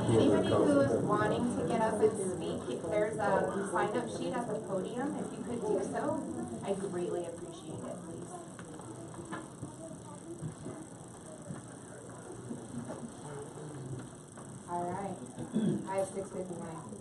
Anybody who is wanting to get up and speak, there's a sign-up sheet at the podium. If you could do so, I'd greatly appreciate it, please. All right. I have 6:59.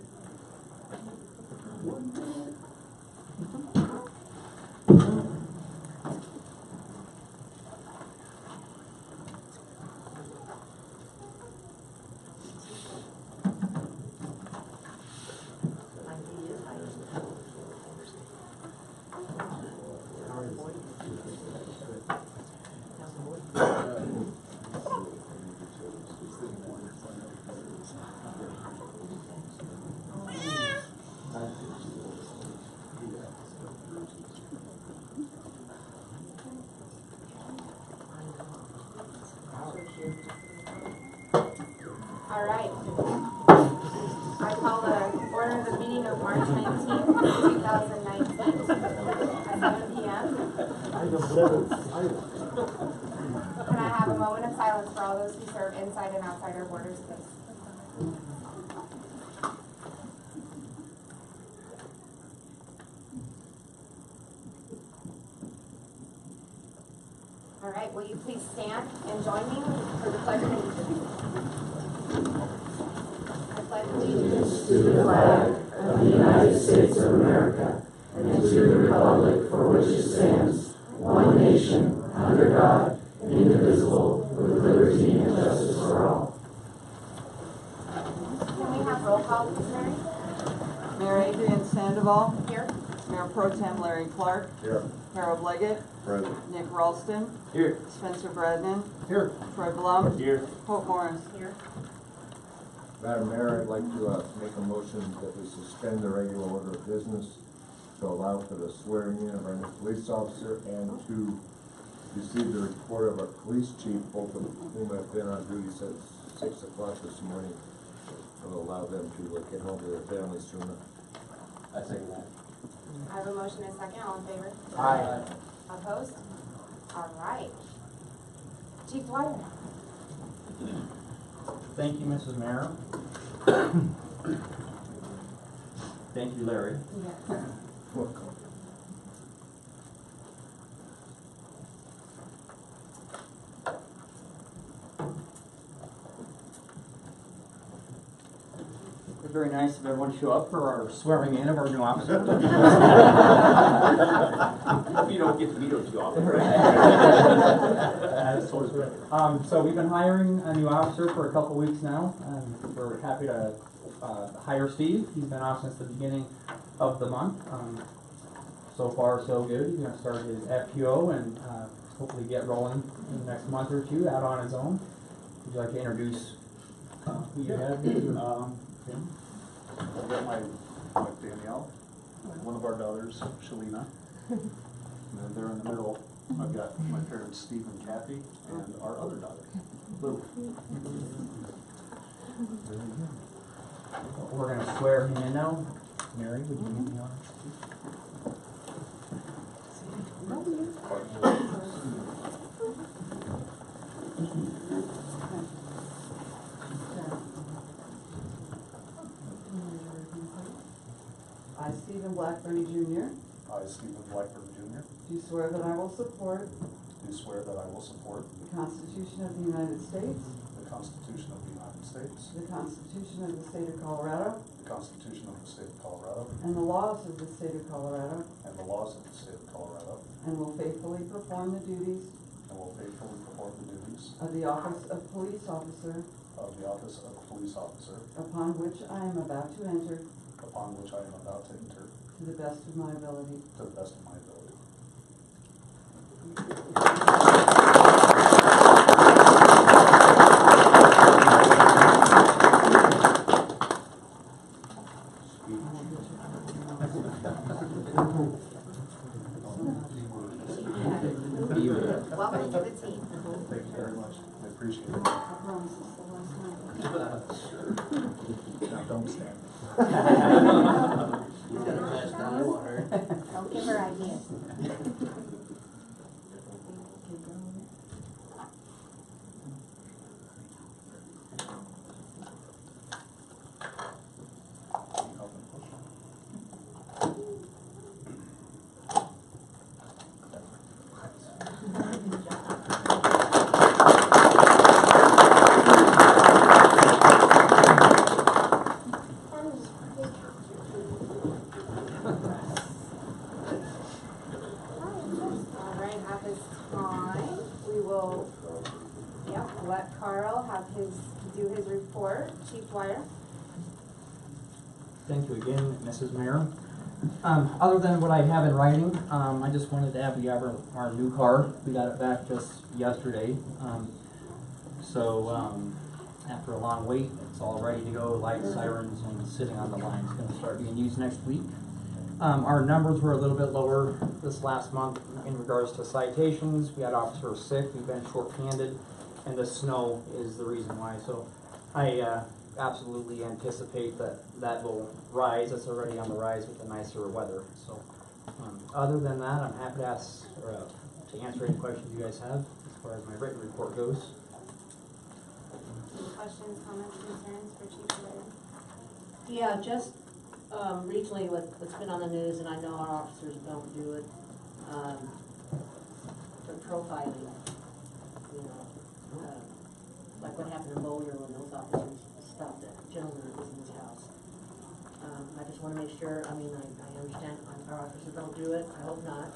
All right. I call the order of the meeting of March 19th, 2019 at 7 p.m. Can I have a moment of silence for all those who serve inside and outside our borders, please? All right, will you please stand and join me for the pledge of allegiance? I pledge allegiance To the flag of the United States of America and to the republic for which it stands, one nation, under God, indivisible, with liberty and justice for all. Can we have roll call, please, Mary? Mayor Adrian Sandoval. Here. Mayor Pro Tem Larry Clark. Here. Harold Leggett. Present. Nick Ralston. Here. Spencer Bradnan. Here. Troy Blum. Here. Hope Morris. Here. Madam Mayor, I'd like to make a motion that we suspend the regular order of business to allow for the swearing in of our new police officer and to receive the report of our police chief, both of whom have been on duty since 6 o'clock this morning. It'll allow them to get home to their families sooner. I second that. I have a motion and a second. All in favor? Aye. Opposed? All right. Chief Dwyer. Thank you, Mrs. Mayor. Thank you, Larry. Yeah. Welcome. It's very nice of everyone to show up for our swearing in of our new officer. You don't get to meet them too often, right? So we've been hiring a new officer for a couple weeks now. We're happy to hire Steve. He's been off since the beginning of the month. So far, so good. He's going to start his FQO and hopefully get rolling in the next month or two out on his own. Would you like to introduce who you have? Jim? I've got my wife Danielle, one of our daughters, Shalina, and then there in the middle, I've got my parents Steve and Kathy, and our other daughter, Lou. We're going to swear him in now. Mary, would you give me honors? I, Stephen Blackburn Jr., I, Stephen Blackburn Jr., do swear that I will support do swear that I will support the Constitution of the United States the Constitution of the United States, the Constitution of the State of Colorado, the Constitution of the State of Colorado, and the laws of the State of Colorado, and the laws of the State of Colorado, and will faithfully perform the duties and will faithfully perform the duties of the office of police officer of the office of police officer upon which I am about to enter upon which I am about to enter to the best of my ability. to the best of my ability. Welcome to the team. Thank you very much. I appreciate it. I promise it's the last time. Now, don't stand. Don't give her ideas. Alright, at this time, we will, let Carl have do his report. Chief Dwyer. Thank you again, Mrs. Mayor. Other than what I have in writing, I just wanted to have you have our new car. We got it back just yesterday. After a long wait, it's all ready to go, lights, sirens, and sitting on the line. It's going to start being used next week. Our numbers were a little bit lower this last month in regards to citations. We had officers sick, we've been short-handed, and the snow is the reason why. So I absolutely anticipate that will rise. It's already on the rise with the nicer weather. So other than that, I'm happy to answer any questions you guys have as far as my written report goes. Any questions, comments, concerns for Chief Dwyer? Yeah, just regionally what's been on the news, and I know our officers don't do it, the profiling, like what happened in Boulder when those officers stopped that gentleman that was in his house. I just want to make sure, I understand our officers don't do it, I hope not,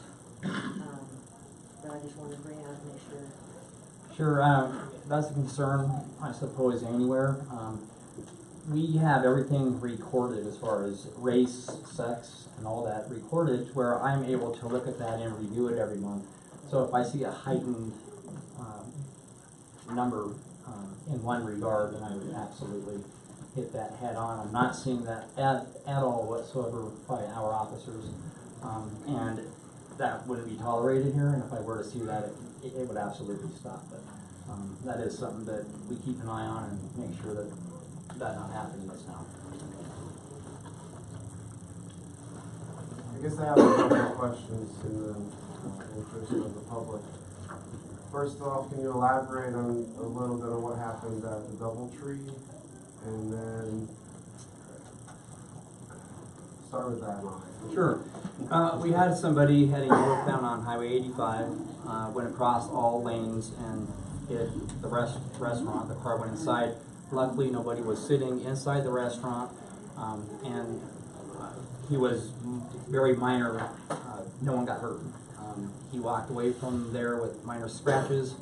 but I just want to bring it out and make sure. Sure, that's a concern, I suppose, anywhere. We have everything recorded as far as race, sex, and all that recorded, where I'm able to look at that and review it every month. So if I see a heightened number in one regard, then I would absolutely hit that head on. I'm not seeing that at all whatsoever by our officers, and that wouldn't be tolerated here. And if I were to see that, it would absolutely stop. But that is something that we keep an eye on and make sure that not happening in this town. I guess I have a couple of questions in the interest of the public. First off, can you elaborate on a little bit on what happened at the DoubleTree, and then start with that. Sure. We had somebody heading northbound on Highway 85, went across all lanes and hit the restaurant. The car went inside. Luckily, nobody was sitting inside the restaurant, and he was very minor. No one got hurt. He walked away from there with minor scratches,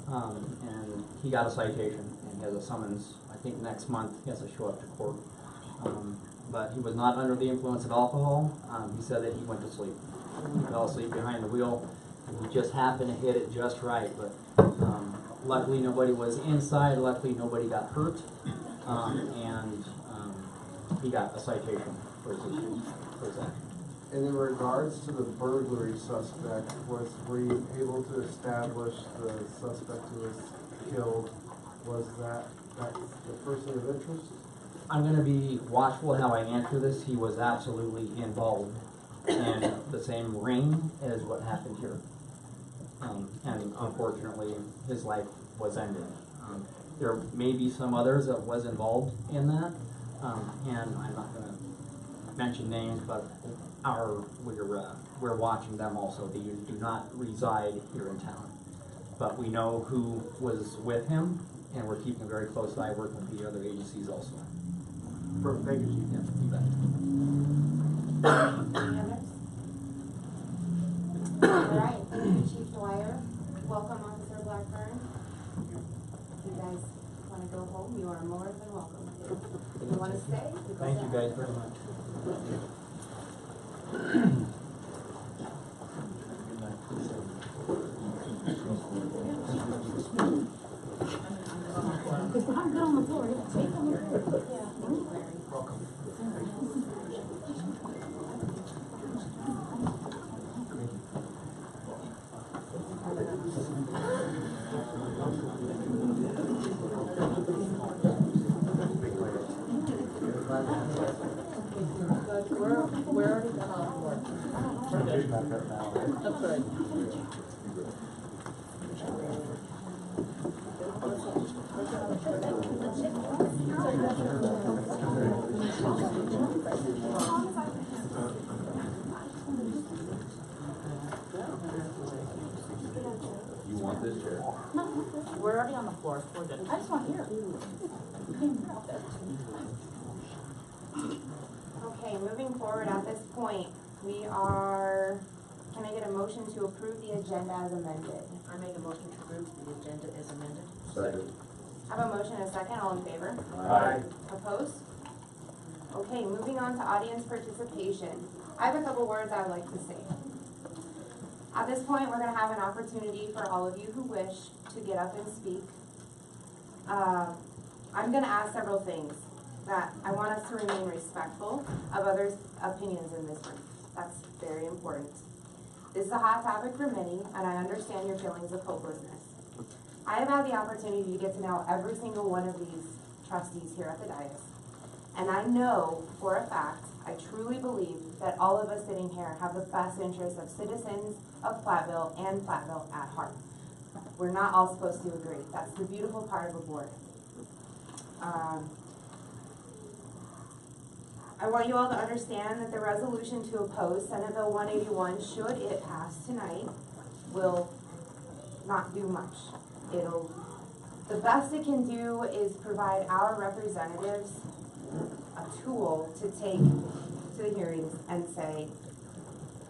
and he got a citation, and he has a summons. I think next month he has to show up to court. But he was not under the influence of alcohol. He said that he went to sleep. He fell asleep behind the wheel, and he just happened to hit it just right. But luckily nobody was inside, luckily nobody got hurt, and he got a citation for his action. And in regards to the burglary suspect, were you able to establish the suspect who was killed? Was that the person of interest? I'm going to be watchful how I answer this. He was absolutely involved in the same ring as what happened here. And unfortunately, his life was ended. There may be some others that was involved in that, and I'm not going to mention names, but we're watching them also. They do not reside here in town, but we know who was with him, and we're keeping a very close eye, working with the other agencies also. Perfect, thank you, Chief. Yeah, you bet. Any others? All right, thank you, Chief Dwyer. Welcome, Officer Blackburn. If you guys want to go home, you are more than welcome. If you want to stay, you go Thank you stay. guys very much. I'm good on the floor, yeah, take them here. Yeah, thank you, Larry. We're already done on work. That's right. You want this chair? We're already on the floor, we're good. I just want here. Okay, moving forward at this point, can I get a motion to approve the agenda as amended? I make a motion to approve the agenda as amended. Second. I have a motion and a second, all in favor? Aye. Opposed? Okay, moving on to audience participation. I have a couple words I would like to say. At this point, we're gonna have an opportunity for all of you who wish to get up and speak. I'm gonna ask several things that I want us to remain respectful of others' opinions in this room. That's very important. This is a hot topic for many, and I understand your feelings of hopelessness. I have had the opportunity to get to know every single one of these trustees here at the dais. And I know for a fact, I truly believe that all of us sitting here have the best interests of citizens of Platteville and Platteville at heart. We're not all supposed to agree. That's the beautiful part of a board. I want you all to understand that the resolution to oppose Senate Bill 181, should it pass tonight, will not do much. The best it can do is provide our representatives a tool to take to the hearings and say,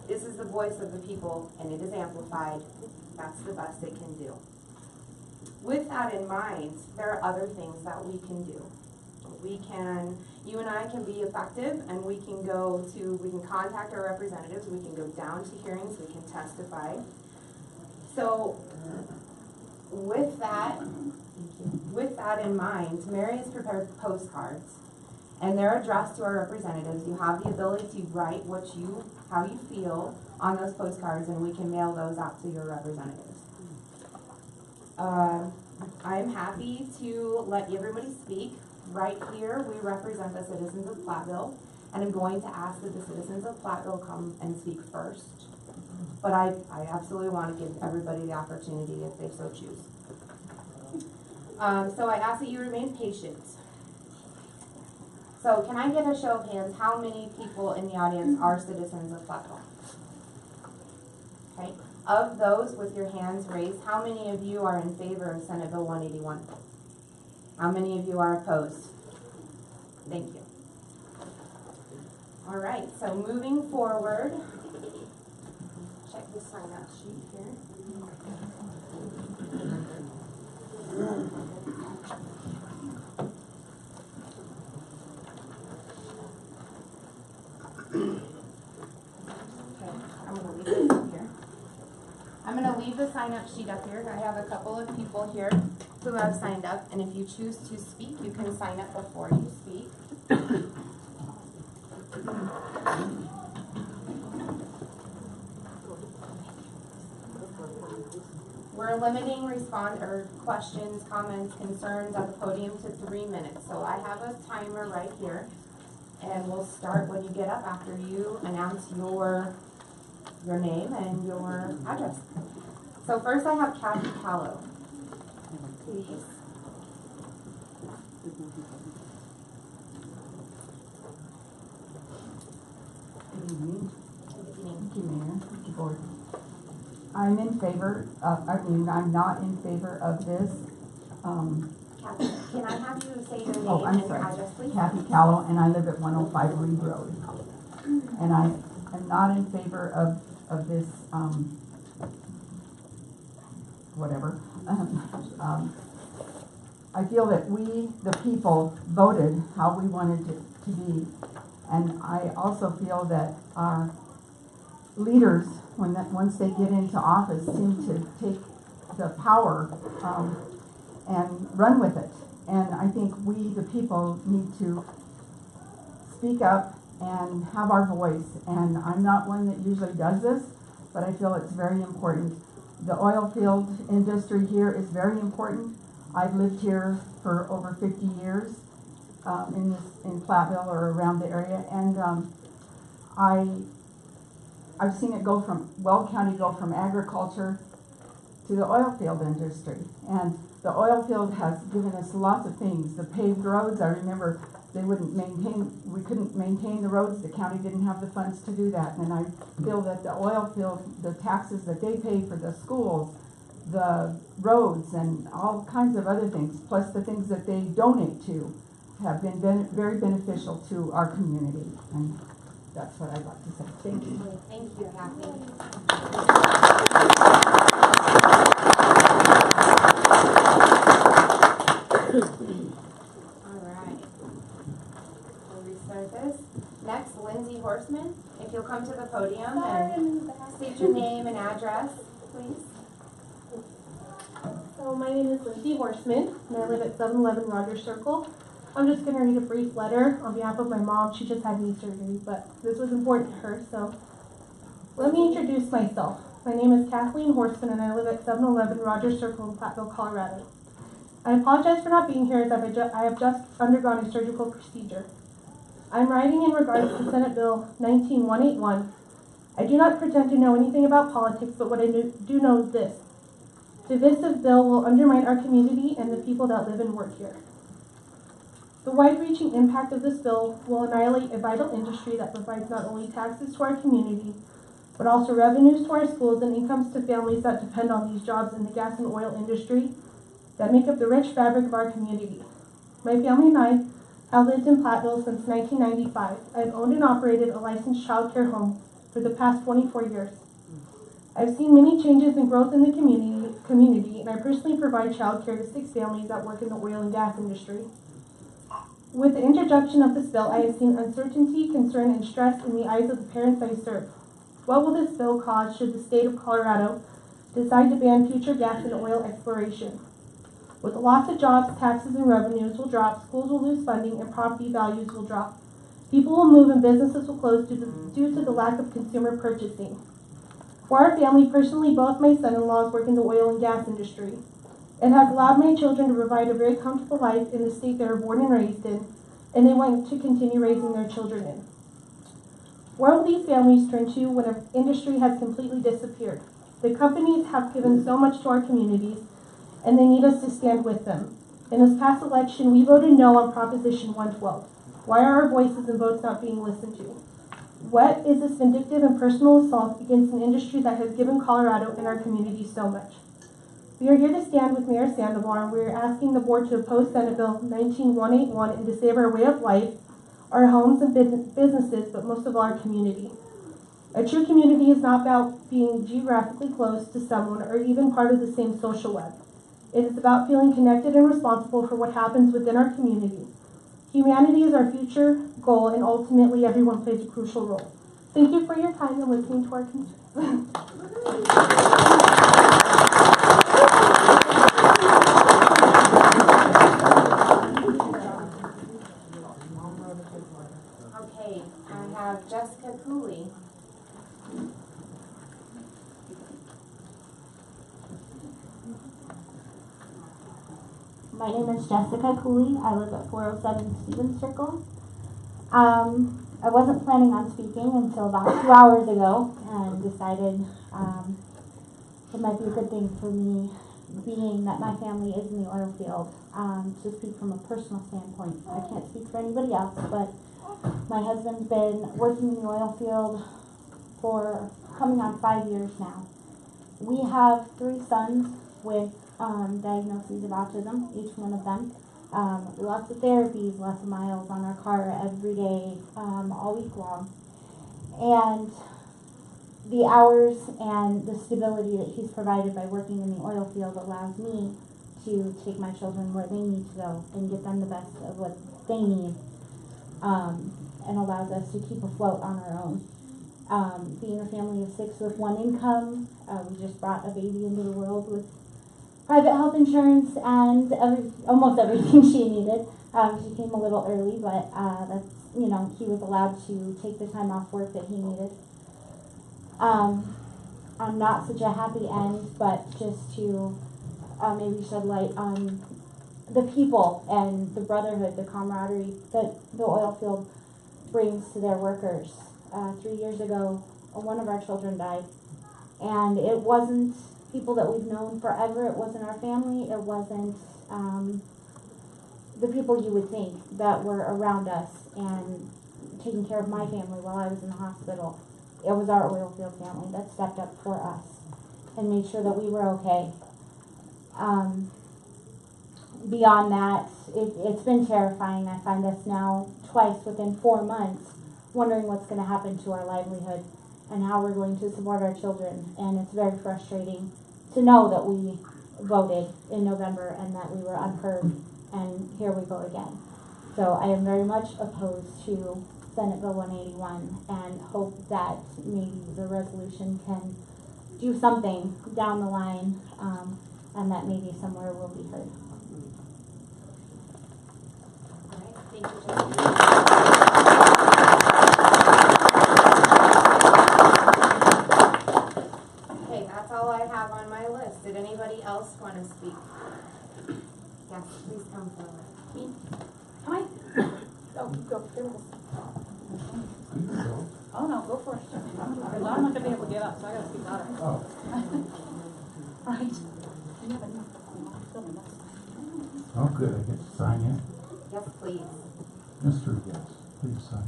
this is the voice of the people and it is amplified. That's the best it can do. With that in mind, there are other things that we can do. You and I can be effective, and we can contact our representatives, we can go down to hearings, we can testify. So with that in mind, Mary has prepared postcards, and they're addressed to our representatives. You have the ability to write how you feel on those postcards, and we can mail those out to your representatives. I'm happy to let everybody speak. Right here, we represent the citizens of Platteville, and I'm going to ask that the citizens of Platteville come and speak first. But I absolutely want to give everybody the opportunity if they so choose. So I ask that you remain patient. So can I get a show of hands, how many people in the audience are citizens of Platteville? Okay, of those with your hands raised, how many of you are in favor of Senate Bill 181? How many of you are opposed? Thank you. All right, so moving forward, check the sign-up sheet here. I'm going to leave the sign-up sheet up here. I have a couple of people here who have signed up, and if you choose to speak, you can sign up before you speak. We're limiting questions, comments, concerns at the podium to 3 minutes. So I have a timer right here, and we'll start when you get up after you announce your name and your address. So first I have Kathy Callow. Please. Good evening. Thank you, Mayor. Thank you, Board. I'm not in favor of this. Can I have you say your name Oh, I'm and sorry. address, please? Kathy Callow, and I live at 105 Reed Road. And I am not in favor of this, whatever. I feel that we, the people, voted how we wanted it to be. And I also feel that our leaders, once they get into office, seem to take the power and run with it. And I think we, the people, need to speak up and have our voice. And I'm not one that usually does this, but I feel it's very important. The oil field industry here is very important. I've lived here for over 50 years in Platteville or around the area, and I've seen it go from Weld County go from agriculture to the oil field industry. And the oil field has given us lots of things. The paved roads, I remember we couldn't maintain the roads. The county didn't have the funds to do that. And I feel that the oil field, the taxes that they pay for the schools, the roads, and all kinds of other things, plus the things that they donate to, have been very beneficial to our community. And that's what I'd like to say. Thank you. Thank you, Kathy. All right. We'll restart this. Next, Lindsay Horseman. If you'll come to the podium and state your name and address, please. So my name is Lindsay Horseman, and I live at 711 Rogers Circle. I'm just going to read a brief letter on behalf of my mom. She just had knee surgery, but this was important to her, so let me introduce myself. My name is Kathleen Horseman, and I live at 711 Rogers Circle in Platteville, Colorado. I apologize for not being here, as I have just undergone a surgical procedure. I'm writing in regards to Senate Bill 19181. I do not pretend to know anything about politics, but what I do know is this. The divisive bill will undermine our community and the people that live and work here. The wide-reaching impact of this bill will annihilate a vital industry that provides not only taxes to our community, but also revenues to our schools and incomes to families that depend on these jobs in the gas and oil industry that make up the rich fabric of our community. My family and I have lived in Platteville since 1995. I've owned and operated a licensed child care home for the past 24 years. I've seen many changes and growth in the community, and I personally provide child care to 6 families that work in the oil and gas industry. With the introduction of this bill, I have seen uncertainty, concern, and stress in the eyes of the parents I serve. What will this bill cause should the state of Colorado decide to ban future gas and oil exploration? With the loss of jobs, taxes and revenues will drop, schools will lose funding, and property values will drop. People will move and businesses will close due to the lack of consumer purchasing. For our family, personally, both my son-in-laws work in the oil and gas industry. It has allowed my children to provide a very comfortable life in the state they were born and raised in, and they want to continue raising their children in. Where will these families turn to when an industry has completely disappeared? The companies have given so much to our communities, and they need us to stand with them. In this past election, we voted no on Proposition 112. Why are our voices and votes not being listened to? What is this vindictive and personal assault against an industry that has given Colorado and our community so much? We are here to stand with Mayor Sandoval, and we are asking the board to oppose Senate Bill 19181 and to save our way of life, our homes and businesses, but most of all our community. A true community is not about being geographically close to someone or even part of the same social web. It is about feeling connected and responsible for what happens within our community. Humanity is our future goal, and ultimately everyone plays a crucial role. Thank you for your time and listening to our concerns. Okay, I have Jessica Cooley. My name is Jessica Cooley. I live at 407 Stevens Circle. I wasn't planning on speaking until about 2 hours ago and decided it might be a good thing for me, being that my family is in the oil field, to speak from a personal standpoint. I can't speak for anybody else, but my husband's been working in the oil field for coming on 5 years now. We have 3 sons with diagnoses of autism, each one of them. Lots of therapies, lots of miles on our car every day, all week long. And the hours and the stability that he's provided by working in the oil field allows me to take my children where they need to go and get them the best of what they need, and allows us to keep afloat on our own. Being a family of 6 with 1 income, we just brought a baby into the world with private health insurance and almost everything she needed. She came a little early, but that's, you know, he was allowed to take the time off work that he needed. I'm not such a happy end, but just to maybe shed light on the people and the brotherhood, the camaraderie that the oil field brings to their workers. 3 years ago, one of our children died, and it wasn't people that we've known forever. It wasn't our family. It wasn't the people you would think that were around us and taking care of my family while I was in the hospital. It was our oil field family that stepped up for us and made sure that we were okay. Beyond that, it's been terrifying. I find us now twice within 4 months wondering what's going to happen to our livelihood and how we're going to support our children. And it's very frustrating to know that we voted in November and that we were unheard, and here we go again. So I am very much opposed to Senate Bill 181 and hope that maybe the resolution can do something down the line, and that maybe somewhere will be heard. All right, thank you, Jessica. Okay, that's all I have on my list. Did anybody else want to speak? Yes, please come forward. Me? Am I? Go. There we go. Oh, no, go for it. Because I'm not going to be able to get up, so I got to speak louder. Oh. Right. Oh, good, I get to sign in. Yes, please. Mr. Yes, please sign in.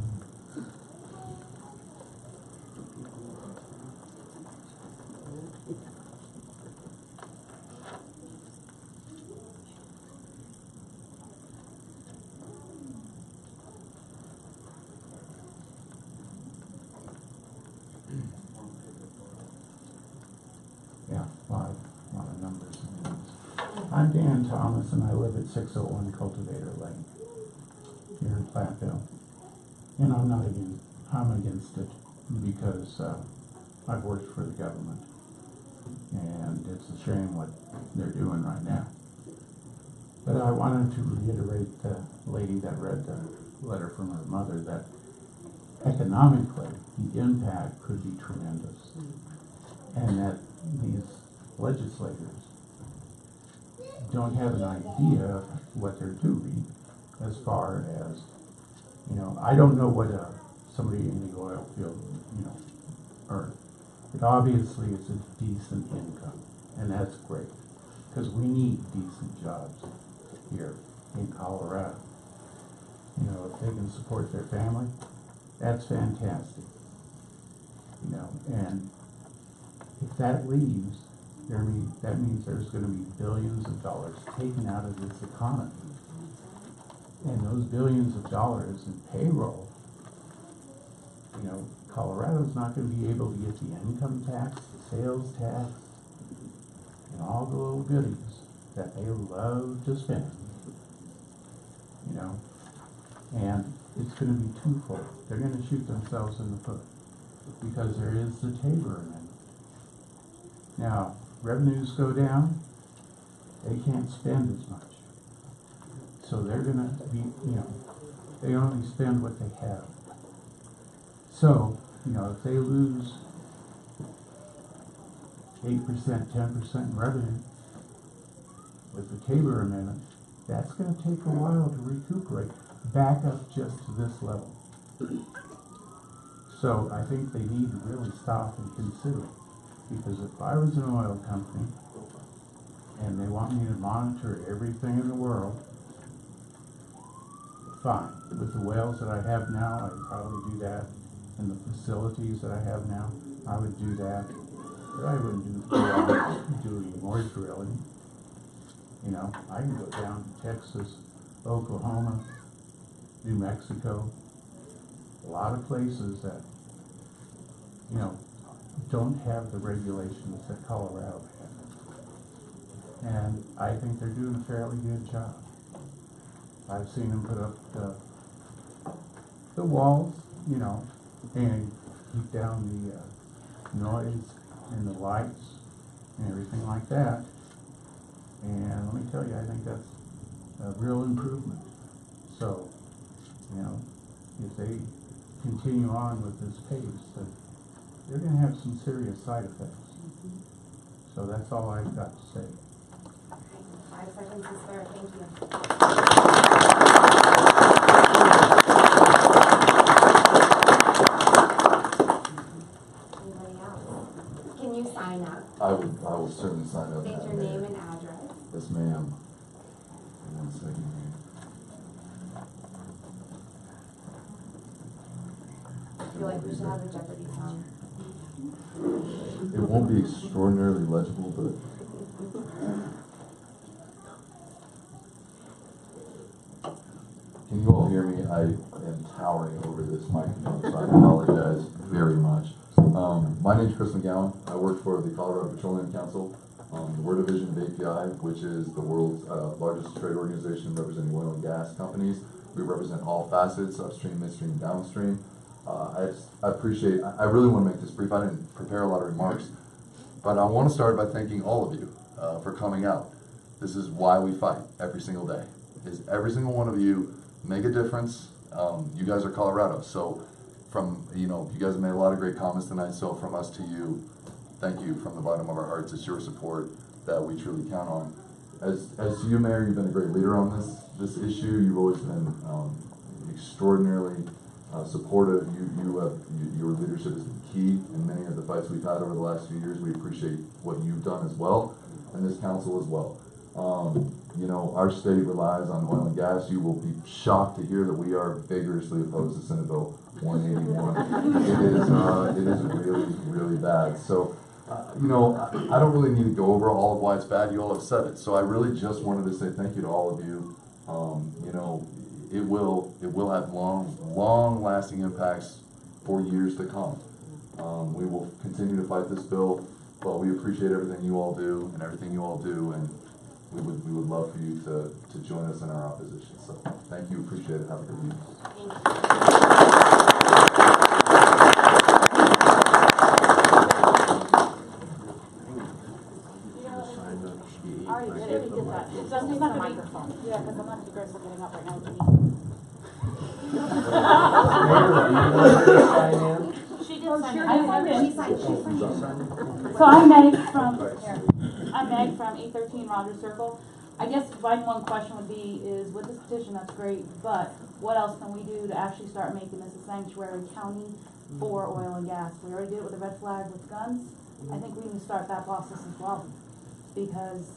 Yeah, a lot of numbers and names. I'm Dan Thomas, and I live at 601 Cultivator Lane here in Platteville. And I'm against it because I've worked for the government, and it's a shame what they're doing right now. But I wanted to reiterate the lady that read the letter from her mother that economically the impact could be tremendous, and that these legislators don't have an idea of what they're doing as far as, you know, I don't know what somebody in the oil field, you know, earns. But obviously it's a decent income, and that's great, because we need decent jobs here in Colorado. You know, if they can support their family, that's fantastic. You know, and if that leaves, that means there's going to be billions of dollars taken out of this economy. And those billions of dollars in payroll, you know, Colorado's not going to be able to get the income tax, the sales tax, and all the little goodies that they love to spend. You know, and it's going to be twofold. They're going to shoot themselves in the foot because there is the Tabor Amendment. Now, revenues go down, they can't spend as much. So they're going to be, you know, they only spend what they have. So, you know, if they lose 8%, 10% in revenue with the Tabor Amendment, that's going to take a while to recuperate back up just to this level. So I think they need to really stop and consider it. Because if I was an oil company and they want me to monitor everything in the world, fine. With the wells that I have now, I'd probably do that. And the facilities that I have now, I would do that. But I wouldn't do any more drilling. You know, I can go down to Texas Oklahoma, New Mexico, a lot of places that, you know, don't have the regulations that Colorado has. And I think they're doing a fairly good job. I've seen them put up the walls, you know, and keep down the noise and the lights and everything like that. And let me tell you, I think that's a real improvement. So, you know, if they continue on with this pace, then they're going to have some serious side effects. So that's all I've got to say. Okay, 5 seconds is fair, thank you. Anybody else? Can you sign up? I will certainly sign up. State your name and address. Yes, ma'am. One second here. I feel like we should have a Jeopardy song. It won't be extraordinarily legible, but can you all hear me? I am towering over this microphone, so I apologize very much. My name is Chris McGowan. I work for the Colorado Petroleum Council. We're a division of API, which is the world's largest trade organization representing oil and gas companies. We represent all facets, upstream, midstream, downstream. I really want to make this brief. I didn't prepare a lot of remarks, but I want to start by thanking all of you for coming out. This is why we fight every single day. Is every single one of you make a difference. You guys are Colorado, so you guys have made a lot of great comments tonight, so from us to you, thank you from the bottom of our hearts. It's your support that we truly count on. As to you, Mayor, you've been a great leader on this issue. You've always been extraordinarily supportive. Your leadership has been key in many of the fights we've had over the last few years. We appreciate what you've done as well, and this council as well. Our state relies on oil and gas. You will be shocked to hear that we are vigorously opposed to Senate Bill 181. It is really, really bad. So, I don't really need to go over all of why it's bad. You all have said it. So I really just wanted to say thank you to all of you. It will have long-lasting impacts for years to come. We will continue to fight this bill, but we appreciate everything you all do and everything you all do, and we would love for you to join us in our opposition. So thank you, appreciate it. Have a good evening. Just use the microphone. Yeah, because I'm not too gross for getting up right now. She did sign it. So I'm Meg from 813 Rogers Circle. I guess my one question would be is with this petition, that's great, but what else can we do to actually start making this a sanctuary county for oil and gas? We already did it with the red flag with guns. I think we need to start that process as well, because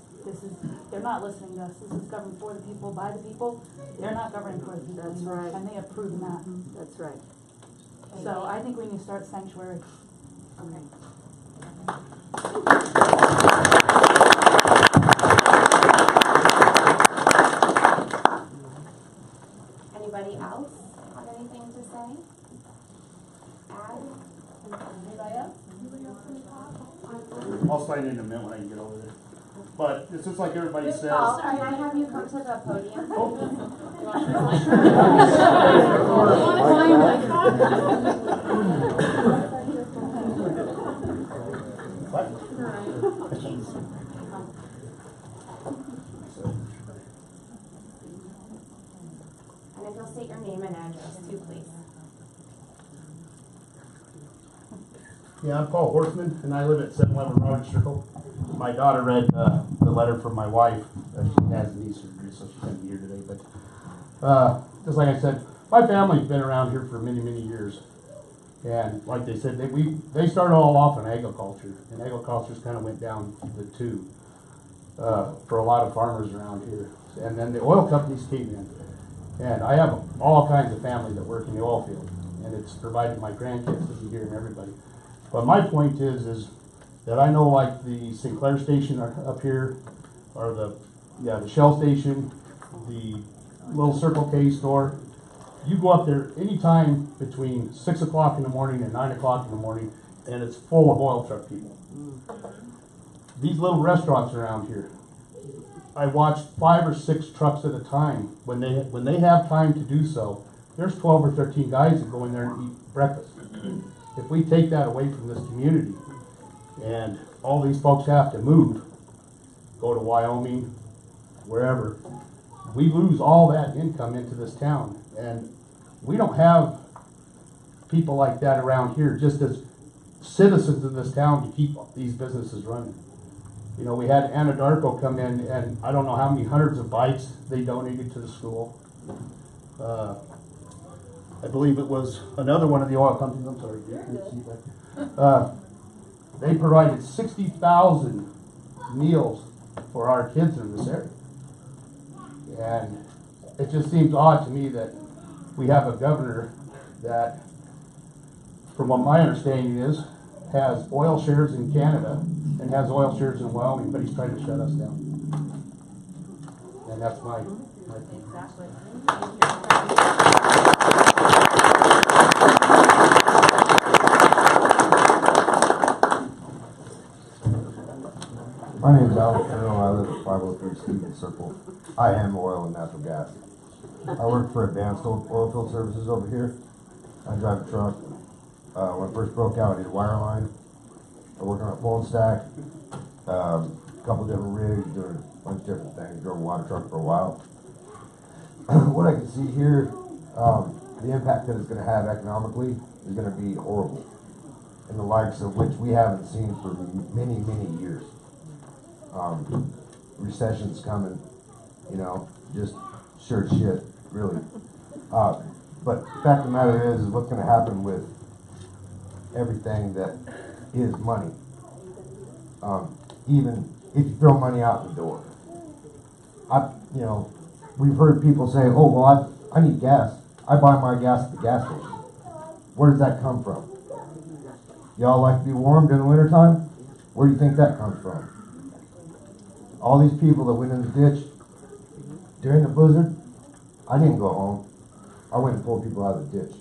they're not listening to us. This is governed for the people, by the people. They're not governing for the people. That's right. And they have proven that. That's right. So I think we need to start sanctuary. Okay. Anybody else have anything to say? Add? Anybody else? I'll sign in a minute when I get over there. But it's just like everybody says. Paul, can I have you come to the podium? And if you'll state your name and address too, please. Yeah, I'm Paul Horseman, and I live at 711 Rogers Circle. My daughter read the letter from my wife. She has knee surgery, so she couldn't be here today. But just like I said, my family's been around here for many, many years. And like they said, they started all off in agriculture, and agriculture's kind of went down the tube for a lot of farmers around here. And then the oil companies came in. And I have all kinds of family that work in the oil field, and it's provided my grandkids to be here and everybody. But my point is that I know, like the Sinclair station up here, or the Shell station, the little Circle K store. You go up there anytime between 6 o'clock in the morning and 9 o'clock in the morning, and it's full of oil truck people. These little restaurants around here, I watch 5 or 6 trucks at a time. When they have time to do so, there's 12 or 13 guys that go in there and eat breakfast. If we take that away from this community, and all these folks have to move, go to Wyoming, wherever, we lose all that income into this town. And we don't have people like that around here just as citizens of this town to keep these businesses running. You know, we had Anadarko come in, and I don't know how many hundreds of bikes they donated to the school. I believe it was another one of the oil companies, I'm sorry, you can't see that. They provided 60,000 meals for our kids in this area. And it just seems odd to me that we have a governor that, from what my understanding is, has oil shares in Canada and has oil shares in Wyoming, but he's trying to shut us down. And that's my thing. Exactly. My name is Al Carroll. I live at 503 Stevens Circle. I am oil and natural gas. I work for Advanced Oil Field Services over here. I drive a truck. When it first broke out, I did wireline. I worked on a pole and stack, a couple different rigs, doing a bunch of different things. Drove a water truck for a while. What I can see here, the impact that it's going to have economically is going to be horrible, in the likes of which we haven't seen for many, many years. Recession's coming, you know, just sure shit, really. But the fact of the matter is what's going to happen with everything that is money. Even if you throw money out the door. You know, we've heard people say, oh, well, I need gas. I buy my gas at the gas station. Where does that come from? Y'all like to be warm during the wintertime? Where do you think that comes from? All these people that went in the ditch during the blizzard, I didn't go home. I went and pulled people out of the ditch.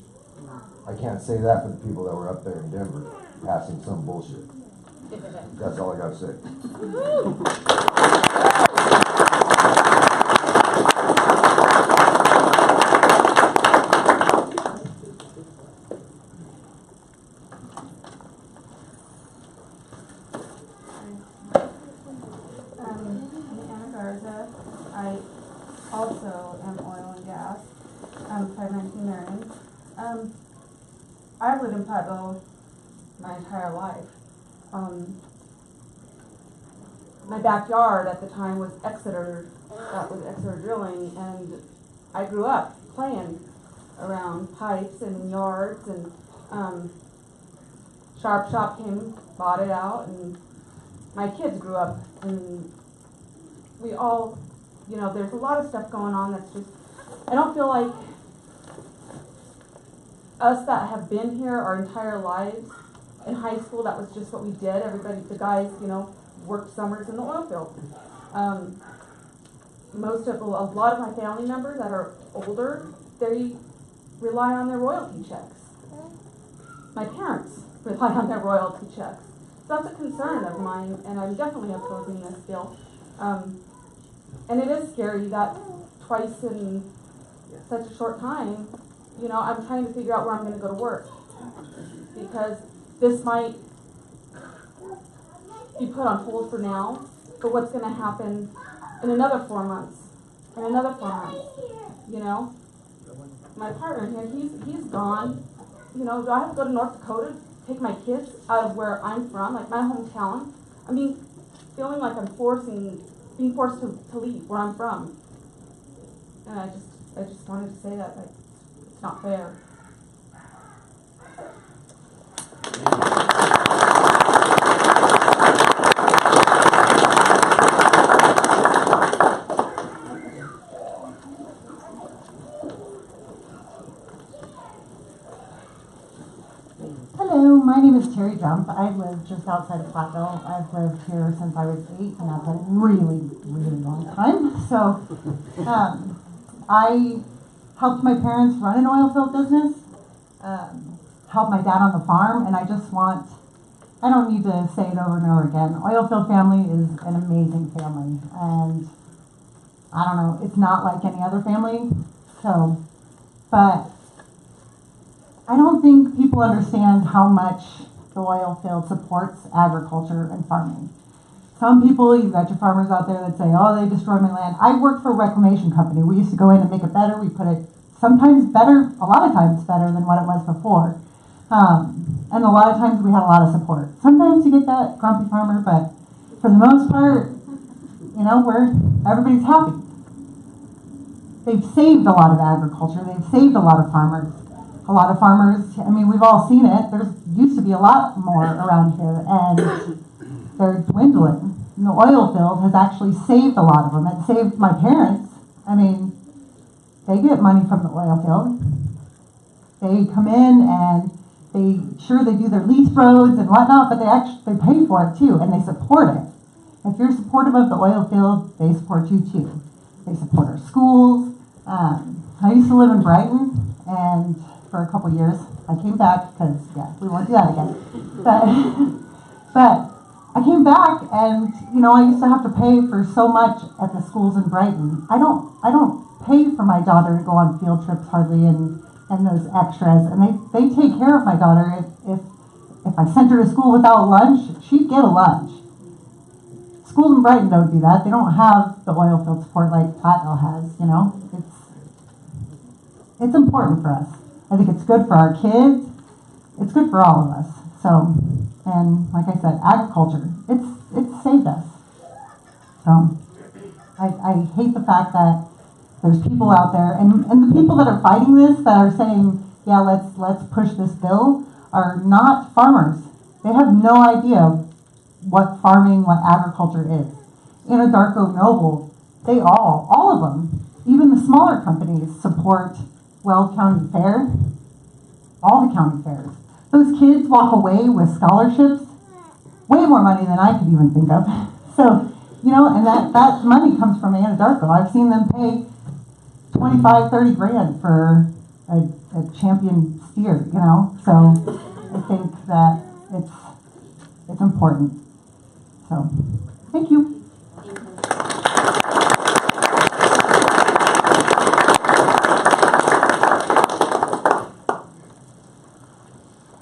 I can't say that for the people that were up there in Denver passing some bullshit. That's all I got to say. I also am oil and gas. I'm 519 Marion. I've lived in Platteville my entire life. My backyard at the time was Exeter. That was Exeter Drilling, and I grew up playing around pipes and yards, and Sharp Shop came, bought it out, and my kids grew up, and we all, you know, there's a lot of stuff going on that's just, I don't feel like us that have been here our entire lives, in high school, that was just what we did. Everybody, the guys, you know, worked summers in the oil field. A lot of my family members that are older, they rely on their royalty checks. My parents rely on their royalty checks. So that's a concern of mine, and I'm definitely opposing this bill. And it is scary that twice in such a short time, you know, I'm trying to figure out where I'm going to go to work. Because this might be put on hold for now, but what's going to happen in another 4 months, in another 4 months, you know? My partner here, he's gone. You know, do I have to go to North Dakota to take my kids out of where I'm from, like my hometown? I mean, feeling like I'm being forced to leave where I'm from. And I just wanted to say that, like, it's not fair. Hello, my name is Terry Jump. I live just outside of Platteville. I've lived here since I was 8, and that's a really, really long time. So, I helped my parents run an oil field business, helped my dad on the farm, and I don't need to say it over and over again. Oil field family is an amazing family, and I don't know, it's not like any other family, but I don't think people understand how much the oil field supports agriculture and farming. Some people, you've got your farmers out there that say, oh, they destroy my land. I worked for a reclamation company. We used to go in and make it better. We put it sometimes better, a lot of times better than what it was before. And a lot of times we had a lot of support. Sometimes you get that grumpy farmer, but for the most part, everybody's happy. They've saved a lot of agriculture. They've saved a lot of farmers. A lot of farmers, we've all seen it. There used to be a lot more around here, and they're dwindling. And the oil field has actually saved a lot of them. It saved my parents. They get money from the oil field. They come in and they do their lease roads and whatnot, but they pay for it too, and they support it. If you're supportive of the oil field, they support you too. They support our schools. I used to live in Brighton, and for a couple years, I came back because we won't do that again. But I came back, and I used to have to pay for so much at the schools in Brighton. I don't pay for my daughter to go on field trips hardly, and those extras, and they take care of my daughter. If I sent her to school without lunch, she'd get a lunch. Schools in Brighton don't do that. They don't have the oil field support like Platteville has. It's important for us. I think it's good for our kids. It's good for all of us. So, and like I said, agriculture, it's saved us. So, I hate the fact that there's people out there, and the people that are fighting this, that are saying, yeah, let's push this bill, are not farmers. They have no idea what agriculture is. Anadarko, Noble, they all of them, even the smaller companies support Weld County Fair, all the county fairs. Those kids walk away with scholarships, way more money than I could even think of. So, and that money comes from Anadarko. I've seen them pay 25, 30 grand for a champion steer, So I think that it's important. So, thank you.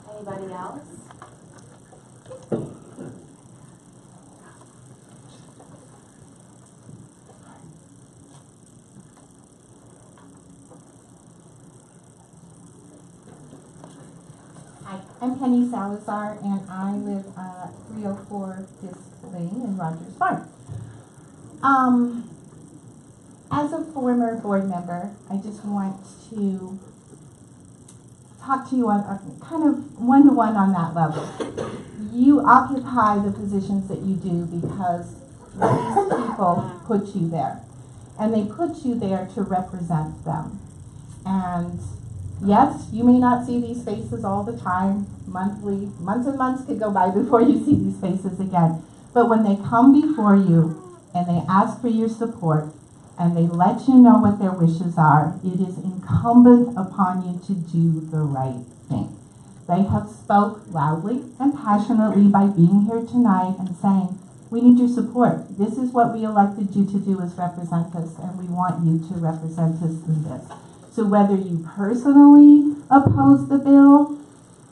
Anybody else? Hi, I'm Penny Salazar, and I live at 304 Fisk Lane in Rogers Farm. As a former board member, I just want to talk to you on kind of one-to-one on that level. You occupy the positions that you do because these people put you there. And they put you there to represent them. And yes, you may not see these faces all the time, monthly, months and months could go by before you see these faces again. But when they come before you and they ask for your support and they let you know what their wishes are, it is incumbent upon you to do the right thing. They have spoke loudly and passionately by being here tonight and saying, we need your support. This is what we elected you to do, is represent us, and we want you to represent us in this. So whether you personally oppose the bill,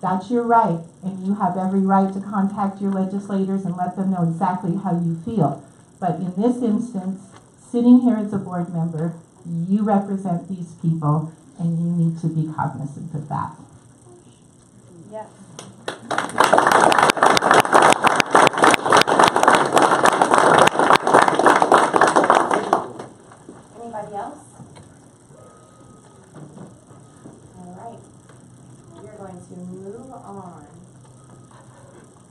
that's your right, and you have every right to contact your legislators and let them know exactly how you feel. But in this instance, sitting here as a board member, you represent these people, and you need to be cognizant of that. Yes. Anybody else? All right. We are going to move on.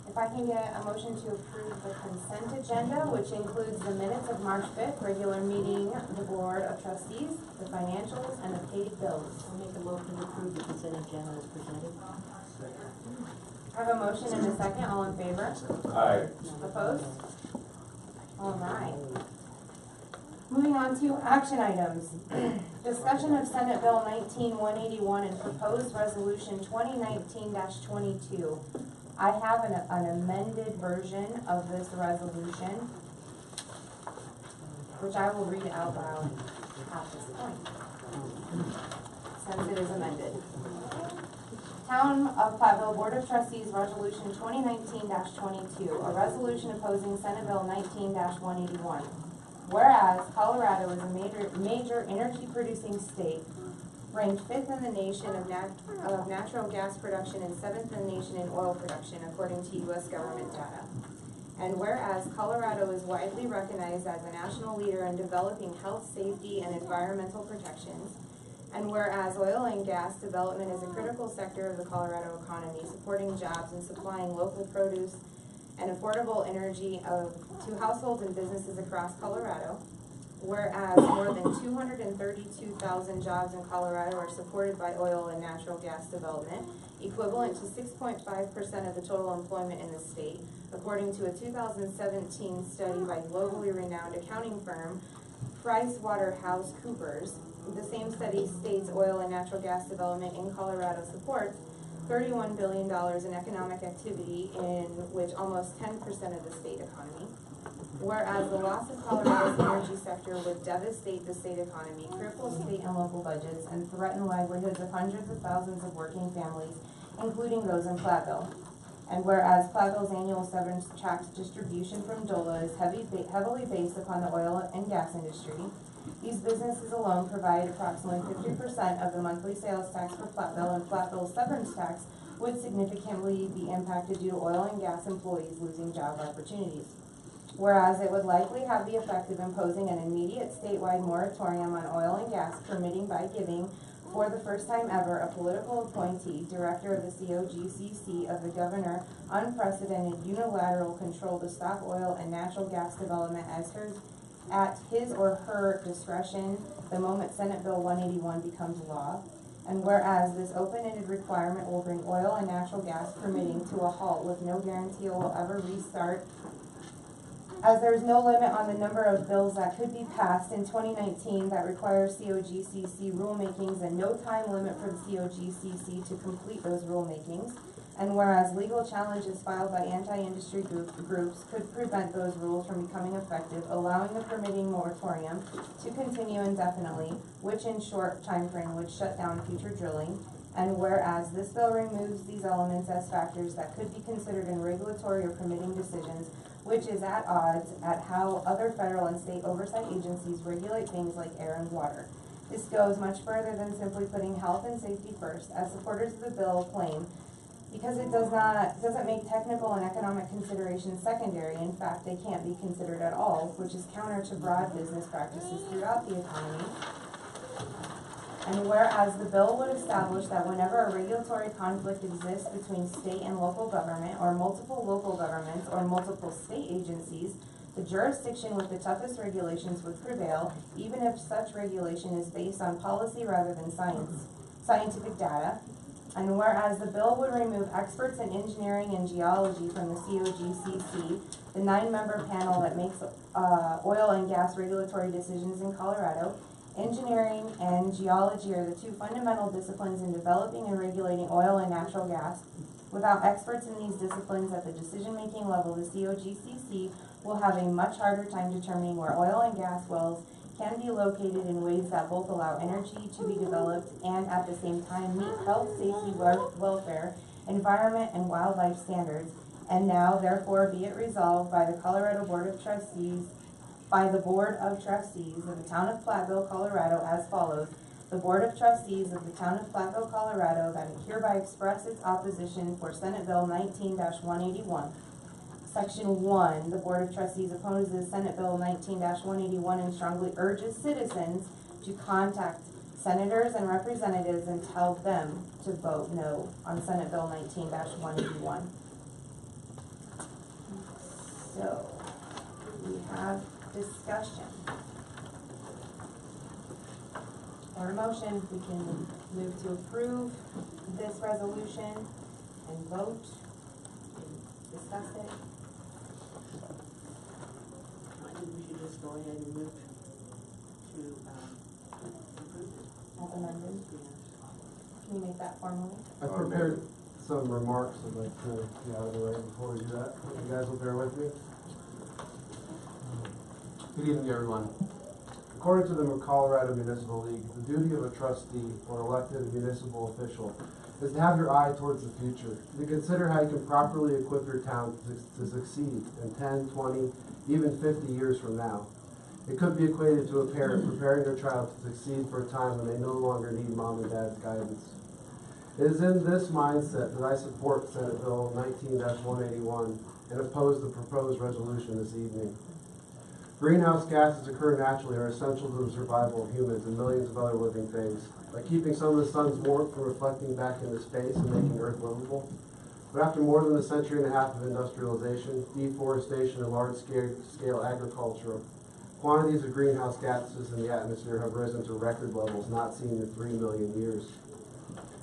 If I can get a motion to approve the consent agenda, which includes the minutes of March 5th, regular meeting, the Board of Trustees, the financials, and the paid bills. I'll make a motion to approve the consent agenda as presented. I have a motion and a second. All in favor? Aye. Opposed? All right. Moving on to action items. Discussion of Senate Bill 181 and proposed resolution 2019-22. I have an amended version of this resolution, which I will read out loud at this point, since it is amended. Town of Platteville Board of Trustees Resolution 2019-22, a resolution opposing Senate Bill 19-181. Whereas Colorado is a major energy-producing state, ranked 5th in the nation of natural gas production and 7th in the nation in oil production, according to U.S. government data. And whereas Colorado is widely recognized as a national leader in developing health, safety, and environmental protections, and whereas oil and gas development is a critical sector of the Colorado economy, supporting jobs and supplying local produce and affordable energy to households and businesses across Colorado, whereas more than 232,000 jobs in Colorado are supported by oil and natural gas development, equivalent to 6.5% of the total employment in the state, according to a 2017 study by globally renowned accounting firm PricewaterhouseCoopers. The same study states oil and natural gas development in Colorado supports $31 billion in economic activity, in which almost 10% of the state economy. Whereas the loss of Colorado's energy sector would devastate the state economy, cripple state and local budgets, and threaten livelihoods of hundreds of thousands of working families, including those in Platteville. And whereas Platteville's annual severance tax distribution from DOLA is heavily based upon the oil and gas industry, these businesses alone provide approximately 50% of the monthly sales tax for Platteville, and Platteville's severance tax would significantly be impacted due to oil and gas employees losing job opportunities. Whereas it would likely have the effect of imposing an immediate statewide moratorium on oil and gas permitting by giving, for the first time ever, a political appointee, director of the COGCC of the governor, unprecedented unilateral control to stop oil and natural gas development at his or her discretion the moment Senate Bill 181 becomes law. And whereas this open-ended requirement will bring oil and natural gas permitting to a halt with no guarantee it will ever restart, as there is no limit on the number of bills that could be passed in 2019 that require COGCC rulemakings, and no time limit for the COGCC to complete those rulemakings. And whereas legal challenges filed by anti-industry groups could prevent those rules from becoming effective, allowing the permitting moratorium to continue indefinitely, which in short time frame would shut down future drilling. And whereas this bill removes these elements as factors that could be considered in regulatory or permitting decisions, which is at odds at how other federal and state oversight agencies regulate things like air and water. This goes much further than simply putting health and safety first, as supporters of the bill claim, because it doesn't make technical and economic considerations secondary. In fact, they can't be considered at all, which is counter to broad business practices throughout the economy. And whereas the bill would establish that whenever a regulatory conflict exists between state and local government, or multiple local governments, or multiple state agencies, the jurisdiction with the toughest regulations would prevail, even if such regulation is based on policy rather than scientific data. And whereas the bill would remove experts in engineering and geology from the COGCC, the 9-member panel that makes oil and gas regulatory decisions in Colorado, engineering and geology are the two fundamental disciplines in developing and regulating oil and natural gas. Without experts in these disciplines at the decision-making level, the COGCC will have a much harder time determining where oil and gas wells can be located in ways that both allow energy to be developed and at the same time meet health, safety, welfare, environment, and wildlife standards. And now, therefore, be it resolved by the Colorado Board of Trustees, by the Board of Trustees of the Town of Platteville, Colorado, as follows. The Board of Trustees of the Town of Platteville, Colorado, that it hereby express its opposition for Senate Bill 19-181. Section 1, the Board of Trustees opposes Senate Bill 19-181 and strongly urges citizens to contact senators and representatives and tell them to vote no on Senate Bill 19-181. So, we have discussion. Or a motion, we can move to approve this resolution and vote and discuss it. I think we should just go ahead and move to, approve it. As amended. Can you make that formally? I prepared some remarks I'd like to get out of the way before we do that. You guys will bear with me. Good evening, everyone. According to the Colorado Municipal League, the duty of a trustee or elected municipal official is to have your eye towards the future, to consider how you can properly equip your town to succeed in 10, 20, even 50 years from now. It could be equated to a parent preparing their child to succeed for a time when they no longer need mom and dad's guidance. It is in this mindset that I support Senate Bill 19-181 and oppose the proposed resolution this evening. Greenhouse gases occur naturally and are essential to the survival of humans and millions of other living things, like keeping some of the sun's warmth from reflecting back into space and making Earth livable. But after more than a century and a half of industrialization, deforestation, and large-scale agriculture, quantities of greenhouse gases in the atmosphere have risen to record levels not seen in 3 million years.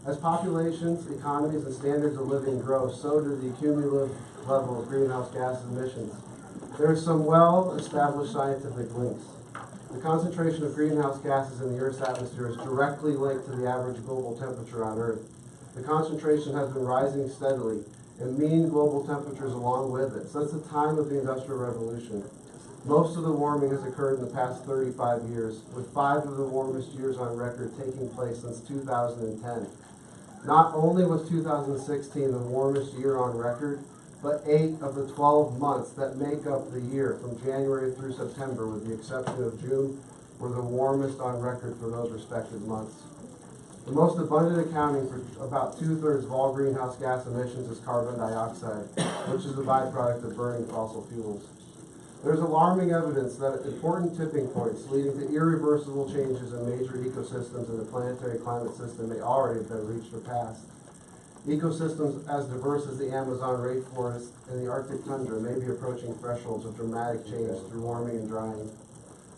As populations, economies, and standards of living grow, so do the cumulative level of greenhouse gas emissions. There are some well-established scientific links. The concentration of greenhouse gases in the Earth's atmosphere is directly linked to the average global temperature on Earth. The concentration has been rising steadily, and mean global temperatures along with it, since the time of the Industrial Revolution. Most of the warming has occurred in the past 35 years, with 5 of the warmest years on record taking place since 2010. Not only was 2016 the warmest year on record, but 8 of the 12 months that make up the year from January through September, with the exception of June, were the warmest on record for those respective months. The most abundant accounting for about 2/3 of all greenhouse gas emissions is carbon dioxide, which is a byproduct of burning fossil fuels. There's alarming evidence that at important tipping points leading to irreversible changes in major ecosystems in the planetary climate system may already have been reached or passed. Ecosystems as diverse as the Amazon rainforest and the Arctic tundra may be approaching thresholds of dramatic change through warming and drying.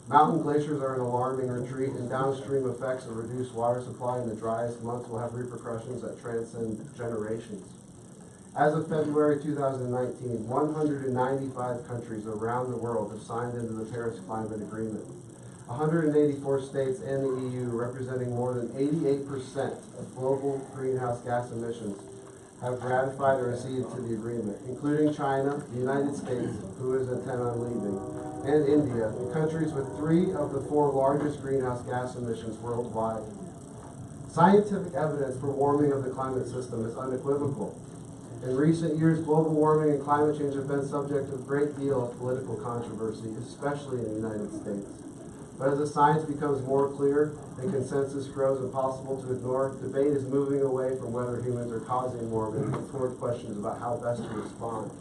Mountain glaciers are in alarming retreat, and downstream effects of reduced water supply in the driest months will have repercussions that transcend generations. As of February 2019, 195 countries around the world have signed into the Paris Climate Agreement. 184 states and the EU, representing more than 88% of global greenhouse gas emissions, have ratified or acceded to the agreement, including China, the United States, who is intent on leaving, and India, the countries with 3 of the 4 largest greenhouse gas emissions worldwide. Scientific evidence for warming of the climate system is unequivocal. In recent years, global warming and climate change have been subject to a great deal of political controversy, especially in the United States. But as the science becomes more clear and consensus grows impossible to ignore, debate is moving away from whether humans are causing warming toward questions about how best to respond.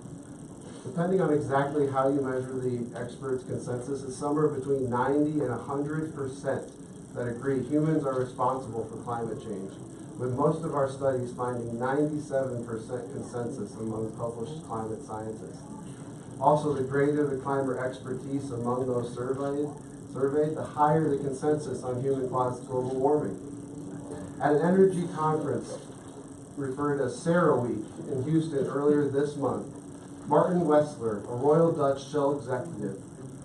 Depending on exactly how you measure the experts' consensus, is somewhere between 90 and 100% that agree humans are responsible for climate change, with most of our studies finding 97% consensus among published climate scientists. Also, the greater the climate expertise among those surveyed, the higher the consensus on human-caused global warming. At an energy conference referred as Sarah Week in Houston earlier this month, Martin Wessler, a Royal Dutch Shell executive,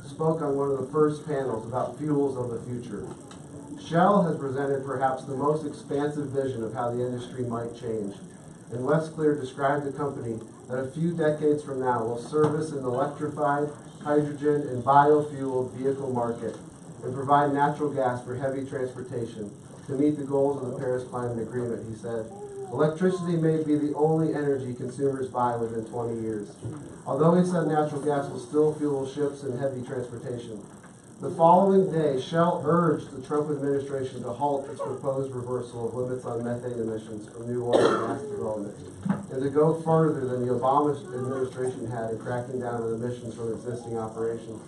spoke on one of the first panels about fuels of the future. Shell has presented perhaps the most expansive vision of how the industry might change, and Westclear described the company that a few decades from now will service an electrified, hydrogen, and biofueled vehicle market and provide natural gas for heavy transportation to meet the goals of the Paris Climate Agreement, he said. Electricity may be the only energy consumers buy within 20 years. Although he said natural gas will still fuel ships and heavy transportation. The following day, Shell urged the Trump administration to halt its proposed reversal of limits on methane emissions from new oil and gas development, and to go further than the Obama administration had in cracking down on emissions from existing operations.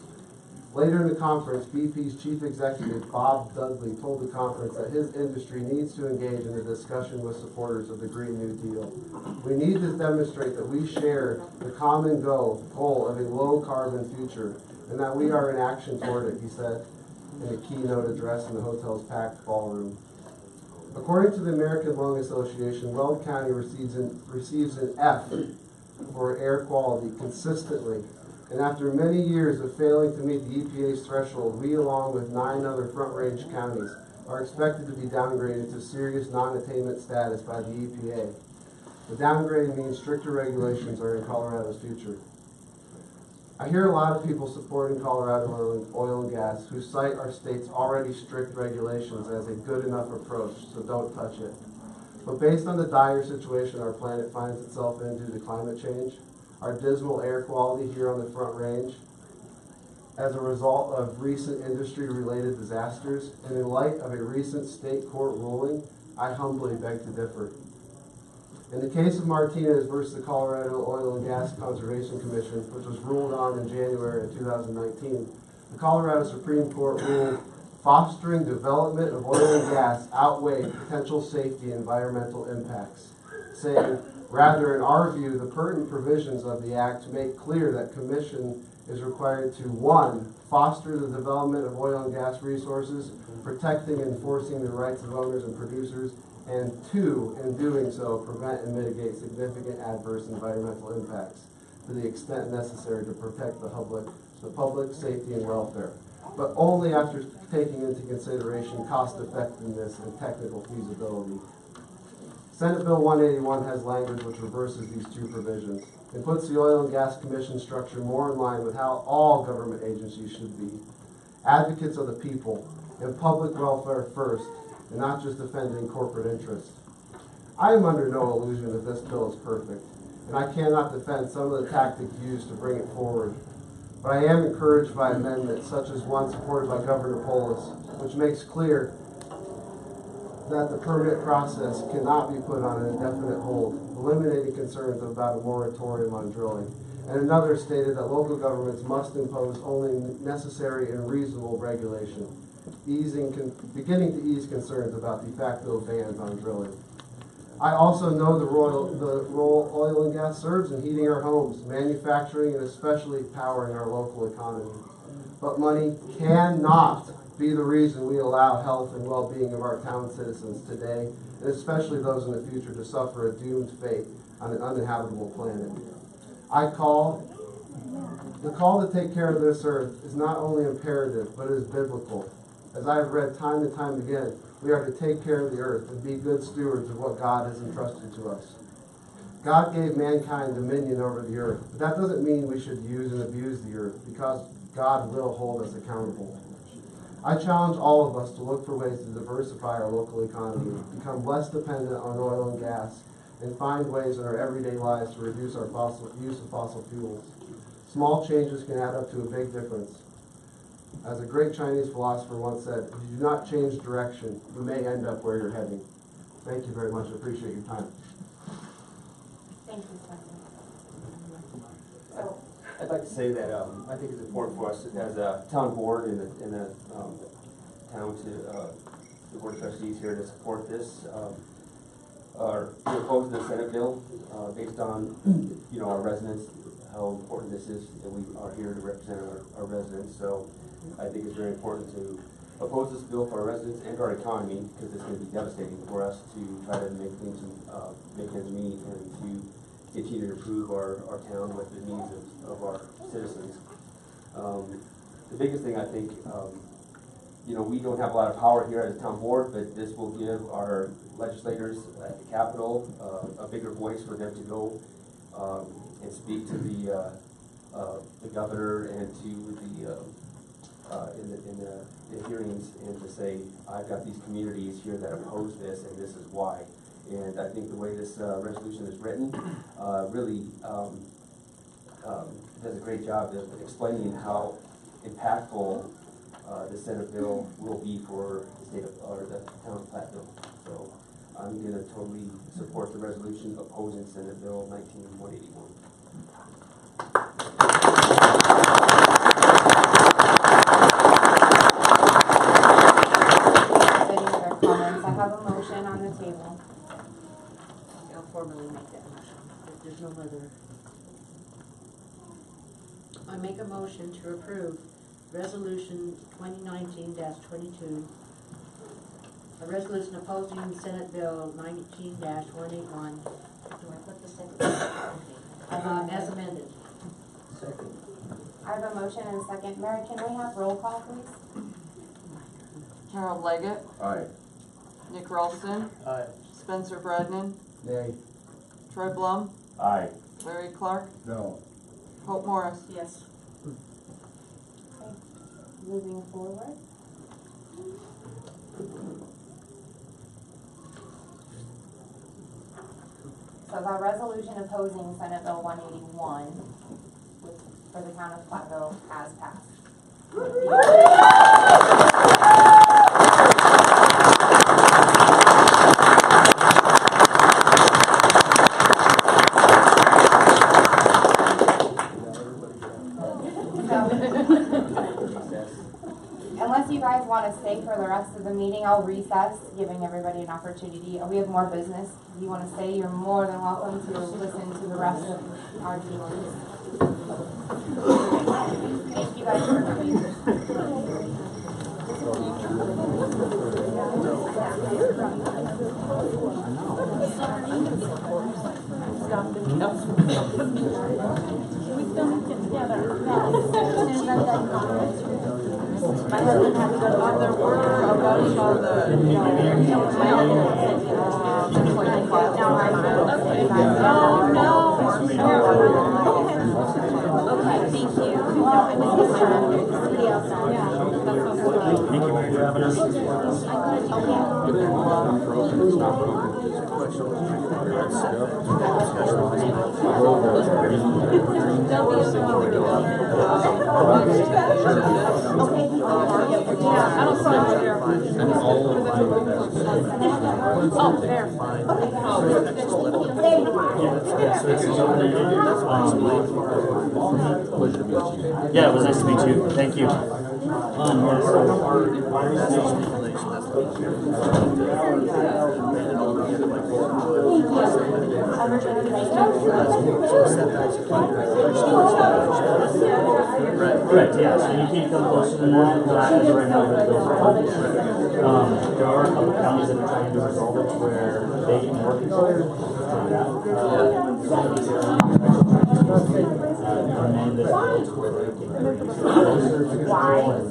Later in the conference, BP's chief executive, Bob Dudley, told the conference that his industry needs to engage in a discussion with supporters of the Green New Deal. We need to demonstrate that we share the common goal of a low-carbon future, and that we are in action toward it, he said in a keynote address in the hotel's packed ballroom. According to the American Lung Association, Weld County receives an F for air quality consistently And after many years of failing to meet the EPA's threshold, we, along with 9 other Front Range counties, are expected to be downgraded to serious non-attainment status by the EPA. The downgrade means stricter regulations are in Colorado's future. I hear a lot of people supporting Colorado oil and gas who cite our state's already strict regulations as a good enough approach, so don't touch it. But based on the dire situation our planet finds itself in due to climate change, our dismal air quality here on the Front Range, as a result of recent industry-related disasters, and in light of a recent state court ruling, I humbly beg to differ. In the case of Martinez versus the Colorado Oil and Gas Conservation Commission, which was ruled on in January of 2019, the Colorado Supreme Court ruled fostering development of oil and gas outweighed potential safety and environmental impacts, saying, rather, in our view, the pertinent provisions of the Act make clear that Commission is required to, 1, foster the development of oil and gas resources, protecting and enforcing the rights of owners and producers, and 2, in doing so, prevent and mitigate significant adverse environmental impacts to the extent necessary to protect the public safety and welfare, but only after taking into consideration cost effectiveness and technical feasibility. Senate Bill 181 has language which reverses these 2 provisions and puts the Oil and Gas Commission structure more in line with how all government agencies should be, advocates of the people and public welfare first, and not just defending corporate interests. I am under no illusion that this bill is perfect, and I cannot defend some of the tactics used to bring it forward. But I am encouraged by amendments such as one supported by Governor Polis, which makes clear that the permit process cannot be put on an indefinite hold, eliminating concerns about a moratorium on drilling. And another stated that local governments must impose only necessary and reasonable regulation, beginning to ease concerns about de facto bans on drilling. I also know the role oil and gas serves in heating our homes, manufacturing, and especially powering our local economy. But money cannot be the reason we allow health and well-being of our town citizens today, and especially those in the future, to suffer a doomed fate on an uninhabitable planet. The call to take care of this earth is not only imperative, but it is biblical. As I have read time and time again, we are to take care of the earth and be good stewards of what God has entrusted to us. God gave mankind dominion over the earth, but that doesn't mean we should use and abuse the earth, because God will hold us accountable. I challenge all of us to look for ways to diversify our local economy, become less dependent on oil and gas, and find ways in our everyday lives to reduce our use of fossil fuels. Small changes can add up to a big difference. As a great Chinese philosopher once said, if you do not change direction, you may end up where you're heading. Thank you very much. I appreciate your time. Thank you, So, I'd like to say that I think it's important for us as a town board and the town the board of trustees here to support this. We're opposed to the Senate bill based on our residents, how important this is, and we are here to represent our residents. So I think it's very important to oppose this bill for our residents and our economy, because it's going to be devastating for us to try to make things make ends meet and to continue to improve our town with the needs of our citizens. The biggest thing I think, we don't have a lot of power here as a town board, but this will give our legislators at the Capitol a bigger voice for them to go and speak to the governor and to the hearings, and to say, I've got these communities here that oppose this, and this is why. And I think the way this resolution is written really does a great job of explaining how impactful the Senate bill will be for the state of, or the town of Platteville. So I'm going to totally support the resolution opposing Senate Bill 19-181. Any other comments? I have a motion on the table. I'll formally make that motion, if there's no other. I make a motion to approve Resolution 2019-22, a resolution opposing Senate Bill 19-181. Do I put the second? As amended. Second. have a motion and a second. Mary, can we have roll call, please? Harold Leggett, Aye. Nick Ralston, Aye. Spencer Bradnan, Nay. Troy Blum, Aye. Larry Clark, No. Hope Morris. Yes. Moving forward. So the resolution opposing Senate Bill 181 for the town of Platteville has passed. Unless you guys want to stay for the rest of the meeting, I'll recess, giving everybody an opportunity. We have more business. If you want to stay, you're more than welcome to listen to the rest of our dealings. Thank you guys for coming. My husband had to go to work. There were about the, Thank you, Mary, for having us. Yeah, it was nice to meet you. Thank you. Correct, yeah, so you can't come closer than that, as of right now, but those are all. There are a couple counties that are trying to resolve it where they get more control. And then there's bills where they can reduce it closer to control and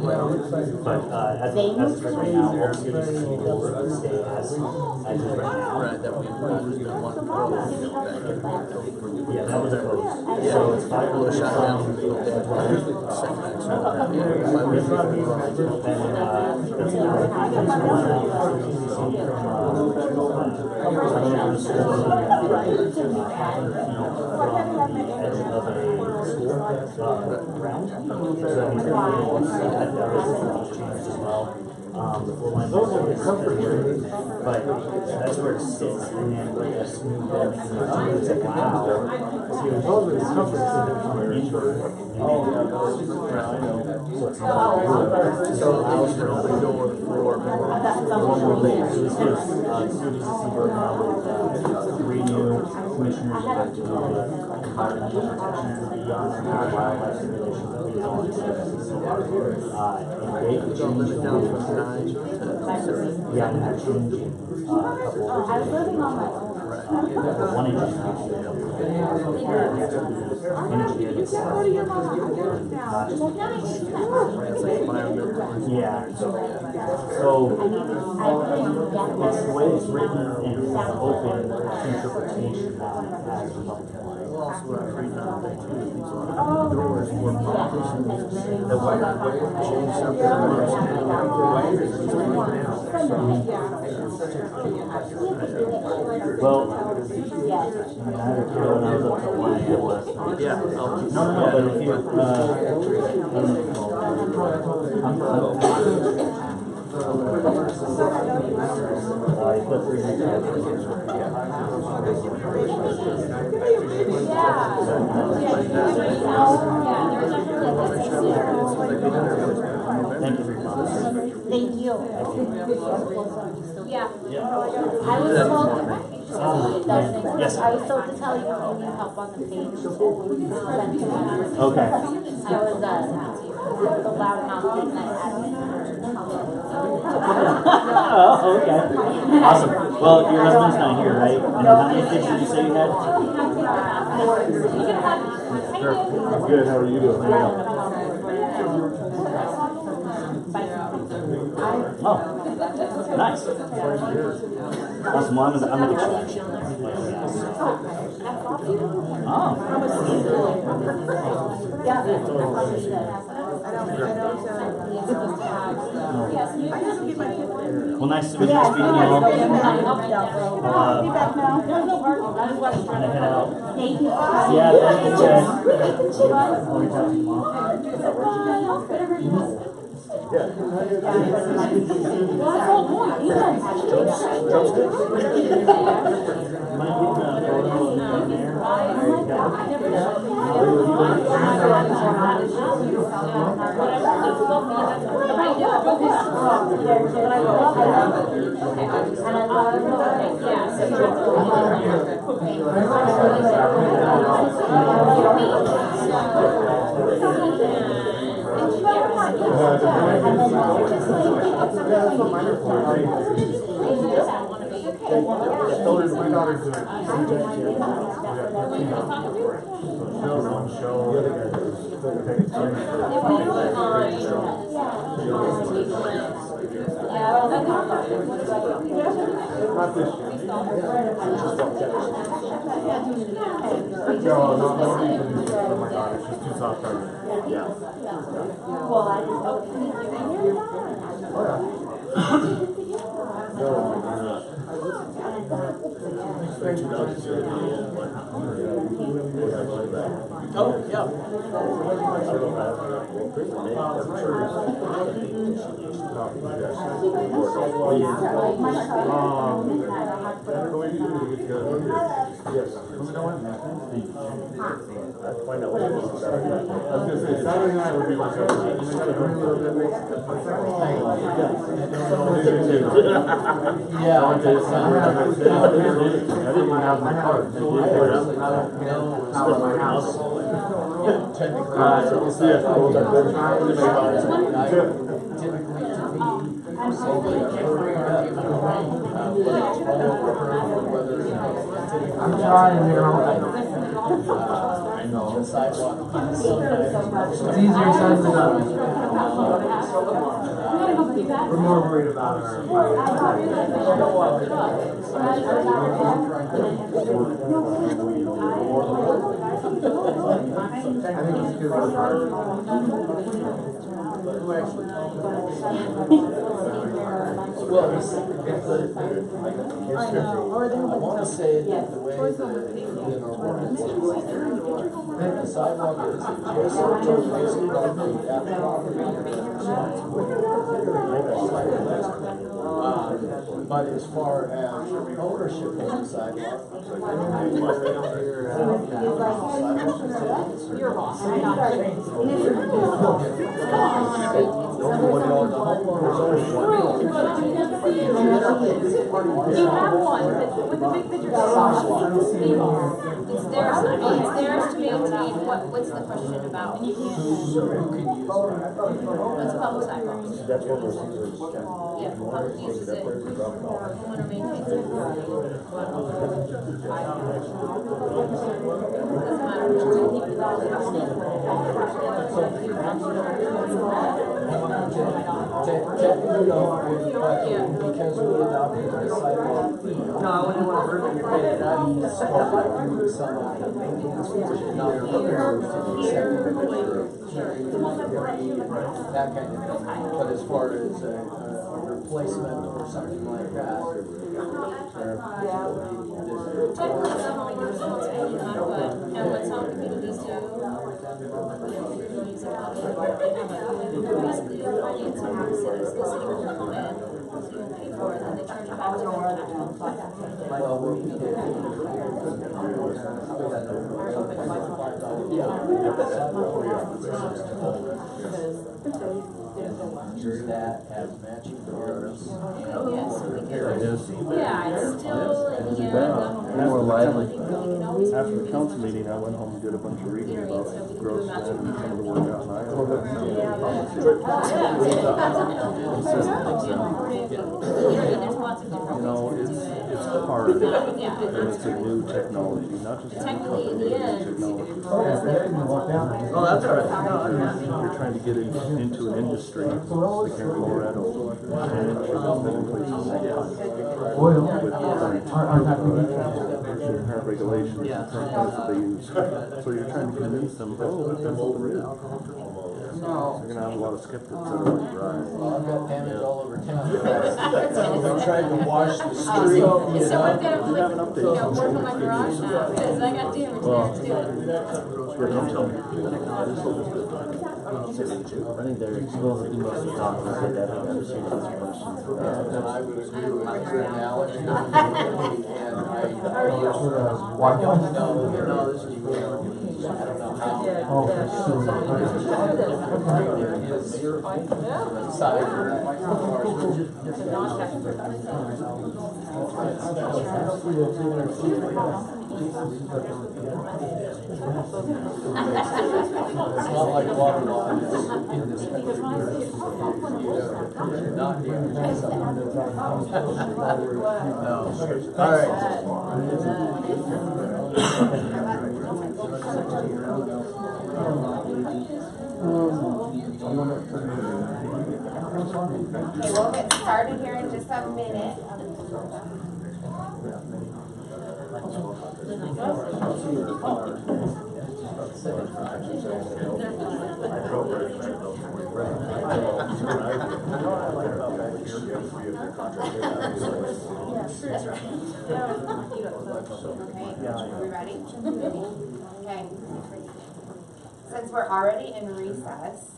but as it's right now, all the cities will stay as is right now. Right, that we didn't want to grow. Yeah, that was our hope. So it's 5 shut down. The full line but that's where it sits, and then like a smooth bed, it's like wow. So allows for open door for one more leave. So this gives three new commissioners that have to do with environmental protection, wildlife regulations, and they can change the rules. Yeah, and they're changing a couple of I was living on my own. One engineer has to be engineer that's yeah, so it's the way it's written and it's open to interpretation now as Republican. Well, also what I'm reading on there too is these are doors for politicians that want to change something. Well, I mean, I had a kid when I was up to 1 a.m. last night. Yeah. No, but if you, Thank you for your comments. Thank you. Yeah. I was told, yes. I was told to tell you if you need help on the page. Okay. I was the loud mouth thing that Oh, okay. Awesome. Well, your husband's not here, right? And how many kids did you say you had? Good, how are you doing? Oh, nice. Awesome. Well, I'm an extraction. Oh. Well, nice to meet you all. I'm gonna head out. Yeah, thank you, Jay. I'll reach out to you tomorrow. I'm trying, you know. It's easier said than done. We're more worried about our. I think it's good for Well, it's I want to say that the way that in our ordinance, the sidewalk is adjacent to that property. But as far as ownership of the sidewalk, Your boss. You have one with the big picture. It's theirs. I mean, it's theirs to maintain. What's the question about? And you can't. It's public sidewalks. That's one of those things. Yeah, public uses it. Homeowner maintains it. Doesn't matter which two people that Technically, no, because we adopted the sidewalk fee. No, I wouldn't want to hurt your credit. That means some of the maintenance fees, not the that kind of thing. But as far as a replacement or something like that, technically the homeowner's responsibility no matter what. And what some communities do, basically the audience and the city will come in, so you'll pay for it, and then they charge you back to them. well, what we did. Use that as matching cars. Oh, yes, we can. It is. Yeah, it's still, More lively. After the council meeting, I went home and did a bunch of reading about gross and some of the work out in Iowa. there's lots of different You know, ways to it's do it. the car in it, and it's a new technology, not just a new Technically, in company, the but a end, new technology. Oh, that's all right. You're trying to get into an industry, like here in Colorado, and many places with inherent regulations and techniques that they use. So you're trying to convince them, oh, but that's what we're in. No. You're gonna have a lot of skeptics that are like, right. Well, I've got damage all over town. We're trying to wash the street. So I've got to We have an update. work on my garage now because I got damage there too. Don't tell me. I think they're exposed to most of the talk. I said that I've never seen this person. And I would agree with your analogy. And I don't know, this is real. I don't know how. It's not like water law in this country. Not here. No. All Okay, we'll get started here in just a minute. Okay, are we ready? Okay. Since we're already in recess,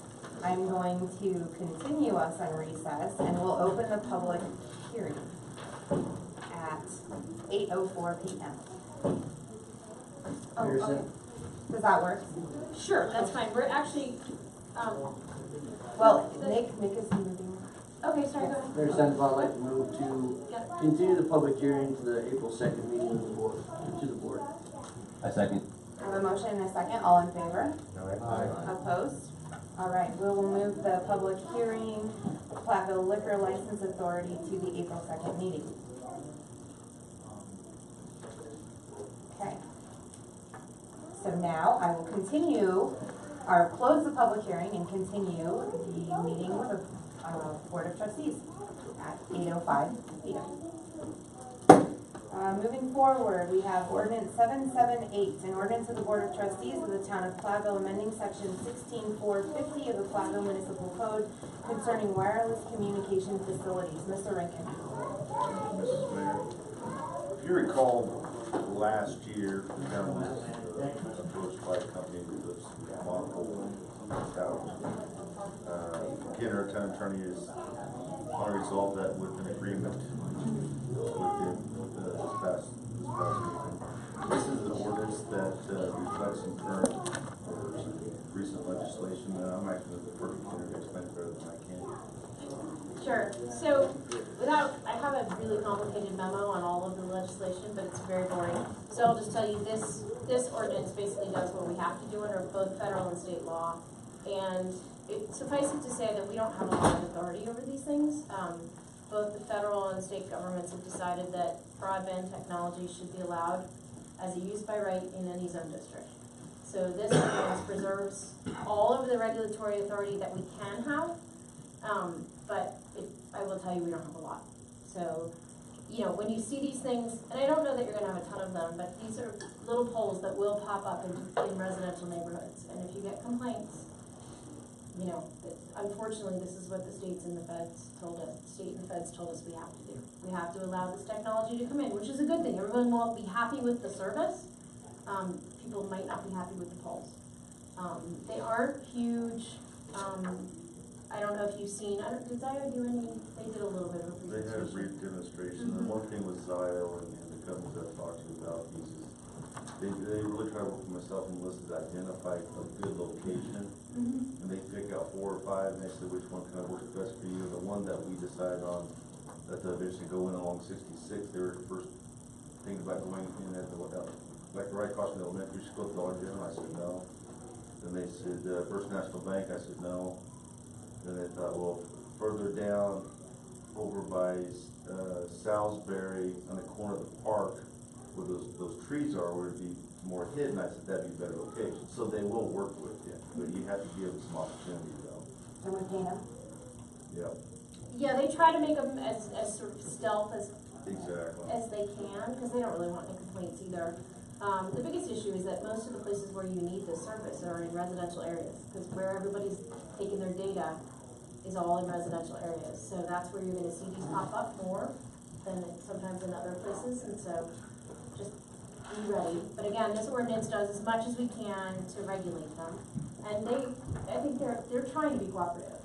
I'm going to continue us on recess and we'll open the public hearing at 8:04 p.m. Oh, does that work? Sure, that's fine. We're actually, well, Nick is moving. Okay, sorry, go ahead. Mayor Sanders, I'd like to move to continue the public hearing to the April 2nd meeting of the board, to the board. I second. I have a motion and a second. All in favor? Aye. Opposed? All right, we will move the public hearing, Platteville Liquor License Authority, to the April 2nd meeting. Okay. So now I will continue, or close the public hearing and continue the meeting of the Board of Trustees at 8:05 p.m. Moving forward, we have ordinance 778, an ordinance of the Board of Trustees of the Town of Platteville amending section 16450 of the Platteville Municipal Code concerning wireless communication facilities. Mr. Rankin. Mrs. Mayor, if you recall, last year, the town was approached by a company that was monopole towers. Again, our town attorney is want to resolve that with an agreement with this past meeting. This is an ordinance that reflects some current or some recent legislation, and I'm actually the perfect one to explain better than I can. Sure. So, I have a really complicated memo on all of the legislation, but it's very boring. So I'll just tell you this ordinance basically does what we have to do under both federal and state law. And suffice it to say that we don't have a lot of authority over these things. Both the federal and state governments have decided that broadband technology should be allowed as a use by right in any zone district. So this ordinance preserves all of the regulatory authority that we can have, but I will tell you we don't have a lot. So, when you see these things, and I don't know that you're going to have a ton of them, but these are little poles that will pop up in residential neighborhoods. And if you get complaints, unfortunately, this is what the state and the feds told us we have to do. We have to allow this technology to come in, which is a good thing. Everyone won't be happy with the service. People might not be happy with the poles. They aren't huge. I don't know if you've seen, did Zio do any, they did a little bit of a They had a brief demonstration. The one thing with Zio and the companies I've talked to about these is they really try to work with myself and Melissa to identify a good location. And they pick out 4 or 5 and they say which one kind of works best for you. The one that we decided on that eventually go in along 66, they were first thinking about going in at the like right across from the elementary school at Dollar General. I said no. Then they said First National Bank. I said no. Then they thought, well, further down over by, Salisbury on the corner of the park where those trees are, where it'd be more hidden. I said, that'd be a better location. So they will work with you, but you have to give them some opportunity though. And we paint them? Yep, Yeah, they try to make them as sort of stealth as exactly. they can, because they don't really want any complaints either. The biggest issue is that most of the places where you need this service are in residential areas, because where everybody's taking their data is all in residential areas. So that's where you're gonna see these pop up more than sometimes in other places, and so just be ready. But again, this ordinance does as much as we can to regulate them, and I think they're trying to be cooperative.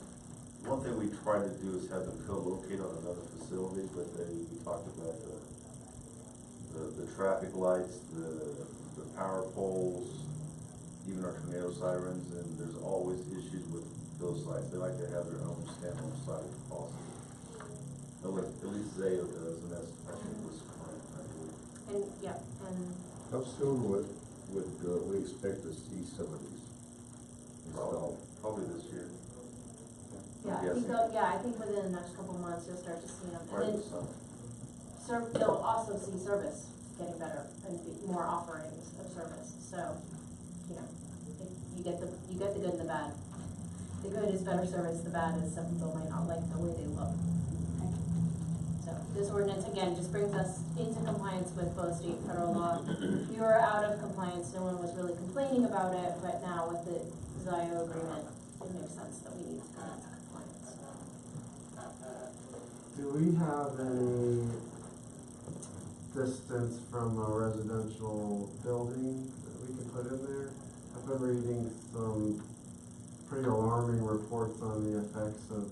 One thing we try to do is have them co-locate on another facility, but we talked about the traffic lights, the power poles, even our tornado sirens, and there's always issues with those sites. They like to have their own standalone site if possible. At least Zayo does, and that's, I think, was correct, I believe. And, yeah, and. How soon would we expect to see some of these installed? Probably this year. Yeah, I think within the next couple of months you'll start to see them. Right And this summer. then you'll also see service getting better and more offerings of service. So, you know, you get the good and the bad. The good is better service, the bad is some people might not like the way they look. So this ordinance again just brings us into compliance with both state and federal law. We were out of compliance, no one was really complaining about it, but now with the Zayo agreement, it makes sense that we need to come into compliance. Do we have any distance from a residential building that we can put in there? I've been reading some pretty alarming reports on the effects of,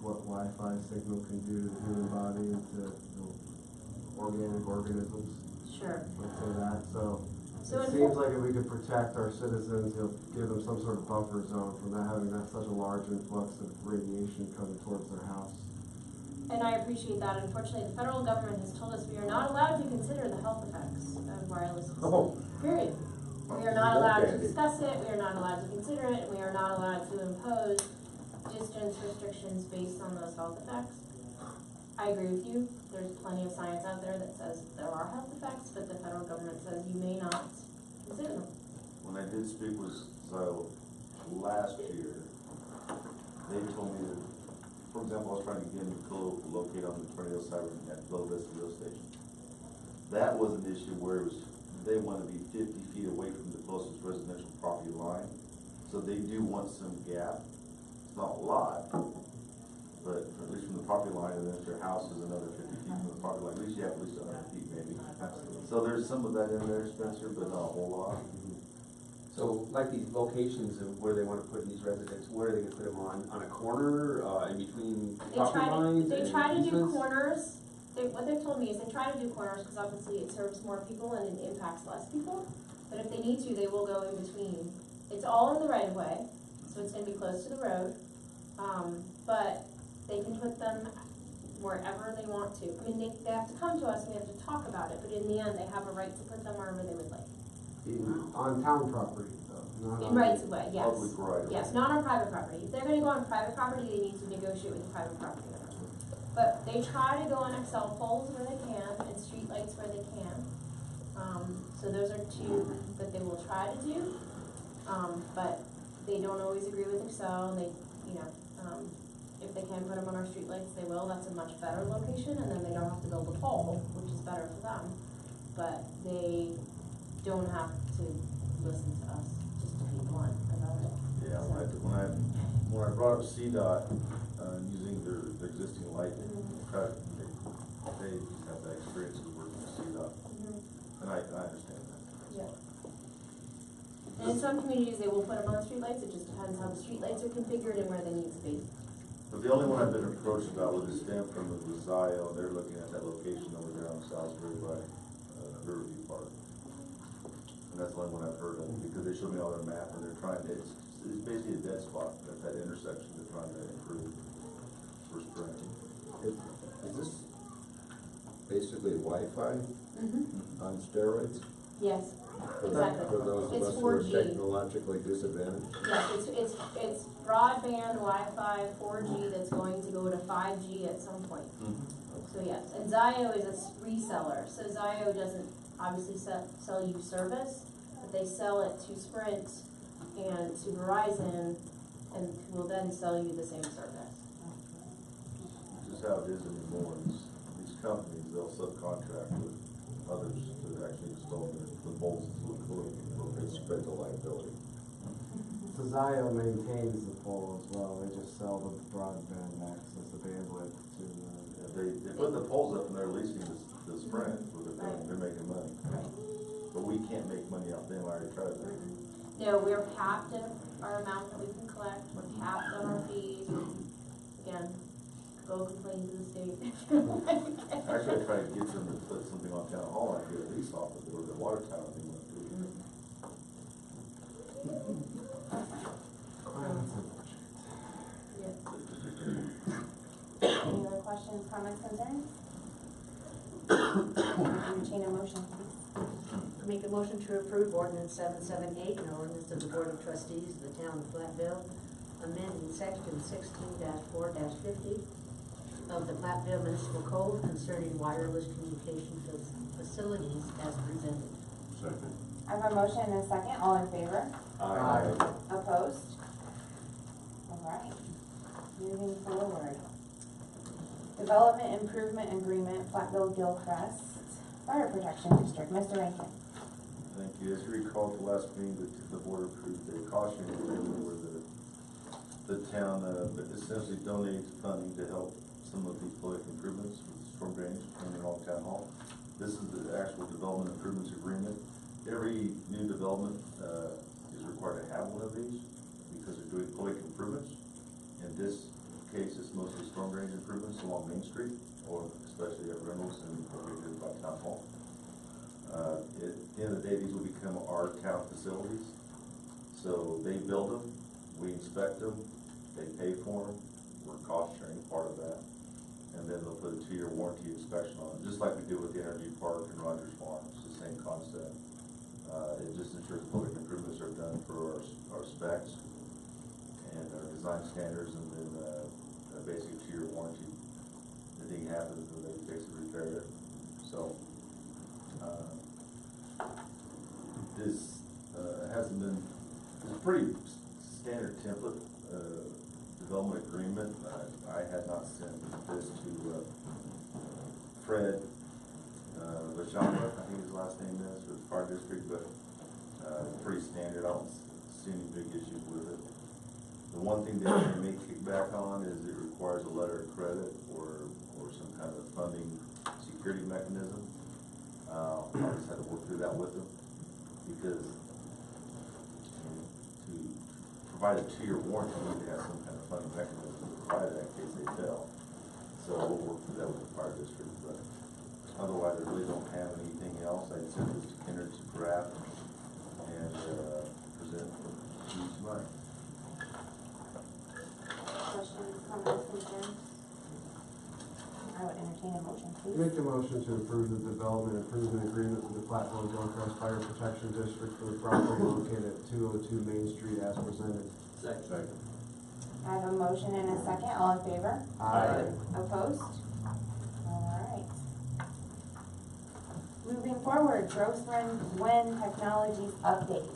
what Wi-Fi signal can do to the human body and to, organic organisms. Sure. Let's say that. So it seems like if we could protect our citizens, give them some sort of buffer zone from not having that such a large influx of radiation coming towards their house. And I appreciate that. Unfortunately, the federal government has told us we are not allowed to consider the health effects of wireless. Period. We are not allowed to discuss it, we are not allowed to consider it, and we are not allowed to impose distance restrictions based on those health effects. I agree with you. There's plenty of science out there that says there are health effects, but the federal government says you may not consider them. When I did speak with Zayo last year, they told me that, for example, I was trying to get him to co-locate on the tornado siren at Low Vista Rail Station. That was an issue where they want to be 50 feet away from the closest residential property line, so they do want some gap. It's not a lot, but at least from the property line, and then if your house is another 50 feet from the property line, at least you have at least 100 feet maybe. So there's some of that in there, Spencer, but not a whole lot. So like these locations of where they want to put these residents, where are they gonna put them on a corner, in between property lines? They try to do corners. What they've told me is they try to do corners because obviously it serves more people and it impacts less people. But if they need to, they will go in between. It's all in the right of way, so it's gonna be close to the road. But they can put them wherever they want to. I mean, they have to come to us and we have to talk about it, but in the end, they have a right to put them wherever they would like. On town property, though, not In on rights of way, yes. Public right. Yes, not on private property. If they're gonna go on private property, they need to negotiate with the private property owner. But they try to go on Excel poles where they can and street lights where they can. So those are two that they will try to do. But they don't always agree with Excel, and they, if they can put them on our street lights, they will. That's a much better location, and then they don't have to build a pole, which is better for them. But they don't have to listen to us, just to be blunt about it. Yeah, when I brought up CDOT, using their existing light, they have that experience of working with CDOT. And I understand that. Yeah. And in some communities, they will put them on streetlights. It just depends how the streetlights are configured and where they need to be. But the only one I've been approached about with a stem from the Zayo, they're looking at that location over there on Salisbury by Riverview Park. And that's the only one I've heard of, because they showed me all their map and they're trying to, it's basically a dead spot at that intersection they're trying to improve for spring. Is this basically Wi-Fi on steroids? Yes, For exactly. those of It's us who are 4G. technologically disadvantaged. Yes, it's broadband Wi-Fi 4G that's going to go to 5G at some point. So yes, and Zio is a reseller. So Zio doesn't obviously sell you service, but they sell it to Sprint and to Verizon, and will then sell you the same service. This is how it is in New Orleans. These companies, they'll subcontract with others to actually install the bolts to they spread the liability. So Zio maintains the pole as well, they just sell the broadband access, the bandwidth to They put the poles up and they're leasing the Sprint, they're making money. But we can't make money off them, I already tried that. No, we're capped in our amount that we can collect. We're capped on our fees. Again, go complain to the state. Actually, I tried to get them to put something on Town Hall, and I get a lease off of it, or the water tower they went to. Any other questions, comments, concerns? Entertain a motion, please. Make a motion to approve ordinance 778, an ordinance of the Board of Trustees of the Town of Platteville, amending section 16-4-50 of the Platteville Municipal Code concerning wireless communication facilities as presented. Second. I have a motion and a second. All in favor? Aye. Opposed? All right. Moving forward. Development Improvement Agreement, Platteville Gilchrist Fire Protection District. Mr. Rankin. Thank you. As you recall, at the last meeting, the board approved a cautionary agreement where the town essentially donates funding to help some of these public improvements with storm drainage coming along Town Hall. This is the actual development improvements agreement. Every new development is required to have one of these because they're doing public improvements. In this case, it's mostly storm drainage improvements along Main Street, or especially at Reynolds and what we did by Town Hall. At the end of the day, these will become our town facilities. So they build them, we inspect them, they pay for them, we're cost sharing part of that. And then they'll put a 2-year warranty inspection on it, just like we do with the Energy Park and Rogers Farm. It's the same concept. It just ensures public improvements are done for our specs and our design standards, and then basically 2-year warranty. If anything happens, then they basically repair it. So this hasn't been, it's a pretty standard template development agreement. I had not sent this to Fred Lachamba, I think his last name is, for the fire district, but it's pretty standard. I don't see any big issues with it. The one thing that they may kick back on is it requires a letter of credit or some kind of funding security mechanism. I just had to work through that with them because to provide a 2-year warranty, you need to have some kind of funding mechanism to provide that in case they fail. So we'll work through that with the fire district, but otherwise I really don't have anything else. I'd send this to Kendrick to draft and present to you tonight. Questions, comments, concerns? I would entertain a motion, please. Make a motion to approve the development improvement agreement with the Platteville Gilchrist Fire Protection District for the property located at 202 Main Street as presented. Second. I have a motion and a second. All in favor? Aye. Opposed? All right. Moving forward, Gross Wind Technologies update.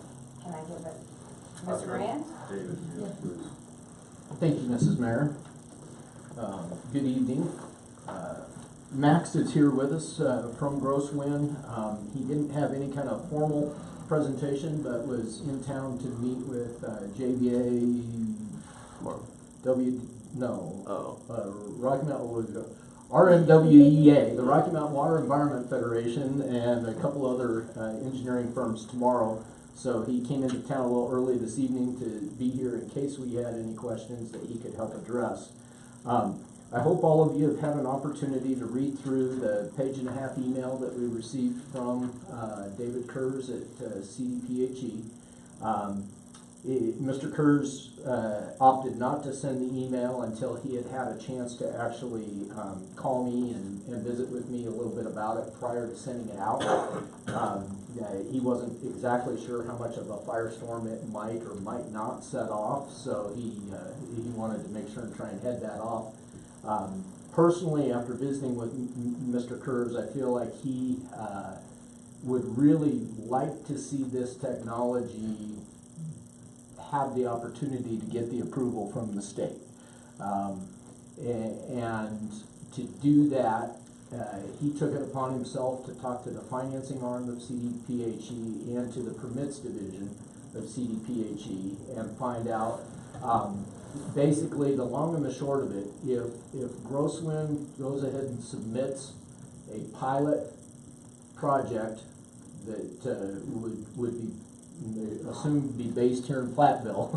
Can I give it? Mr. Rand? David, yes, please. Thank you, Mrs. Mayor. Good evening. Max is here with us from Gross Wind. He didn't have any kind of formal presentation, but was in town to meet with Rocky Mountain RMWEA, the Rocky Mountain Water Environment Federation, and a couple other engineering firms tomorrow. So he came into town a little early this evening to be here in case we had any questions that he could help address. I hope all of you have had an opportunity to read through the 1.5-page email that we received from David Kurz at CDPHE. Mr. Kurz opted not to send the email until he had had a chance to actually call me and visit with me a little bit about it prior to sending it out. He wasn't exactly sure how much of a firestorm it might or might not set off, so he wanted to make sure and try and head that off. Personally, after visiting with Mr. Kurz, I feel like he would really like to see this technology have the opportunity to get the approval from the state. And to do that, he took it upon himself to talk to the financing arm of CDPHE and to the permits division of CDPHE and find out basically the long and the short of it. If Grosswind goes ahead and submits a pilot project that would be assumed to be based here in Platteville,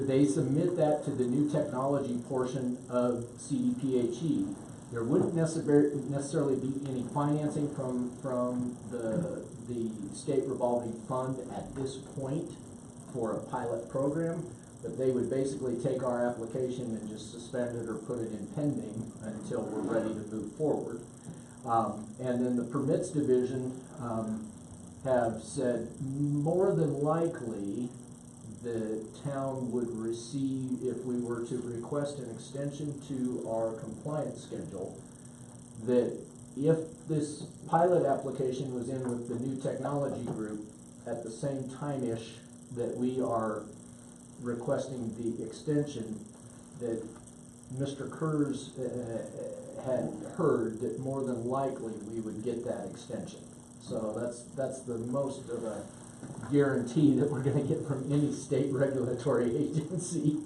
they submit that to the new technology portion of CDPHE. There wouldn't necessarily be any financing from the state revolving fund at this point for a pilot program, but they would basically take our application and just suspend it or put it in pending until we're ready to move forward. And then the permits division have said more than likely the town would receive, if we were to request an extension to our compliance schedule, that if this pilot application was in with the new technology group at the same time-ish that we are requesting the extension, that Mr. Kurz had heard that more than likely we would get that extension. So that's the most of a guarantee that we're going to get from any state regulatory agency.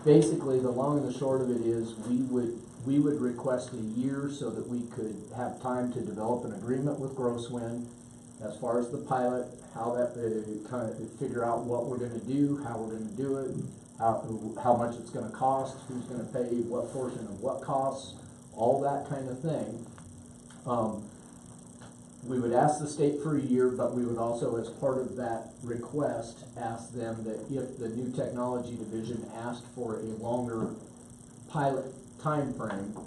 Basically, the long and the short of it is we would request a year so that we could have time to develop an agreement with Grosswind as far as the pilot, how that kind of figure out what we're going to do, how we're going to do it, how much it's going to cost, who's going to pay what portion of what costs, all that kind of thing. We would ask the state for a year, but we would also, as part of that request, ask them that if the new technology division asked for a longer pilot time frame,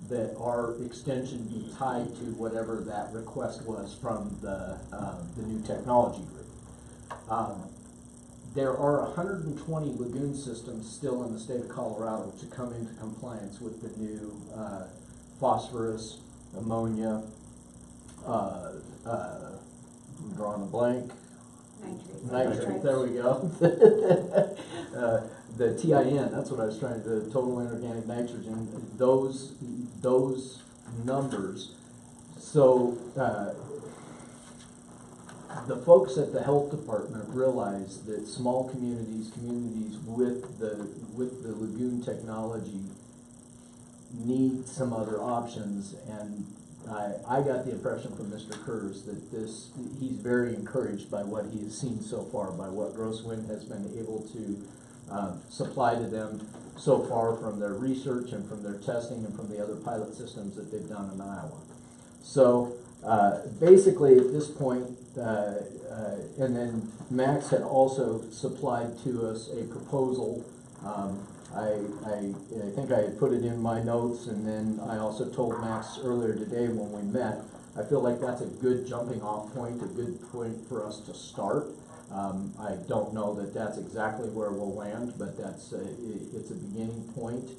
that our extension be tied to whatever that request was from the new technology group. There are 120 lagoon systems still in the state of Colorado to come into compliance with the new phosphorus, ammonia, I'm drawing a blank. Nitrate, there we go. The TIN, that's what I was trying to, total inorganic nitrogen, those numbers. So the folks at the health department realize that small communities with the lagoon technology need some other options, and I got the impression from Mr. Kurz that he's very encouraged by what he has seen so far, by what Grosswind has been able to supply to them so far from their research and from their testing and from the other pilot systems that they've done in Iowa. So basically at this point, and then Max had also supplied to us a proposal. I think I had put it in my notes, and then I also told Max earlier today when we met, I feel like that's a good jumping off point, a good point for us to start. I don't know that that's exactly where we'll land, but it's a beginning point.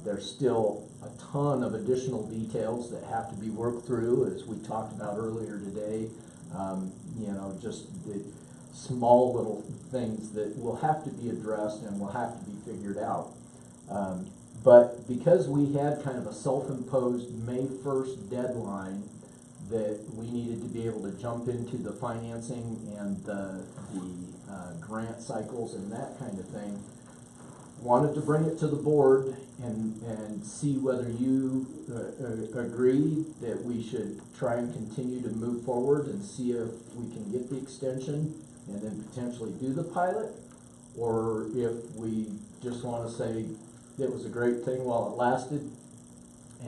There's still a ton of additional details that have to be worked through, as we talked about earlier today. You know, just the small little things that will have to be addressed and will have to be figured out. But because we had kind of a self-imposed May 1st deadline that we needed to be able to jump into the financing and the grant cycles and that kind of thing, wanted to bring it to the board and see whether you agree that we should try and continue to move forward and see if we can get the extension and then potentially do the pilot, or if we just want to say it was a great thing while it lasted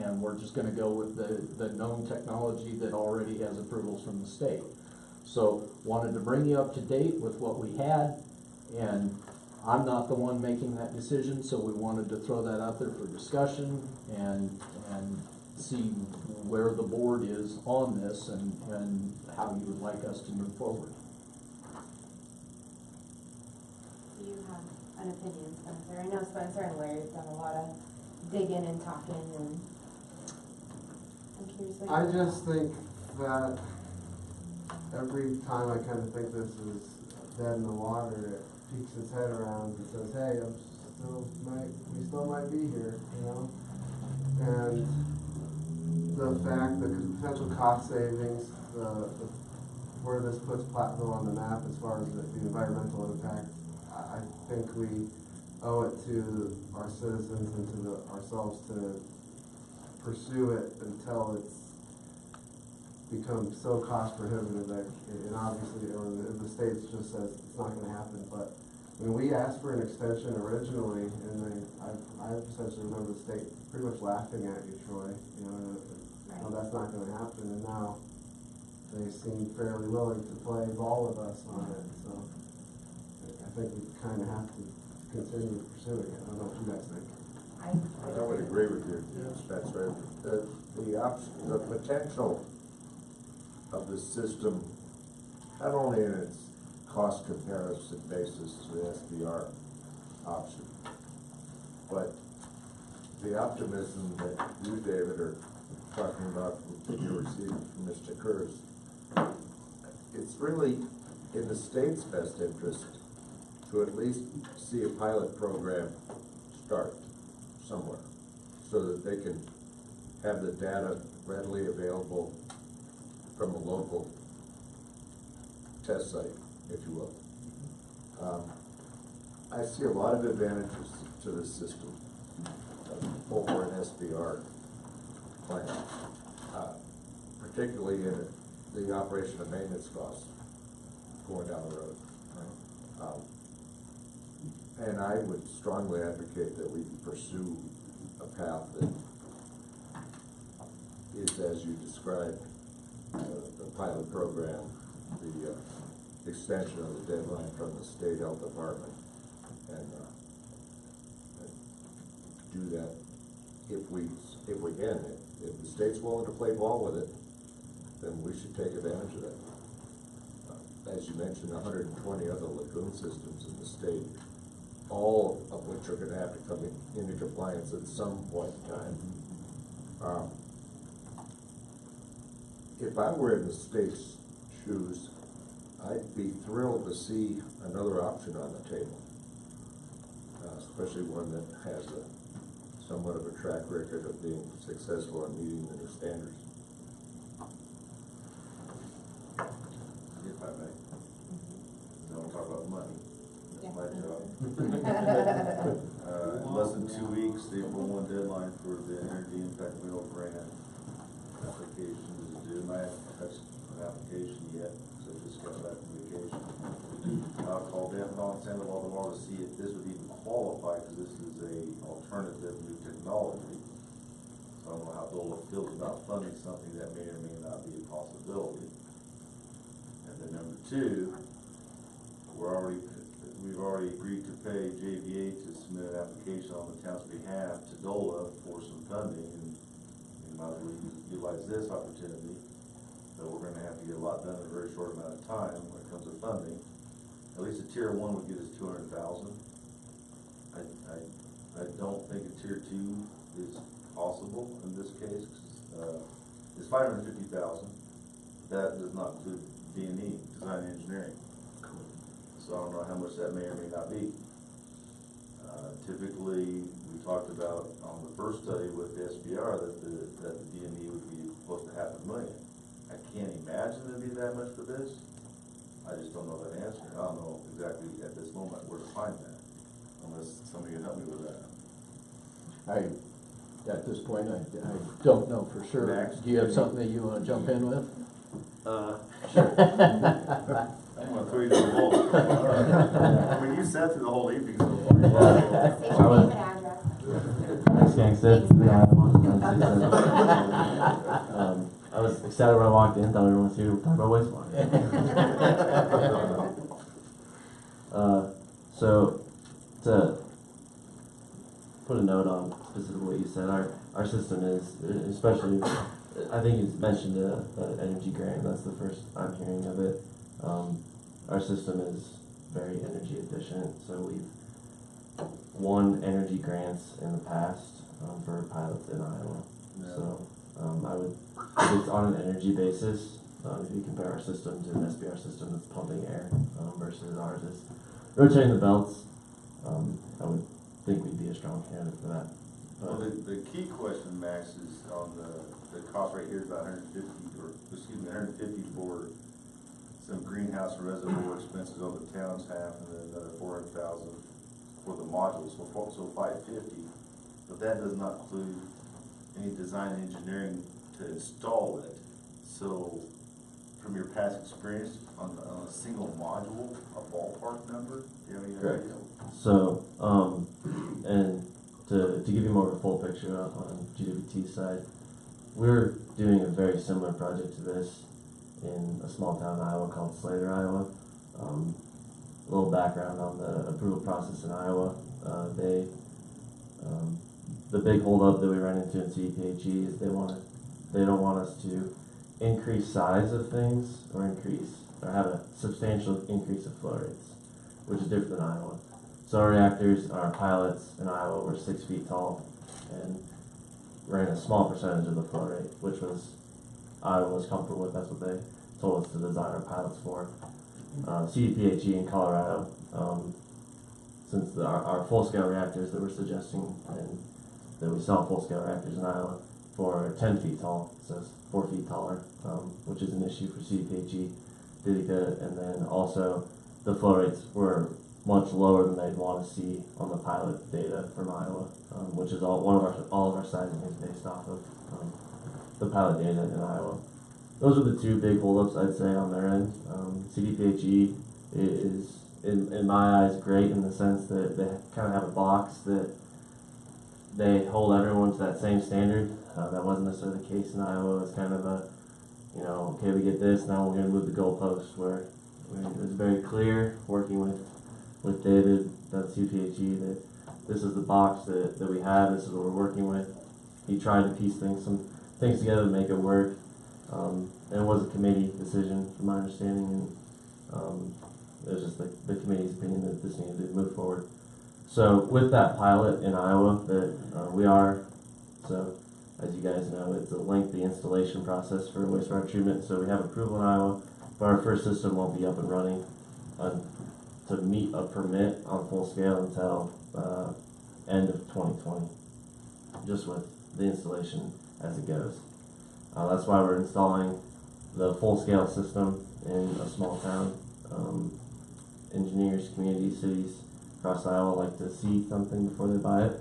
and we're just going to go with the known technology that already has approvals from the state. So wanted to bring you up to date with what we had, and I'm not the one making that decision, so we wanted to throw that out there for discussion and see where the board is on this and how you would like us to move forward. Do you have an opinion, Spencer? I know Spencer and Larry've done a lot of digging and talking, and I'm curious what I just think that every time I kind of think this is dead in the water, it peeks its head around and says, hey, we still might be here, you know? And the fact, the potential cost savings, where this puts Platteville on the map as far as the environmental impact, I think we owe it to our citizens and to ourselves to pursue it until it's become so cost prohibitive that, and obviously, the state just says it's not going to happen. But when we asked for an extension originally, and I essentially remember the state pretty much laughing at you, Troy. You know, no, that's not going to happen. And now they seem fairly willing to play ball with us on it. So I think we kind of have to continue pursuing it. I don't know what you guys think. I would agree with you, Spencer. The potential of the system, not only in its cost comparison basis to the SBR option, but the optimism that you, David, are talking about that you're receiving from Mr. Kurz. It's really in the state's best interest to at least see a pilot program start somewhere so that they can have the data readily available from a local test site, if you will. I see a lot of advantages to this system over an SBR plan, particularly in the operation and maintenance costs going down the road. And I would strongly advocate that we pursue a path that is, as you described, the pilot program, the extension of the deadline from the state health department, and do that if we can. If the state's willing to play ball with it, then we should take advantage of that. As you mentioned, 120 other lagoon systems in the state, all of which are going to have to come into compliance at some point in time. If I were in the state's shoes, I'd be thrilled to see another option on the table, especially one that has somewhat of a track record of being successful in meeting the new standards. If I may. Don't talk about money. That's my job. In less than 2 weeks, the April 1 deadline for the Energy Impact Bill grant application is due. I haven't touched an application yet, so I just got back from vacation. I'll call Denton and Sandoval tomorrow to see if this would even qualify, because this is a alternative new technology. So I don't know how Bill feels about funding something that may or may not be a possibility. And then number two, we've already agreed to pay JVA to submit an application on the town's behalf to DOLA for some funding, and we might as well utilize this opportunity. So we're going to have to get a lot done in a very short amount of time when it comes to funding. At least a tier 1 would get us $200,000. I don't think a tier 2 is possible in this case. It's $550,000. That does not include D&E, design and engineering. So I don't know how much that may or may not be. Typically, we talked about on the first study with the SBR that the D&E would be close to $500,000. I can't imagine it'd be that much for this. I just don't know that answer. I don't know exactly at this moment where to find that, unless somebody can help me with that. At this point, I don't know for sure. Max, do you have something that you want to jump in with? Sure. I'm going to throw you to the wall. I mean, you sat through the whole evening so far. Thanks, gangster. I was excited when I walked in, thought everyone was here to talk about wastewater. So to put a note on specifically what you said, our system is, especially, I think you mentioned an energy grant. That's the first I'm hearing of it. Our system is very energy efficient, so we've won energy grants in the past for pilots in Iowa. Yeah. So I would, if it's on an energy basis, if you compare our system to an SBR system that's pumping air versus ours is rotating the belts, I would think we'd be a strong candidate for that. Well, the key question, Max, is on the cost right here is about 150 for some greenhouse and reservoir expenses on the town's half, and then another 400,000 for the modules, so 550. But that does not include any design engineering to install it. So, from your past experience on a single module, a ballpark number, do you have any Correct. idea? So, and to give you more of a full picture on GWT's side, we're doing a very similar project to this in a small town in Iowa called Slater, Iowa. A little background on the approval process in Iowa. The big holdup that we ran into in CDPHE is they don't want us to increase size of things or have a substantial increase of flow rates, which is different than Iowa. So our reactors, our pilots in Iowa were 6 feet tall and ran a small percentage of the flow rate, which Iowa was comfortable with. That's what they told us to design our pilots for. CDPHE in Colorado, since our full-scale reactors that we're suggesting, and that we sell full-scale reactors in Iowa for 10 feet tall, so it's 4 feet taller, which is an issue for CDPHE, Didica, and then also the flow rates were much lower than they'd want to see on the pilot data from Iowa, which is all of our sizing is based off of the pilot data in Iowa. Those are the two big holdups I'd say on their end. CDPHE is, in my eyes, great in the sense that they kind of have a box that they hold everyone to that same standard. That wasn't necessarily the case in Iowa. It's kind of a, okay, we get this, now we're going to move the goalposts, where it was very clear working with David at CDPHE that this is the box that we have, this is what we're working with. He tried to piece some things together to make it work. And it was a committee decision, from my understanding, and it was just the committee's opinion that this needed to move forward. So with that pilot in Iowa that so as you guys know, it's a lengthy installation process for wastewater treatment. So we have approval in Iowa, but our first system won't be up and running to meet a permit on full scale until end of 2020, just with the installation as it goes. That's why we're installing the full-scale system in a small town. Engineers, communities, cities across Iowa like to see something before they buy it.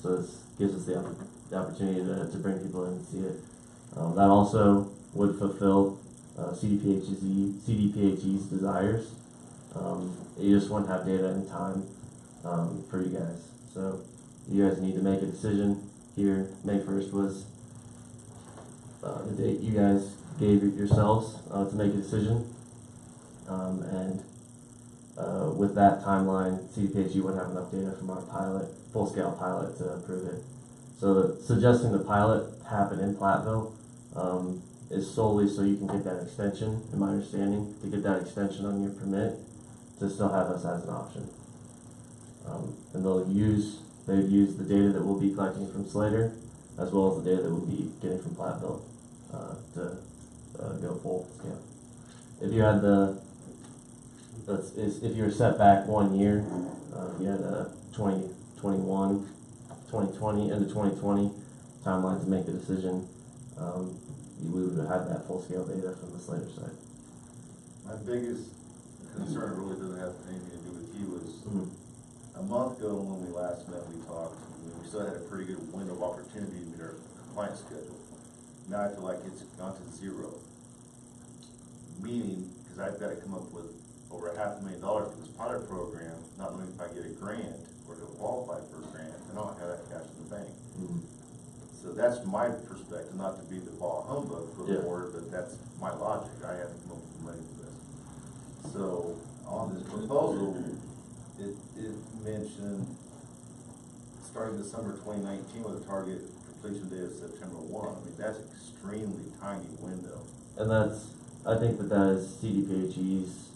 So this gives us the opportunity to bring people in and see it. That also would fulfill CDPHE's desires. You just wouldn't have data in time for you guys. So you guys need to make a decision here. May 1st was the date you guys gave yourselves to make a decision, and with that timeline, CDPHE wouldn't have enough data from our full-scale pilot to approve it. So suggesting the pilot happen in Platteville is solely so you can get that extension, in my understanding, to get that extension on your permit to still have us as an option. And they'd use the data that we'll be collecting from Slater, as well as the data that we'll be getting from Platteville to go full scale. If you had if you were set back 1 year, you had a 2021, 2020, end of 2020 timeline to make the decision, we would have that full scale data from the Slater side. My biggest concern really doesn't have anything to do with you is a month ago when we last met, we talked, we still had a pretty good window of opportunity to meet our compliance schedule. Now I feel like it's gone to zero. Meaning, because I've got to come up with over $500,000 for this pilot program, not knowing if I get a grant or to qualify for a grant, and I don't have that cash in the bank. So that's my perspective, not to be the ball humbug for the Yeah. board, but that's my logic. I have to come up with money for this. So on this proposal, it mentioned starting December 2019 with a target completion date of September 1. I mean, that's extremely tiny window. And I think that is CDPHE's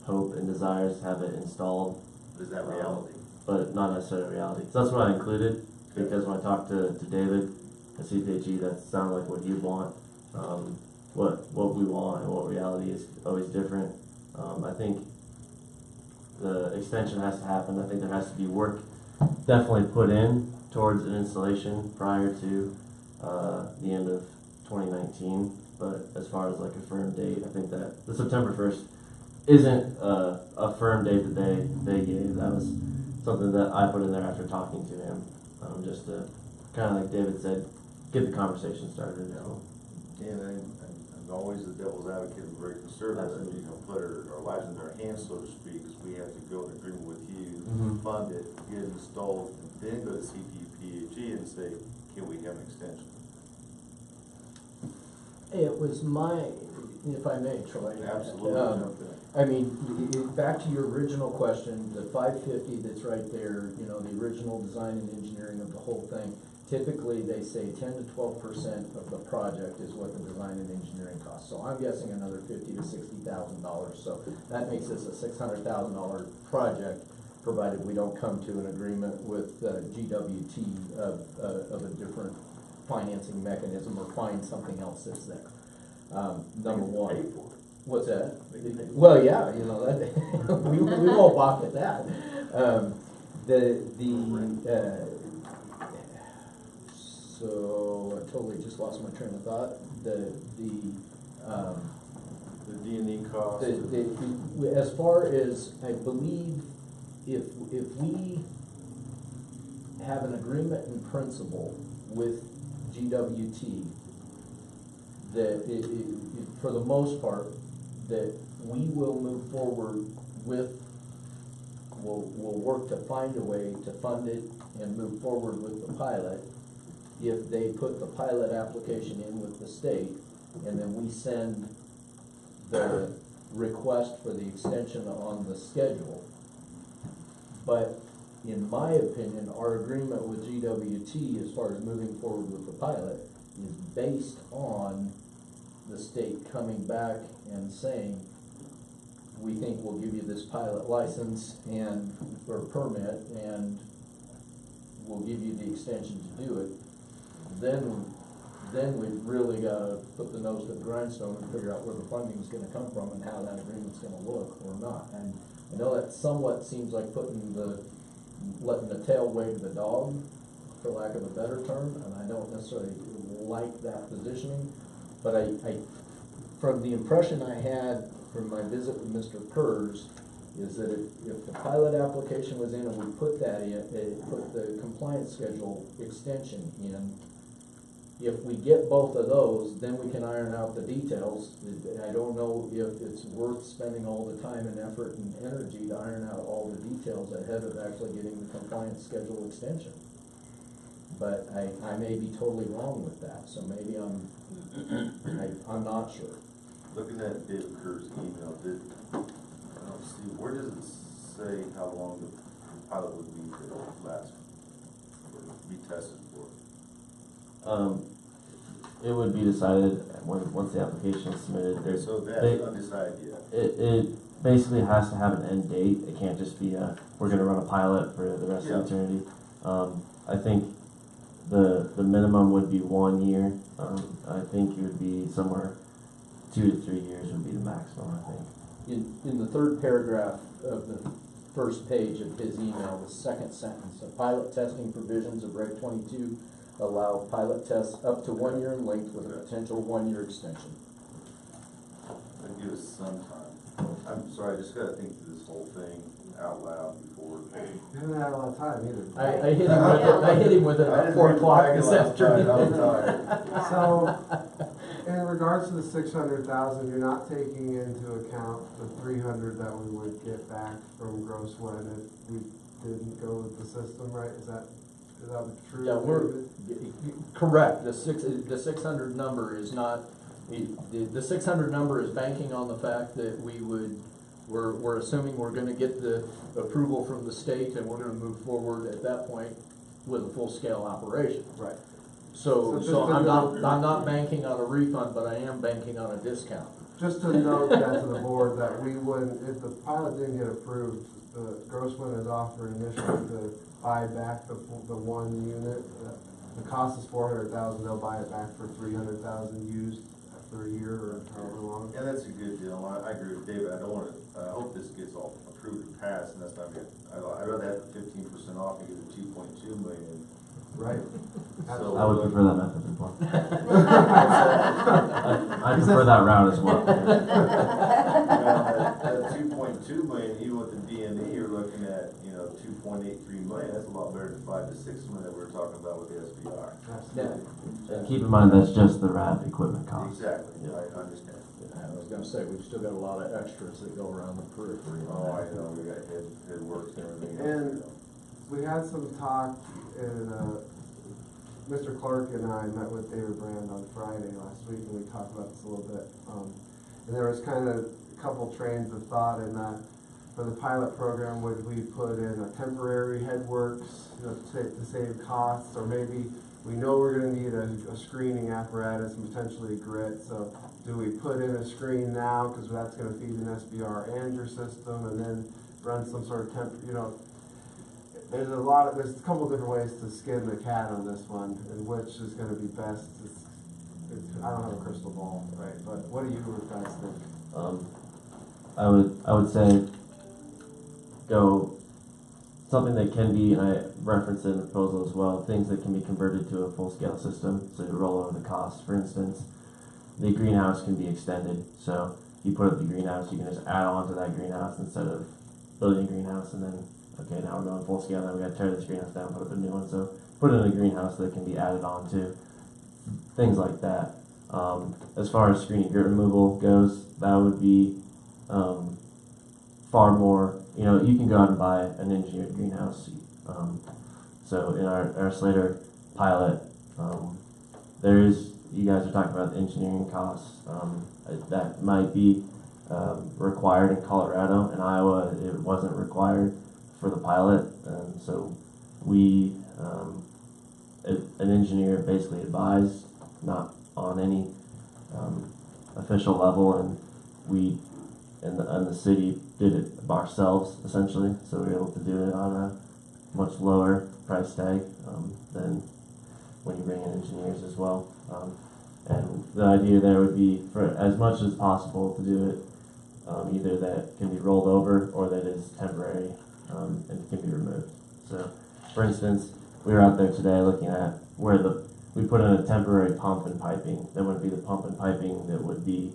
hope and desires to have it installed. Is that reality? But not necessarily reality. So that's what I included, because when I talked to David at CDPHE, that sounded like what he'd want. What we want and what reality is always different. I think the extension has to happen. I think there has to be work definitely put in towards an installation prior to the end of 2019. But as far as like a firm date, I think that the September 1st isn't a firm date that they gave. That was something that I put in there after talking to him, just to kind of like David said, get the conversation started. And I'm always the devil's advocate and very conservative. You know, put our lives in their hands, so to speak, because we have to go in agreement with you, fund it, get it installed, and then go to CDPHE and say, can we have an extension? It was my, if I may, Troy. Absolutely. I mean, back to your original question, the 550 that's right there, you know, the original design and engineering of the whole thing, typically they say 10 to 12% of the project is what the design and engineering costs. So I'm guessing another $50,000 to $60,000. So that makes this a $600,000 project, provided we don't come to an agreement with GWT of a different financing mechanism or find something else that's there. Number one. What's that? Well, yeah, you know, that we won't balk at that. So I totally just lost my train of thought. The D&E cost. As far as I believe, if we have an agreement in principle with GWT, that for the most part, that we will move forward with, we'll work to find a way to fund it and move forward with the pilot. If they put the pilot application in with the state, and then we send the request for the extension on the schedule. But in my opinion, our agreement with GWT as far as moving forward with the pilot is based on the state coming back and saying, we think we'll give you this pilot license and or permit, and we'll give you the extension to do it. Then we've really got to put the nose to the grindstone and figure out where the funding is going to come from and how that agreement's going to look or not. And I know that somewhat seems like letting the tail wag the dog, for lack of a better term, and I don't necessarily like that positioning. But I from the impression I had from my visit with Mr. Kurz, is that if the pilot application was in and we put that in, put the compliance schedule extension in, if we get both of those, then we can iron out the details. I don't know if it's worth spending all the time and effort and energy to iron out all the details ahead of actually getting the compliance schedule extension. But I may be totally wrong with that, so maybe I'm not sure. Looking at David Kerr's email, I don't see, where does it say how long the pilot would be to last, or be tested for? It would be decided once the application is submitted. So that's undecided yet? It basically has to have an end date. It can't just be we're going to run a pilot for the rest of eternity. I think the minimum would be 1 year. I think it would be somewhere 2 to 3 years would be the maximum, I think. In the third paragraph of the first page of his email, the second sentence, the pilot testing provisions of Reg 22 allow pilot tests up to 1 year in length with a potential 1 year extension. That'd give us some time. I'm sorry, I just got to think through this whole thing out loud before. You haven't had a lot of time either. I hit him with it at 4 o'clock this afternoon. So, in regards to the 600,000, you're not taking into account the 300 that we would get back from Grosswood if we didn't go with the system, right? Is Is that true? Yeah, correct. The 600 number is not, the 600 number is banking on the fact that we're assuming we're gonna get the approval from the state and we're gonna move forward at that point with a full-scale operation. Right. So I'm not banking on a refund, but I am banking on a discount. Just to note that to the board that we wouldn't, if the pilot didn't get approved, Grossman has offered initially to buy back the one unit. The cost is $400,000. They'll buy it back for $300,000 used after a year or however long. Yeah, that's a good deal. I agree with David. I don't want to. I hope this gets all approved and passed, and that's not good. I'd rather have the 15% off and get the 2.2 million. Right. So, I would prefer that method as well. I prefer that route as well. That 2.2 million, even with the DME, you're looking at 2.83 million. That's a lot better than 5 to 6 million that we were talking about with the SBR. And keep in mind that's just the RAV equipment cost. Exactly. Yeah. I understand. I was gonna say, we've still got a lot of extras that go around the periphery. Oh, I know. We got head works and everything. And we had some talk, and Mr. Clark and I met with David Brand on Friday last week, and we talked about this a little bit. And there was kind of a couple trains of thought in that for the pilot program, would we put in a temporary headworks to save costs, or maybe we know we're going to need a screening apparatus and potentially grit, so do we put in a screen now because that's going to feed an SBR and your system, and then run some sort of there's a couple different ways to skin the cat on this one, and which is going to be best. I don't have a crystal ball, right? But what do you guys think? I would say go something that can be, and I referenced it in the proposal as well, things that can be converted to a full-scale system, so you roll over the cost. For instance, the greenhouse can be extended, so you put up the greenhouse, you can just add on to that greenhouse instead of building a greenhouse and then, okay, now we're going full scale, now we gotta tear this greenhouse down, put up a new one, so put in a greenhouse that can be added on to, things like that. As far as screening grit removal goes, that would be far more, you can go out and buy an engineered greenhouse. So in our Slater pilot, you guys are talking about the engineering costs. That might be required in Colorado. In Iowa, it wasn't required for the pilot, and so an engineer basically advised, not on any official level, and we in the city did it ourselves essentially, so we were able to do it on a much lower price tag than when you bring in engineers as well. And the idea there would be for as much as possible to do it either that can be rolled over or that is temporary and can be removed. So, for instance, we were out there today looking at where we put in a temporary pump and piping. That wouldn't be the pump and piping that would be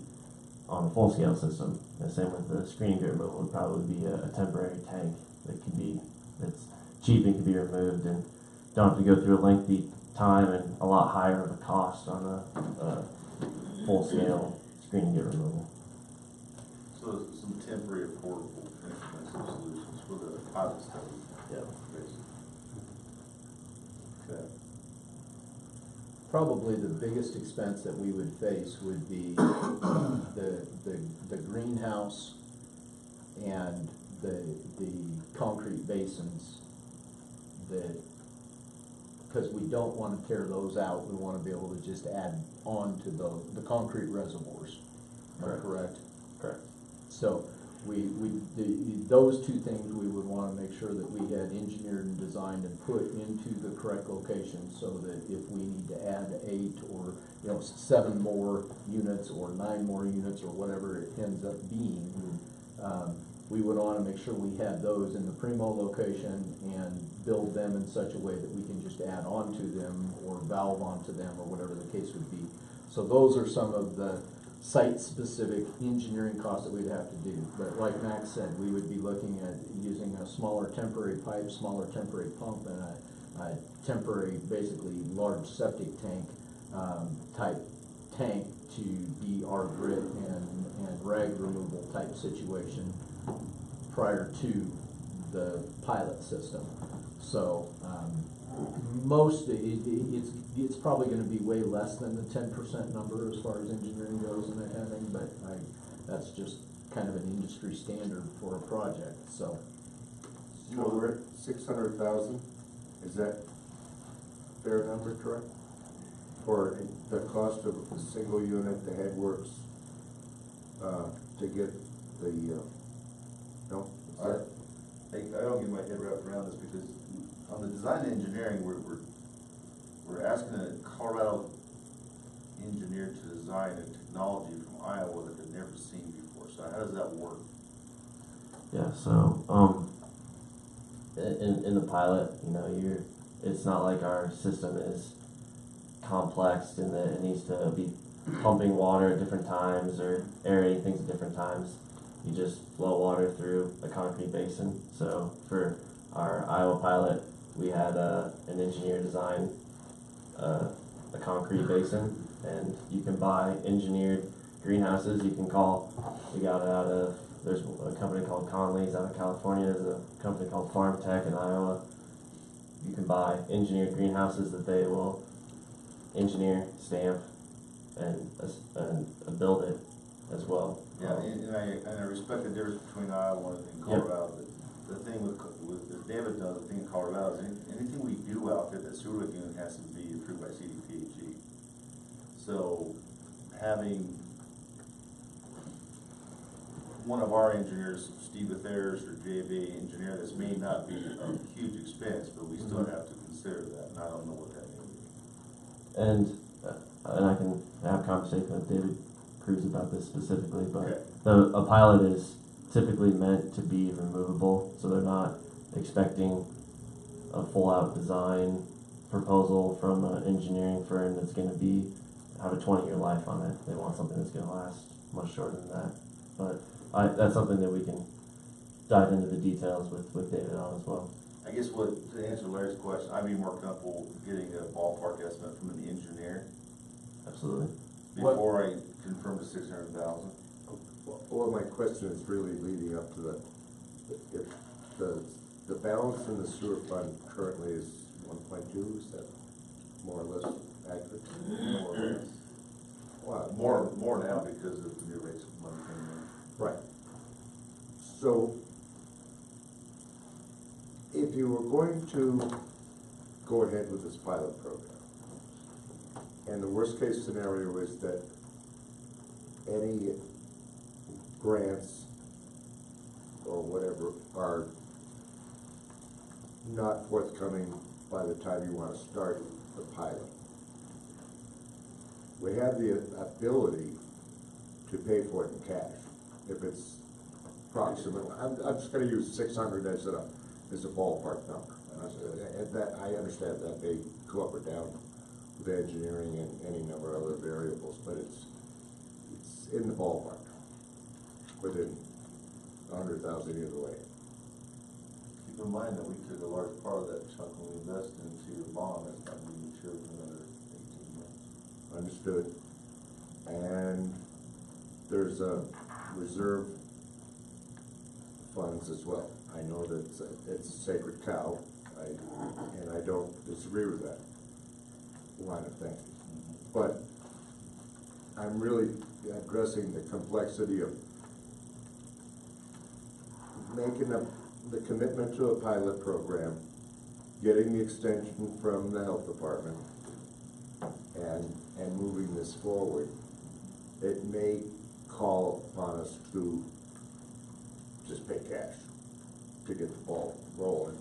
on the full-scale system. The same with the screening grit removal would probably be a temporary tank that's cheap and can be removed and don't have to go through a lengthy time and a lot higher of a cost on a full-scale screening grit removal. So some temporary affordable inexpensive solutions for the pilot study. Yeah. Basically. Okay. Probably the biggest expense that we would face would be the greenhouse and the concrete basins because we don't want to tear those out. We want to be able to just add on to the concrete reservoirs. Correct? Correct. So those two things we would want to make sure that we had engineered and designed and put into the correct location, so that if we need to add 8 or 7 more units or 9 more units or whatever it ends up being, we would want to make sure we had those in the primo location and build them in such a way that we can just add on to them or valve onto them or whatever the case would be. So those are some of the site-specific engineering costs that we'd have to do. But like Max said, we would be looking at using a smaller temporary pipe, smaller temporary pump, and a temporary, basically large septic tank type tank to be our grit and rag removal type situation prior to the pilot system. So it's probably gonna be way less than the 10% number as far as engineering goes and that kind of thing, but that's just kind of an industry standard for a project, so. So we're at 600,000, is that fair number, correct? For the cost of a single unit, the headworks, to get the, no? I don't get my head wrapped around this because on the design and engineering, we're asking a Colorado engineer to design a technology from Iowa that they've never seen before. So how does that work? Yeah, so in the pilot, it's not like our system is complex in that it needs to be pumping water at different times or aerating things at different times. You just flow water through a concrete basin. So for our Iowa pilot, we had an engineer design a concrete basin, and you can buy engineered greenhouses. You can call, we got it out of, there's a company called Conley's out of California, there's a company called Farm Tech in Iowa. You can buy engineered greenhouses that they will engineer, stamp, and build it as well. Yeah, and I respect the difference between Iowa and Colorado. Yep. The thing with David does, the thing in Colorado is anything we do out there, that sewer lagoon has to be approved by CDPHE. So having one of our engineers, Steve Athers or JV engineer, this may not be a huge expense, but we still have to consider that, and I don't know what that means. And I can have a conversation with David Cruz about this specifically, but okay. A pilot is typically meant to be removable, so they're not expecting a full-out design proposal from an engineering firm that's going to have a 20-year life on it. They want something that's going to last much shorter than that. But that's something that we can dive into the details with David on as well. I guess to answer Larry's question, I'd be more comfortable getting a ballpark estimate from an engineer. Absolutely. Before I confirm the 600,000. Well, my question is really leading up to if the balance in the sewer fund currently is 1.2, is that more or less accurate? More or less. Well, more now because of the new rates of money coming in. Right. So, if you were going to go ahead with this pilot program, and the worst case scenario is that any grants or whatever are not forthcoming by the time you want to start the pilot. We have the ability to pay for it in cash if it's approximately. I'm just going to use 600 as a ballpark number. That I understand that may go up or down with engineering and any number of other variables, but it's in the ballpark, within 100,000 either way. Keep in mind that we took a large part of that chunk when we invested into a bond that's not being matured for another 18 months. Understood. And there's a reserve funds as well. I know that it's a sacred cow, and I don't disagree with that line of thinking. But I'm really addressing the complexity of making the commitment to a pilot program, getting the extension from the health department, and moving this forward. It may call upon us to just pay cash to get the ball rolling,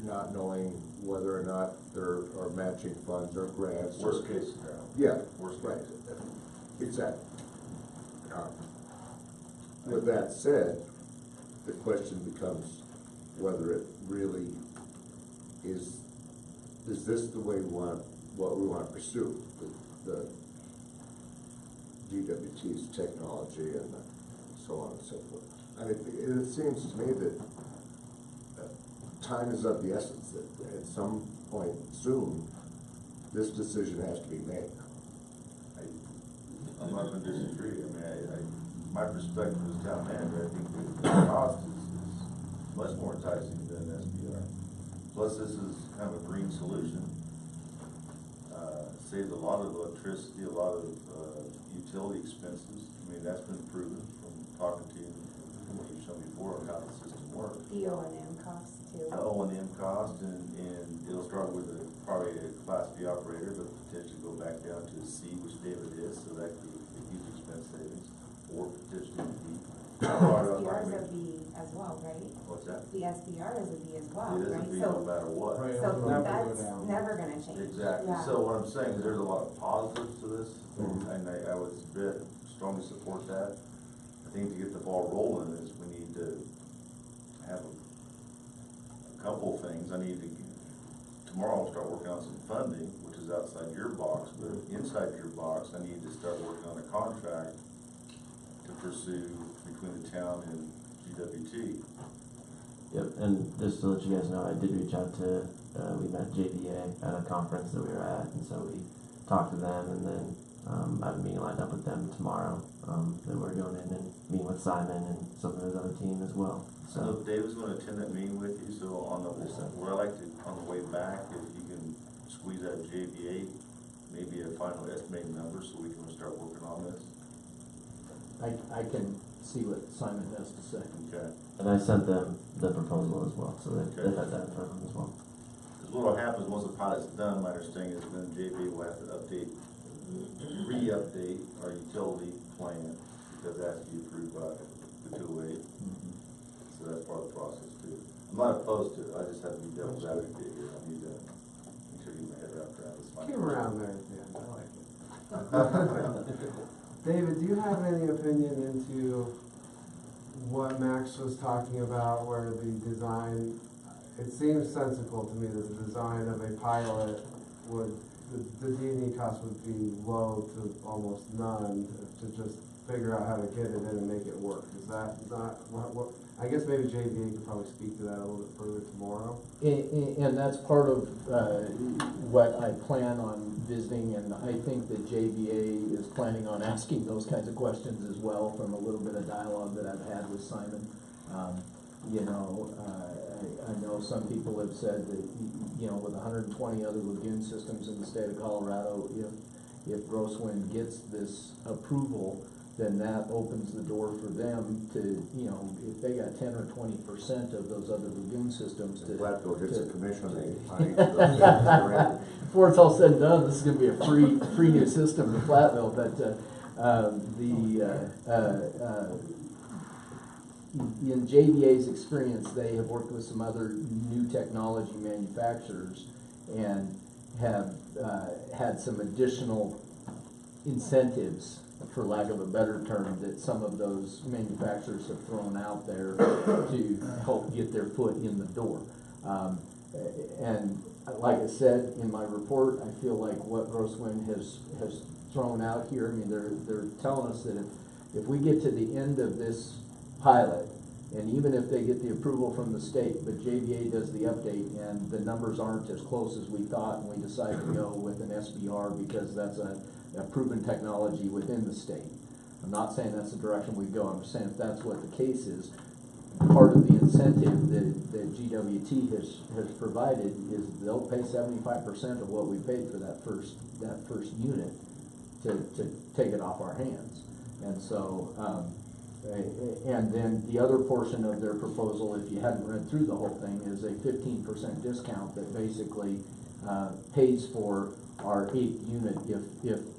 not knowing whether or not there are matching funds or grants. Worst case scenario. Yeah. Worst right. case. Exactly. With that said, the question becomes whether it really is this the way what we want to pursue, the DWT's technology and so on and so forth. I mean, it seems to me that time is of the essence, that at some point soon, this decision has to be made. I'm not going to disagree. I mean, my perspective as town manager, I think the cost is much more enticing than SBR. Plus, this is kind of a green solution. Saves a lot of electricity, a lot of utility expenses. I mean, that's been proven from talking to you, from what you've shown before, on how the system works. The O&M costs too. The O&M cost, and it'll start with probably a Class B operator, but potentially go back down to a C, which David is, so that could be a huge expense savings, or potentially a D. SDR is a B as well, right? What's that? The SDR is a B as well, It is a right? B So, no matter what. so that's never gonna change. Exactly. Yeah. So what I'm saying is there's a lot of positives to this, and I would strongly support that. I think to get the ball rolling is we need to have a couple things. Tomorrow I'll start working on some funding, which is outside your box, but inside your box, I need to start working on a contract to pursue between the town and GWT. Yep, and just to let you guys know, I did reach out to, we met JVA at a conference that we were at, and so we talked to them, and then I have a meeting lined up with them tomorrow. Then we're going in and meeting with Simon and some of his other team as well. So David's going to attend that meeting with you, so what I'd like to, on the way back, if you can squeeze out JVA, maybe a final estimated number so we can start working on this. I can see what Simon has to say. Okay. And I sent them the proposal as well, so they've had that in front of them as well. Because what will happen is once the pilot's done, my understanding is then JV will have to re-update our utility plan, because that has to be approved by the 208. So that's part of the process too. I'm not opposed to it, I just have to be devil's advocate here. I need to make sure you get my head wrapped around this. Came around there at the end, I like it. David, do you have any opinion into what Max was talking about, where the design, it seems sensible to me that the design of a pilot would, the D&E cost would be low to almost none to just figure out how to get it in and make it work. Is that not what I guess maybe JVA could probably speak to that a little bit further tomorrow. And that's part of what I plan on visiting, and I think that JVA is planning on asking those kinds of questions as well, from a little bit of dialogue that I've had with Simon. I know some people have said that, with 120 other lagoon systems in the state of Colorado, if Grosswind gets this approval, then that opens the door for them to, if they got 10 or 20% of those other lagoon systems to Platteville gets a commission. Before it's all said and done, this is going to be a free new system to Platteville. But in JVA's experience, they have worked with some other new technology manufacturers and have had some additional incentives, for lack of a better term, that some of those manufacturers have thrown out there to help get their foot in the door. And like I said in my report, I feel like what Grosswind has thrown out here, I mean, they're telling us that if we get to the end of this pilot, and even if they get the approval from the state, but JVA does the update and the numbers aren't as close as we thought, and we decide to go with an SBR because that's a proven technology within the state. I'm not saying that's the direction we go. I'm saying if that's what the case is, part of the incentive that GWT has provided is they'll pay 75% of what we paid for that first unit to take it off our hands. And so, and then the other portion of their proposal, if you hadn't read through the whole thing, is a 15% discount that basically pays for our 8th unit if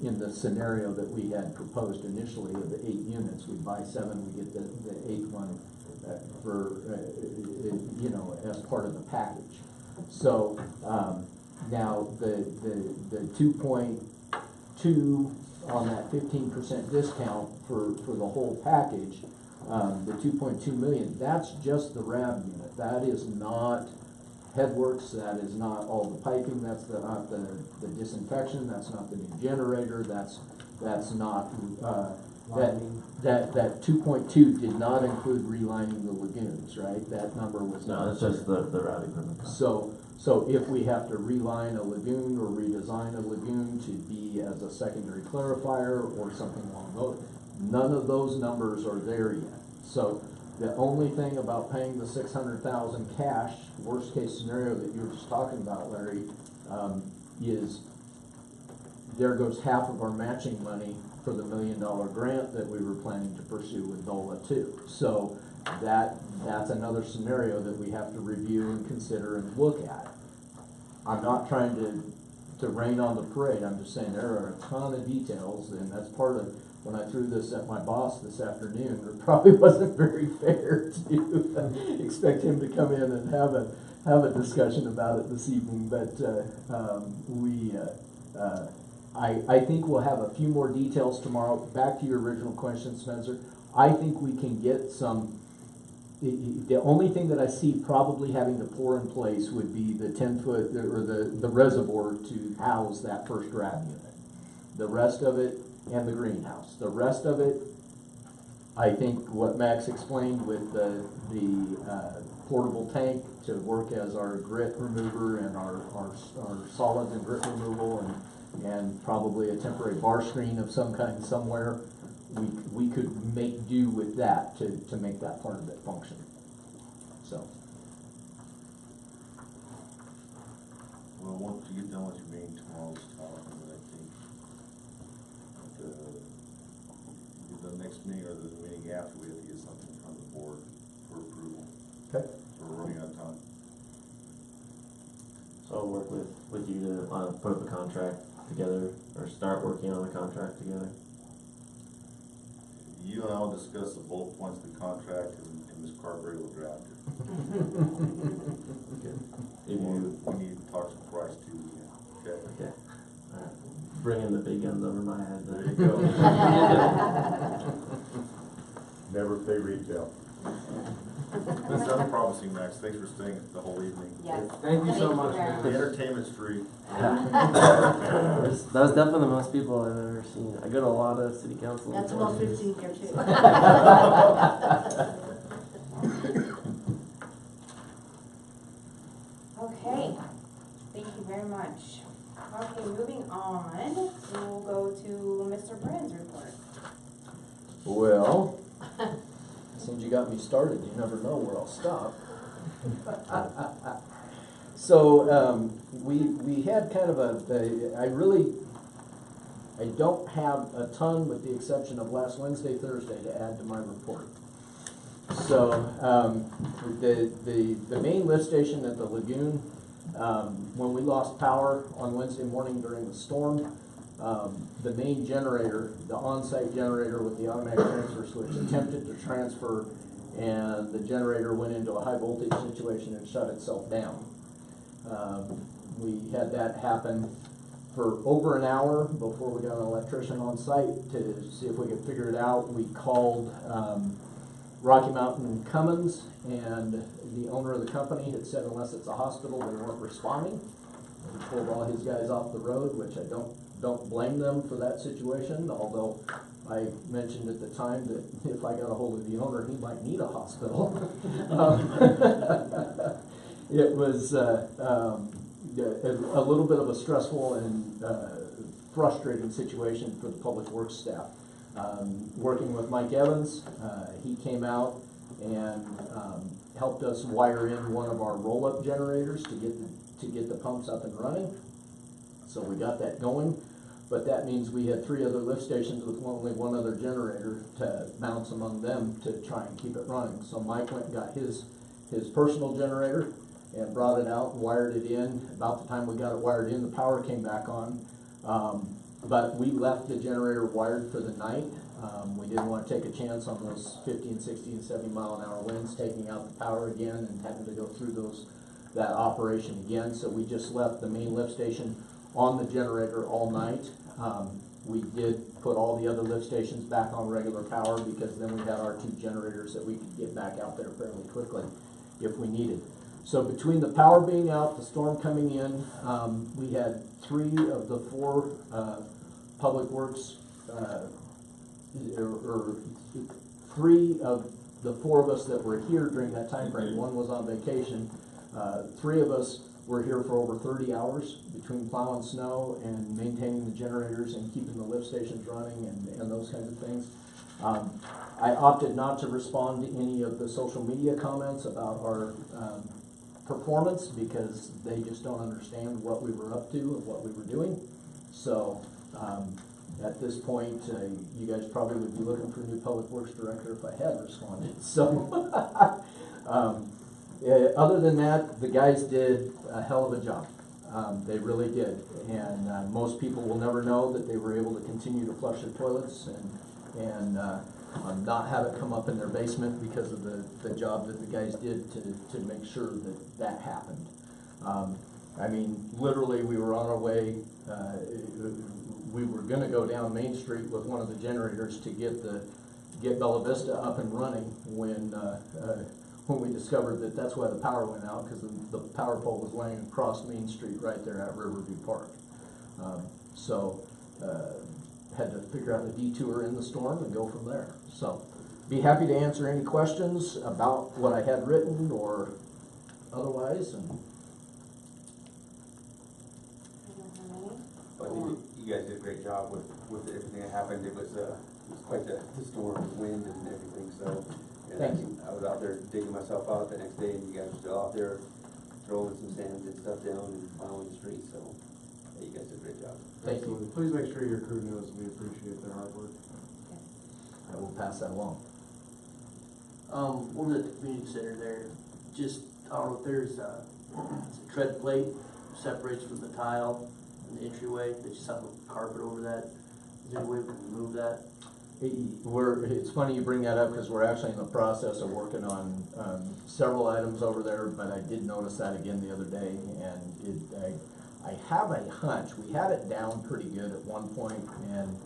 in the scenario that we had proposed initially of the 8 units, we buy 7, we get the 8th one for as part of the package. So now the 2.2 on that 15% discount for the whole package, the 2.2 million, that's just the RAB unit. That is not headworks, that is not all the piping, that's not the disinfection, that's not the new generator, that's not that 2.2 did not include relining the lagoons, right? That number was not. No, that's just the RAB equipment. So if we have to reline a lagoon or redesign a lagoon to be as a secondary clarifier or something along those, none of those numbers are there yet. So The only thing about paying the 600,000 cash, worst case scenario that you were just talking about, Larry, is there goes half of our matching money for the $1 million grant that we were planning to pursue with NOLA too. So that's another scenario that we have to review and consider and look at. I'm not trying to rain on the parade. I'm just saying there are a ton of details, and that's part of when I threw this at my boss this afternoon. It probably wasn't very fair to expect him to come in and have a discussion about it this evening. But I think we'll have a few more details tomorrow. Back to your original question, Spencer. I think we can get some. The only thing that I see probably having to pour in place would be the 10-foot or the reservoir to house that first grab unit. The rest of it, and the greenhouse. The rest of it, I think what Max explained with the portable tank to work as our grit remover and our solids and grit removal and probably a temporary bar screen of some kind somewhere. We could make do with that to make that part of it function. So. Well, once you get done with your meeting tomorrow's talk, and I think the next meeting or the meeting after, we have to get something from the board for approval. Okay. We're running out of time. So I'll work with you to put up a contract together, or start working on a contract together. You and I will discuss the bullet points of the contract, and Ms. Carberry will draft it. Okay. We need to talk some price too. Yeah. Okay. Okay. All right. Bringing the big guns over my head. There you go. Never pay retail. This sounds promising, Max. Thanks for staying the whole evening. Yes. Thank you so much, man. The entertainment's free. That was definitely the most people I've ever seen. I go to a lot of city council. That's the most we've seen here too. Okay, thank you very much. Okay, moving on, we'll go to Mr. Brand's report. Well, since you got me started, you never know where I'll stop. So we had kind of I don't have a ton, with the exception of last Wednesday, Thursday, to add to my report. So the main lift station at the lagoon, when we lost power on Wednesday morning during the storm, the main generator, the on-site generator with the automatic transfer switch, attempted to transfer, and the generator went into a high voltage situation and shut itself down. We had that happen for over an hour before we got an electrician on site to see if we could figure it out. We called Rocky Mountain Cummins, and the owner of the company had said unless it's a hospital, they weren't responding. He pulled all his guys off the road, which I don't blame them for that situation, although I mentioned at the time that if I got a hold of the owner, he might need a hospital. It was a little bit of a stressful and frustrating situation for the public works staff. Working with Mike Evans, he came out and helped us wire in one of our roll-up generators to get the pumps up and running. So we got that going, but that means we had 3 other lift stations with only one other generator to bounce among them to try and keep it running. So Mike went and got his personal generator and brought it out and wired it in. About the time we got it wired in, the power came back on. But we left the generator wired for the night. We didn't want to take a chance on those 50 and 60 and 70 mile an hour winds, taking out the power again and having to go through that operation again. So we just left the main lift station on the generator all night. We did put all the other lift stations back on regular power because then we had our 2 generators that we could get back out there fairly quickly if we needed. So between the power being out, the storm coming in, we had 3 of the 4 public works, or 3 of the 4 of us that were here during that time frame. 1 was on vacation. 3 of us We're here for over 30 hours between plowing snow and maintaining the generators and keeping the lift stations running and those kinds of things. I opted not to respond to any of the social media comments about our performance because they just don't understand what we were up to and what we were doing. So at this point, you guys probably would be looking for a new public works director if I had responded. So other than that, the guys did a hell of a job. They really did. And most people will never know that they were able to continue to flush their toilets and not have it come up in their basement because of the job that the guys did to make sure that that happened. I mean, literally, we were on our way. We were going to go down Main Street with one of the generators to get Bella Vista up and running when we discovered that that's why the power went out, because the power pole was laying across Main Street right there at Riverview Park. Had to figure out the detour in the storm and go from there. So, be happy to answer any questions about what I had written or otherwise. I think you guys did a great job with everything that happened. It was quite the storm, wind, and everything. So, Thank you. I was out there digging myself out the next day, and you guys were still out there throwing some sand and stuff down and plowing the street. So, yeah, you guys did a great job. Thank you. Please make sure your crew knows we appreciate their hard work. I will pass that along. Over at the community center there, just, I don't know if there's a tread plate separates from the tile and the entryway, that just have a carpet over that. Is there a way we can remove that? It's funny you bring that up because we're actually in the process of working on several items over there, but I did notice that again the other day, and I have a hunch. We had it down pretty good at one point, and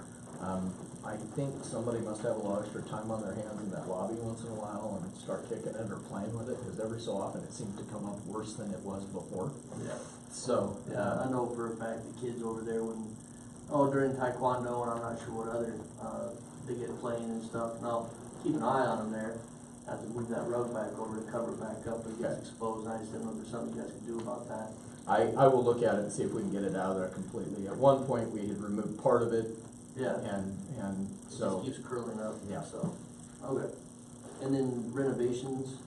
I think somebody must have a little extra time on their hands in that lobby once in a while and start kicking it or playing with it, because every so often it seems to come up worse than it was before. Yeah. So yeah, I know for a fact the kids over there during Taekwondo, and I'm not sure what other, they get playing and stuff, and I'll keep an eye on them there. Have to move that rug back over to cover it back up, it gets exposed, and I just didn't know if there's something you guys can do about that. I will look at it and see if we can get it out of there completely. At one point we had removed part of it. Yeah. And so it just keeps curling up. Yeah. So, okay. And then renovations,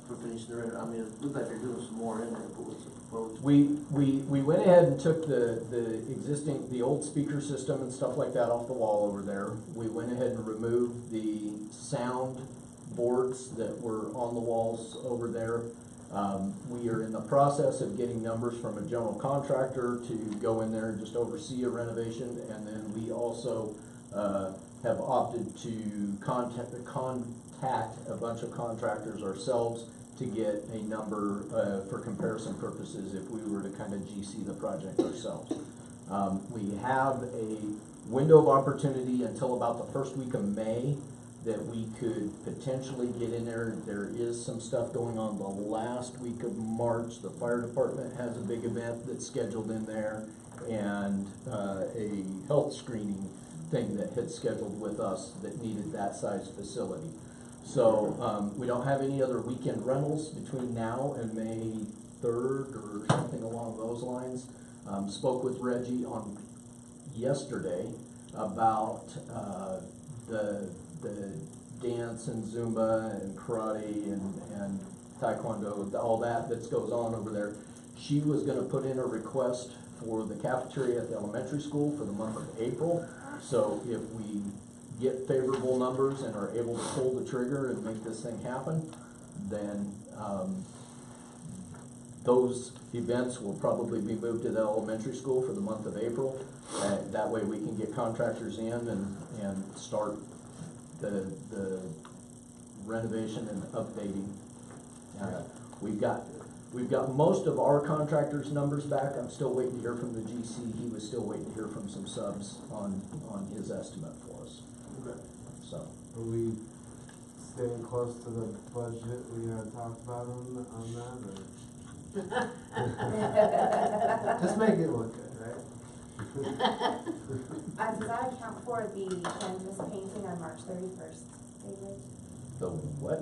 for finishing the renovation, I mean, it looks like they're doing some more in there, but what's proposed? We went ahead and took the old speaker system and stuff like that off the wall over there. We went ahead and removed the sound boards that were on the walls over there. We are in the process of getting numbers from a general contractor to go in there and just oversee a renovation, and then we also have opted to contact a bunch of contractors ourselves to get a number for comparison purposes if we were to kind of GC the project ourselves. We have a window of opportunity until about the first week of May that we could potentially get in there. There is some stuff going on the last week of March. The fire department has a big event that's scheduled in there, and a health screening thing that had scheduled with us that needed that size facility. So we don't have any other weekend rentals between now and May 3rd or something along those lines. Spoke with Reggie on yesterday about the dance and Zumba and karate and Taekwondo, all that goes on over there. She was going to put in a request for the cafeteria at the elementary school for the month of April. So if we get favorable numbers and are able to pull the trigger and make this thing happen, then those events will probably be moved to the elementary school for the month of April. That way we can get contractors in and start the renovation and updating. We've got most of our contractors' numbers back. I'm still waiting to hear from the GC. He was still waiting to hear from some subs on his estimate for us. Okay. So. Are we staying close to the budget we had talked about on that, or? Just make it look good, right? Does that account for the canvas painting on March 31st, David? The what?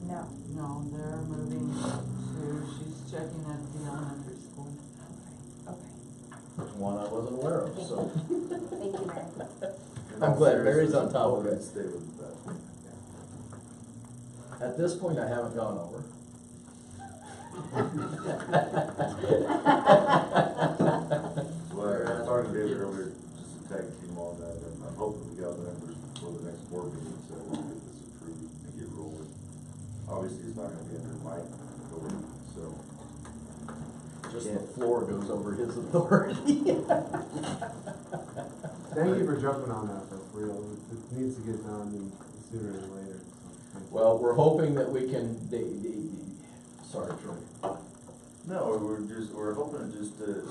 No. No, they're moving to, she's checking at the elementary school. Okay. One I wasn't aware of, so. Thank you, Mary. I'm glad Mary's on top of it. Stay with that. At this point, I haven't gone over. Well, I was talking to David earlier, just to tag team on that, and I'm hoping we got the numbers for the next board meeting, so we can get this approved and get rolling. Obviously, it's not gonna be under my authority, so. Just the floor goes over his authority. Thank you for jumping on that, that's real. It needs to get done sooner than later. So. Well, we're hoping that we can, sorry, Troy. No, we're hoping just to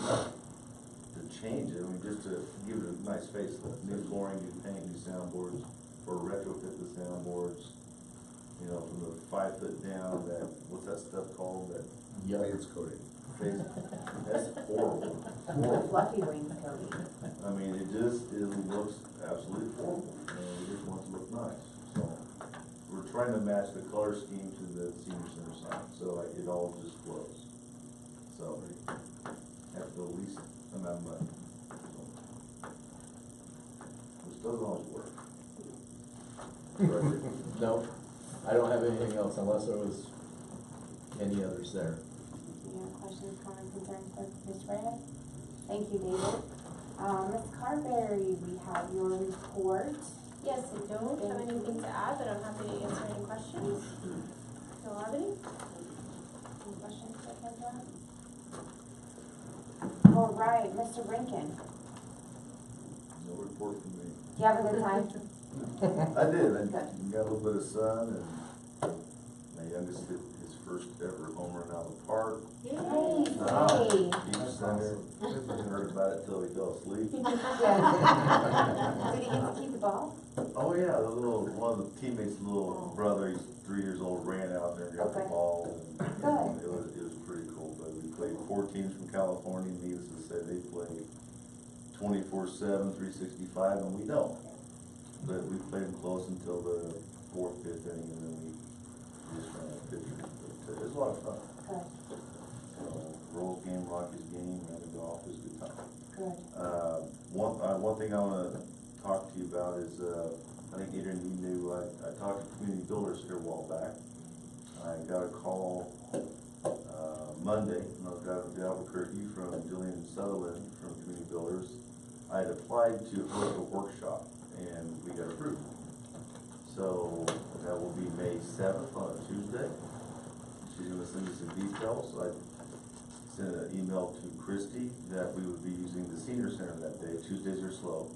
change it, I mean, just to give it a nice facelift, new flooring, new paint, new soundboards, or retrofit the soundboards, you know, from the 5 foot down, that, what's that stuff called, that? Phase coating. That's horrible. Fluffy wings coating. I mean, it looks absolutely horrible, and we just want it to look nice, so. We're trying to match the color scheme to the senior center sign, so like, it all just flows. So, have the least amount of money. So. Which doesn't always work. No, I don't have anything else unless there was any others there. Any other questions, comments, concerns for Mr. Brandon? Thank you, David. Ms. Carberry, we have your report. Yes, I don't have anything to add, but I'm happy to answer any questions. Do you have any? Any questions that came to us? All right, Mr. Rankin. No report from me. Do you have a good time? I did. I got a little bit of sun, and my youngest hit his first ever home run out of the park. Yay! Beach center. I heard about it till he fell asleep. Did he get to keep the ball? Oh yeah, one of the teammates' little brother, he's 3 years old, ran out there and got the ball. And it was pretty cool. But we played 4 teams from California. Needless to say, they play 24/7, 365, and we don't. But we played them close until the 4th, 5th inning, and then we just ran out of pitchers. But it was a lot of fun. Good. So Rolls game, Rockies game, and the golf was a good time. Good. One thing I want to talk to you about is, I think Adrian, you knew, I talked to community builders here a while back. I got a call Monday, and I got to Albuquerque from Jillian Sutherland from Community Builders. I had applied to host a workshop, and we got approved. So that will be May 7th on a Tuesday. She's going to send me some details. So I sent an email to Christy that we would be using the senior center that day. Tuesdays are slow.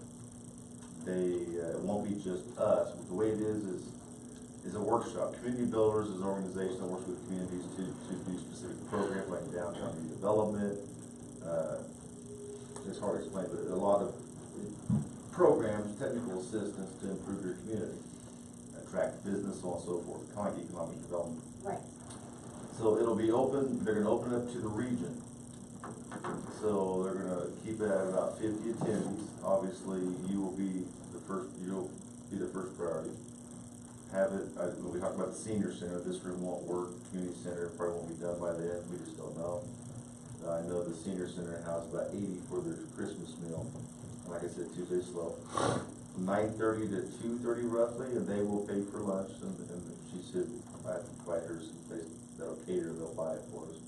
It won't be just us. The way it is a workshop. Community Builders is an organization that works with communities to do specific programs like downtown redevelopment. It's hard to explain, but a lot of programs, technical assistance to improve your community, attract business, so on and so forth, kind of like economic development. Right. So it'll be open. They're going to open up to the region. So they're going to keep it at about 50 attendees. Obviously, you will be the first. You'll be the first priority. Have it. When we talk about the senior center, this room won't work. Community center probably won't be done by then. We just don't know. I know the senior center housed about 80 for their Christmas meal. And like I said, Tuesday slow. 9:30 to 2:30 roughly, and they will pay for lunch. And she said, I have to invite her some place that'll cater. They'll buy it for us.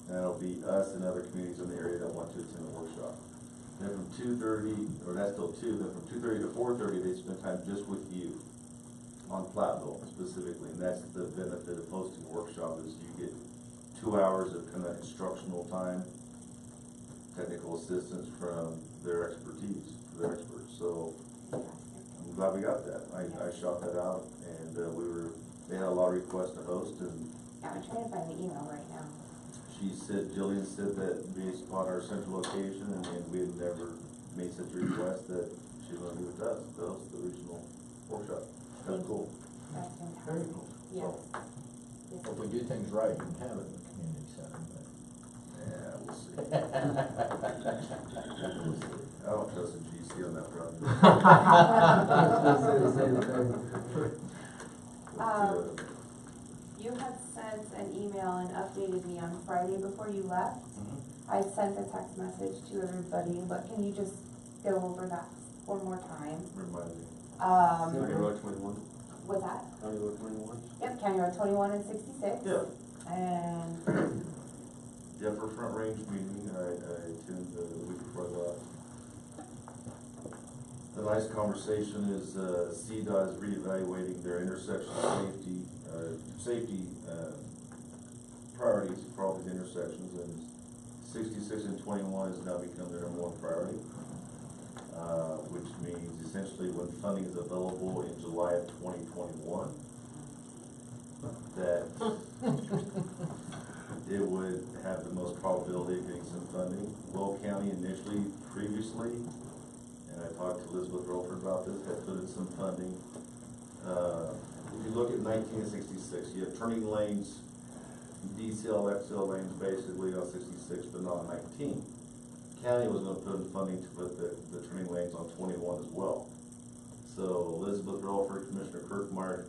And it'll be us and other communities in the area that want to attend the workshop. Then from 2:30, or that's till 2, then from 2:30 to 4:30, they spend time just with you on Platteville specifically. And that's the benefit of hosting a workshop is you get 2 hours of kind of instructional time, technical assistance from their expertise, their experts. So I'm glad we got that. I shot that out, and they had a lot of requests to host. And yeah, I'm trying to find the email right now. Jillian said that based upon our central location, and we had never made such a request, that she's going to be with us to host the regional workshop. That's cool. That's fantastic. Very cool. Yeah. If we do things right, we can have it in the community center. But yeah, we'll see. I don't trust the GC on that project. You had sent an email and updated me on Friday before you left. I sent a text message to everybody, but can you just go over that one more time? Remind me. County Road 21. What's that? County Road 21. Yep, County Road 21 and 66. Yeah. And Yeah, for Front Range meeting, I attended the week before I left. The nice conversation is CDOT is reevaluating their intersection safety priorities for all these intersections, and 66 and 21 has now become their number one priority, which means essentially when funding is available in July of 2021, that it would have the most probability of getting some funding. Will County initially, previously, and I talked to Elizabeth Rolford about this, had put in some funding. If you look at 1966, you have turning lanes, DCL, XL lanes basically on 66, but not on 19. County was going to put in funding to put the turning lanes on 21 as well. So Elizabeth Rolford, Commissioner Kirkmeyer,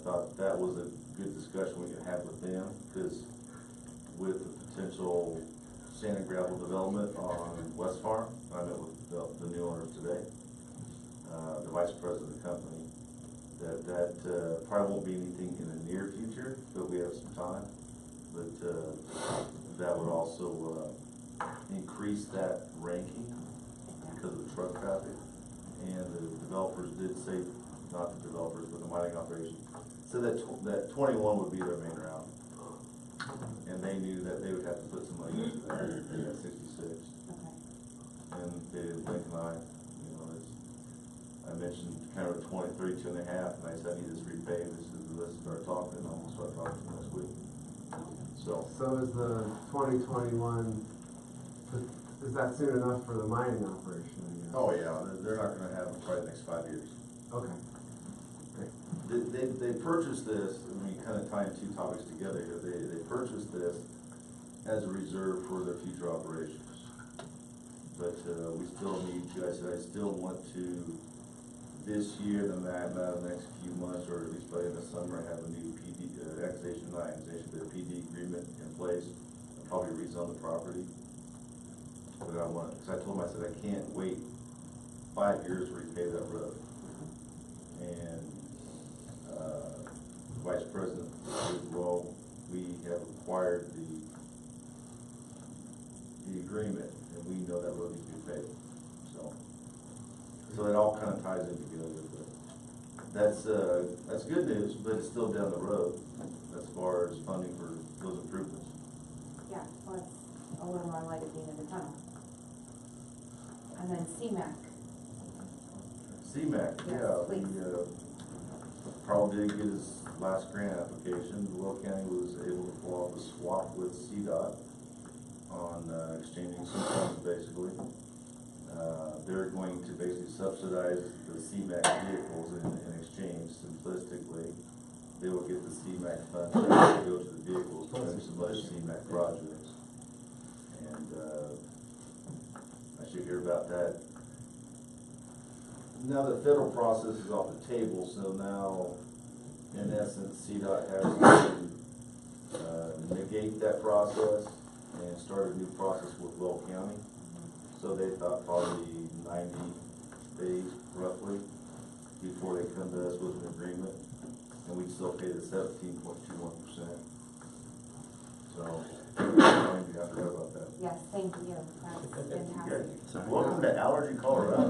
thought that was a good discussion we could have with them, because with the potential sand and gravel development on West Farm, I met with the new owner today, the vice president of the company, that probably won't be anything in the near future, but we have some time. But that would also increase that ranking because of the truck traffic. And the developers did say, not the developers, but the mining operation, said that 21 would be their main route. And they knew that they would have to put some money into that in that 66. And they did Lincoln I, I mentioned kind of 32 and a half, and I said I need this repaved. This is let's start talking, and we'll start talking next week. So is the 2021, is that soon enough for the mining operation? Oh yeah, they're not going to have it probably the next 5 years. Okay. Great. They purchased this, and we kind of tying two topics together here. They purchased this as a reserve for their future operations. But we still need to, I still want to, this year, the next few months, or at least by the end of the summer, have a new PD, annexation, their PD agreement in place, and probably rezone the property. But I want, because I told them, I said, I can't wait 5 years to repay that road. And the vice president said, well, we have acquired the agreement, and we know that road needs to be paid. So it all kind of ties in together. But that's good news, but it's still down the road as far as funding for those improvements. yeah, well, it's a little more light at the end of the tunnel. And then CMAC. CMAC, Yes, yeah, please. Carl did get his last grant application. Will County was able to pull off a swap with CDOT on exchanging some funds, basically. They're going to basically subsidize the CMAC vehicles in exchange. Simplistically, they will get the CMAC funds to go to the vehicles to finish some other CMAC projects. And I should hear about that. Now the federal process is off the table, so now, in essence, CDOT has to negate that process and start a new process with Will County. So they thought probably 90 days, roughly, before they come to us with an agreement, and we'd still pay the 17.21%. So, you have to hear about that. Yes, thank you. That's fantastic. Welcome to Allergy, Colorado.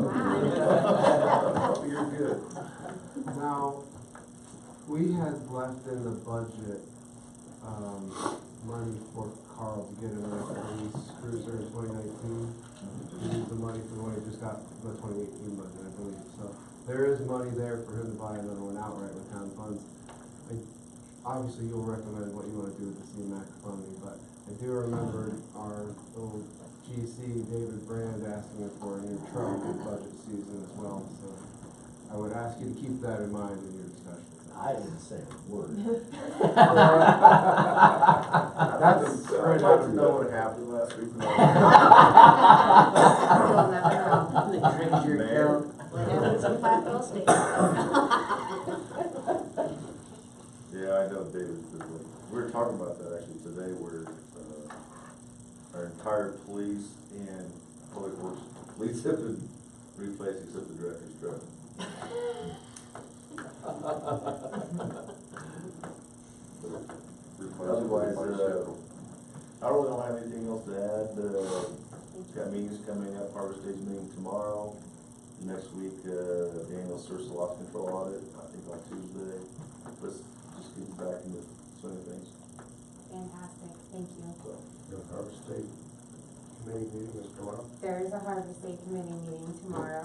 Wow. You're good. Now, we had left in the budget money for Carl to get him a police cruiser in 2019. We used the money for the one he just got the 2018 budget, I believe. So there is money there for him to buy another one outright with town funds. Obviously, you'll recommend what you want to do with the CMAC funding, but I do remember our old GC, David Brand, asking for a new truck in budget season as well. So I would ask you to keep that in mind in your discussion. I didn't say a word. That's I'd like to know what happened last week. You'll never know. They drained your account. It's a Platteville state. Yeah, I know Dave police and public works. Police have been replaced except the director's truck. Otherwise, I really don't have anything else to add. Got meetings coming up, Harvest Daze meeting tomorrow. Next week, Daniel starts the loss control audit, I think on Tuesday. Let's just get back into swing of things. Fantastic, thank you. The Harvest Daze committee meeting is tomorrow? There is a Harvest Day committee meeting tomorrow.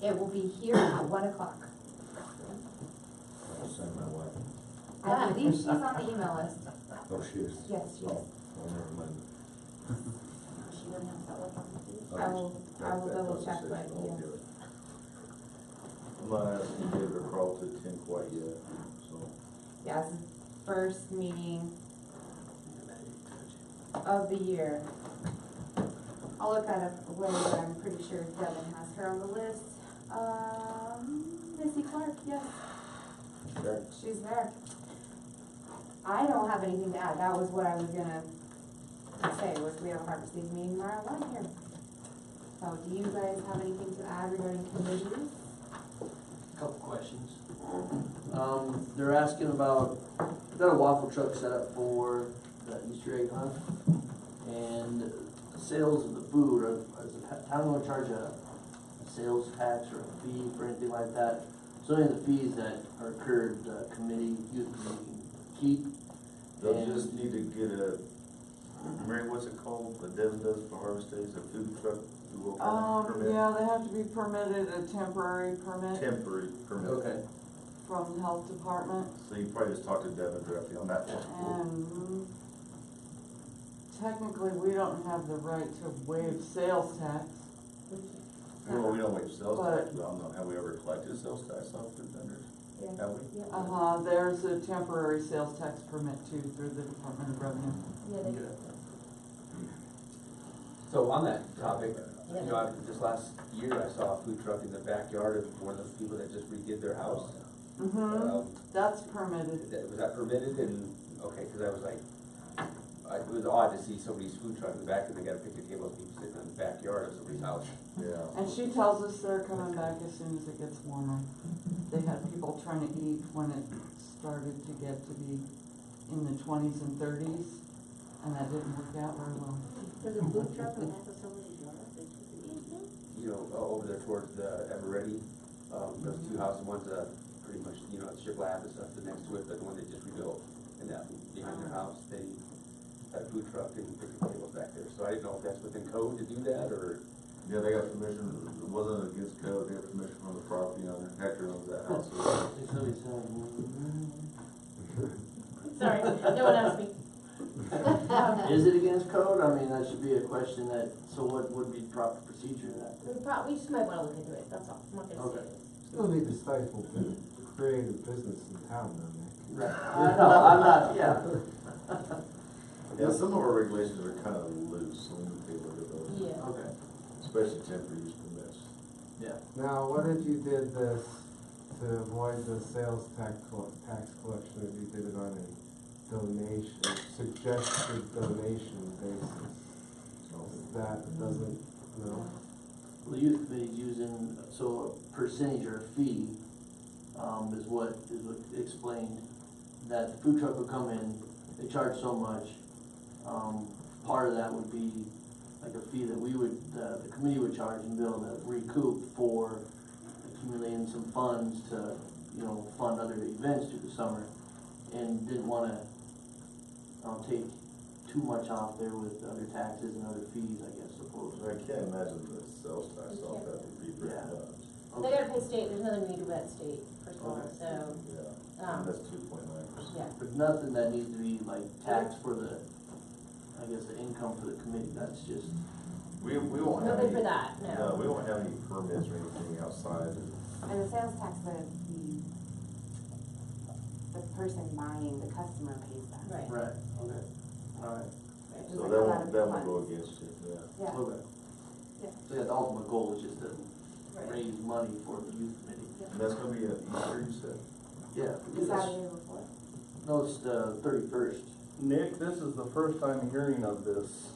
It will be here at 1 o'clock. I'll send my wife. I believe she's on the email list. Oh, she is? Yes, she is. Oh, never mind. I will double check, but yeah. I'm not asking David or Carl to attend quite yet, so. Yeah, it's the first meeting of the year. I'll look at it later, but I'm pretty sure Devin has her on the list. Missy Clark, yes. Okay. She's there. I don't have anything to add. That was what I was gonna say, was we have a Harvest Daze meeting tomorrow at 1 here. So do you guys have anything to add regarding committees? Couple questions. They're asking about, we've got a waffle truck set up for the Easter egg hunt, and sales of the food, is the town gonna charge a sales tax or a fee for anything like that? So any of the fees that are incurred, the committee, youth committee can keep. They'll just need to get a, Mary, what's it called, that Devin does for Harvest Daze, a food truck? Permit? Yeah, they have to be permitted, a temporary permit. Temporary permit. Okay. From the health department. So you probably just talk to Devin directly on that one. And technically, we don't have the right to waive sales tax. Well, we don't waive sales But- tax, but I don't know, have we ever collected sales tax off food vendors? Yeah. Have we? There's a temporary sales tax permit too through the Department of Revenue. Yeah, they do. So on that topic, you know, this last year I saw a food truck in the backyard of one of the people that just redid their house. That's permitted. Was that permitted? And, okay, cause I was like, it was odd to see somebody's food truck in the back and they got a picnic table and people sitting in the backyard of somebody's house. Yeah. And she tells us they're coming back as soon as it gets warmer. They had people trying to eat when it started to get to be in the 20s and 30s, and that didn't work out very well. There's a food truck on that facility, You know, over there towards the Eveready, those two houses, one's pretty much, you know, it's shiplap and stuff, the next to it, but the one they just rebuilt, and that behind their house, they had a food truck and picnic tables back there, so I didn't know if that's within code to do that, or? Yeah, they got permission, it wasn't against code, they got permission from the property owner, Hector owns that house. Sorry, no one asked me. Is it against code? I mean, that should be a question that, so what would be proper procedure in that? We just might wanna look into it, that's all. I'm not gonna say it. Still need to stifle the creative business in town, don't they? Right. No, I'm not, yeah. Yeah, some of our regulations are kind of loose, so we need to take a look at those. Yeah. Okay. Especially temporary use permits. Yeah. Now, what if you did this to avoid the sales tax collection, if you did it on a donation, suggested donation basis? That doesn't, no? Well, the youth committee's using, so a percentage or a fee, is what explained, that the food truck would come in, they charge so much, part of that would be like a fee that we would, the committee would charge and be able to recoup for accumulating some funds to, you know, fund other events through the summer, and didn't wanna, take too much off there with other taxes and other fees, I guess, supposedly. I can't imagine the sales tax off that would be very much. They gotta pay state, there's nothing we can do about state, first of all, Okay. so. Yeah, and that's 2.9%. Yeah. But nothing that needs to be like taxed for the, I guess, the income for the committee, that's just. We won't have Nothing any. for that, no. No, we won't have any permits or anything outside. And the sales tax, the person buying, the customer pays that. Right. Right, okay, alright. So that won't go against you, yeah. Yeah. Okay. Yeah. So yeah, the ultimate goal is just to raise money for the youth committee. And that's gonna be at Easter, you said? Yeah. The Saturday before. No, it's the 31st. Nick, this is the first I'm hearing of this.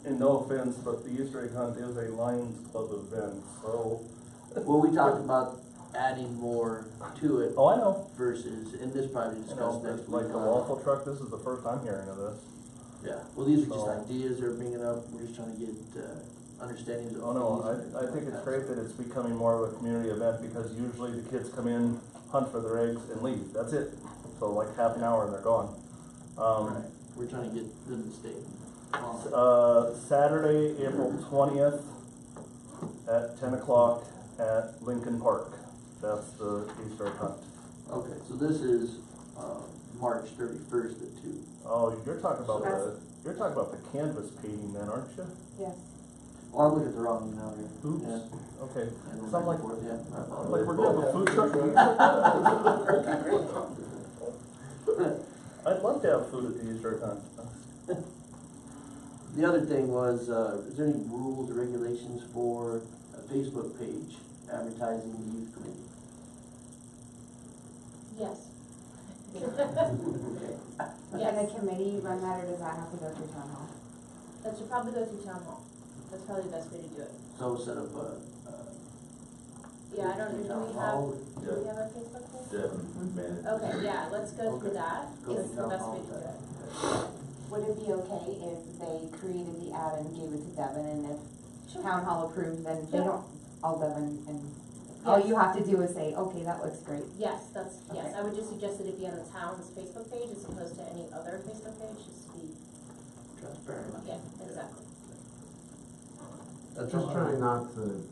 and no offense, but the Easter egg hunt is a Lions Club event, so. Well, we talked about adding more to it. Oh, I know. Versus, and this probably discussed next week. Like the waffle truck, this is the first I'm hearing of this. Yeah, well, these are just ideas they're bringing up, we're just trying to get, understandings of. Oh, no, I think it's great that it's becoming more of a community event, because usually the kids come in, hunt for their eggs, and leave, that's it. So like half an hour and they're gone. Right, we're trying to get them to stay. Saturday, April 20th at 10 o'clock at Lincoln Park. That's the Easter egg hunt. Okay, so this is, March 31st at 2. Oh, you're talking about the canvas painting then, aren't you? Yes. Oh, I'm looking at the wrong email here. Oops. Yeah. Okay. And Sounds like yeah, I apologize. we're gonna have a food truck. I'd love to have food at the Easter egg hunt. The other thing was, is there any rules or regulations for a Facebook page advertising the youth committee? Yes. Okay. Can the committee run that, or does that have to go through town hall? That should probably go through town hall. That's probably the best way to do it. So set up Yeah, I don't know, do we have a Facebook page? Okay, yeah, let's go through that. It's the best way to do it. Would it be okay if they created the ad and gave it to Devin, and if town hall approved, then they don't, all Devin, and all you have to do is say, okay, that looks great. Yes, yes, Okay. I would just suggest that it be on the town's Facebook page as opposed to any other Facebook page, just to be, transparent. yeah, exactly. Just trying not to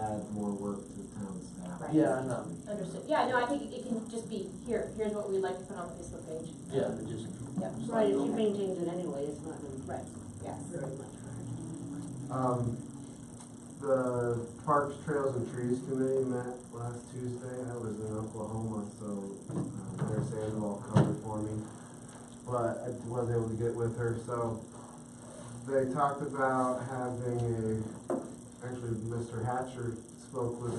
add more work to town staff. Right. Yeah, I know. Understood. Yeah, no, I think it can just be, here's what we'd like to put on the Facebook page. Yeah, but just. Yep. Right, if she maintains it anyway, it's not gonna. Right. Yes. Very much. The Parks, Trails, and Trees Committee met last Tuesday. I was in Oklahoma, so Mayor Sandoval covered for me, but I wasn't able to get with her. So they talked about having actually Mr. Hatcher spoke with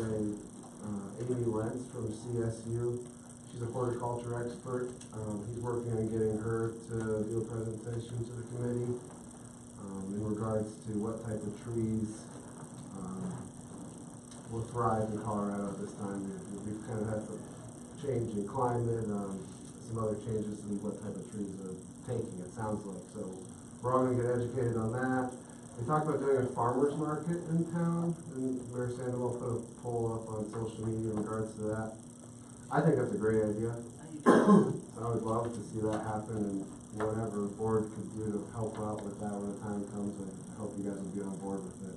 Amy Lentz from CSU. She's a horticulture expert. He's working on getting her to do a presentation to the committee in regards to what type of trees will thrive in Colorado at this time. We've kind of had some change in climate, some other changes in what type of trees are taking, it sounds like. So we're all going to get educated on that. We talked about doing a farmer's market in town, and Mayor Sandoval put a poll up on social media in regards to that. I think that's a great idea. I would love to see that happen, and whatever the board could do to help out with that when the time comes, I hope you guys will be on board with it.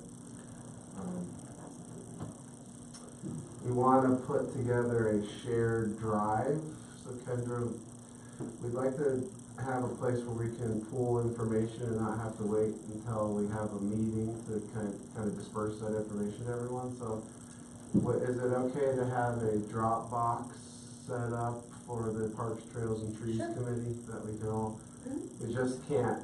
We want to put together a shared drive. So Kendra, we'd like to have a place where we can pull information and not have to wait until we have a meeting to kind of disperse that information to everyone. So is it okay to have a Dropbox set up for the Parks, Trails, and Trees Committee that we can all, we just can't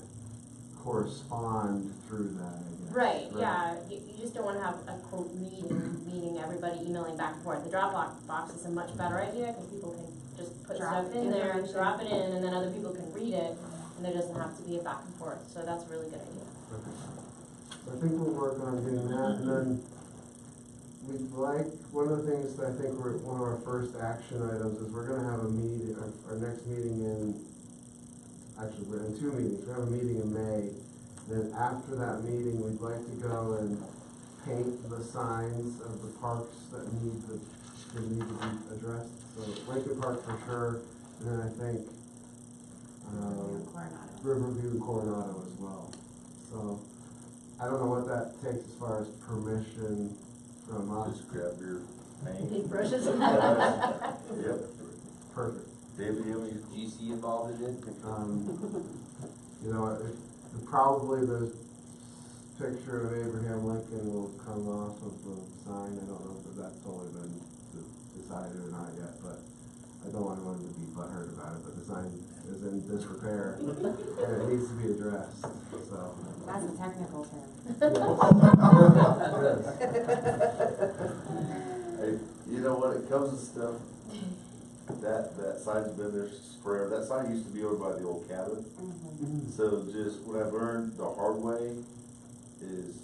correspond through that, I guess. Right, yeah, you just don't wanna have a quote meeting everybody emailing back and forth. The Dropbox box is a much better idea, cause people can just put stuff in there, drop it in, and then other people can read it, and there doesn't have to be a back and forth, so that's a really good idea. Okay. So I think we'll work on getting that, and then we'd like, one of the things that I think one of our first action items is we're gonna have a meeting, our next meeting actually we're in 2 meetings. We have a meeting in May. Then after that meeting, we'd like to go and paint the signs of the parks that need to be addressed. So Lincoln Park for sure, and then I think Riverview and Coronado as well. So I don't know what that takes as far as permission from us. Just grab your Paint brushes. Yep. Perfect. David, you have any GC involved in it? You know, probably the picture of Abraham Lincoln will come off of the sign. I don't know if that's totally been decided or not yet, but I don't want anyone to be butthurt about it. But the sign is in disrepair and it needs to be addressed. So That's a technical term. Hey, you know, when it comes to stuff, that sign's been there forever. That sign used to be over by the old cabin. So just when I've learned the hard way, is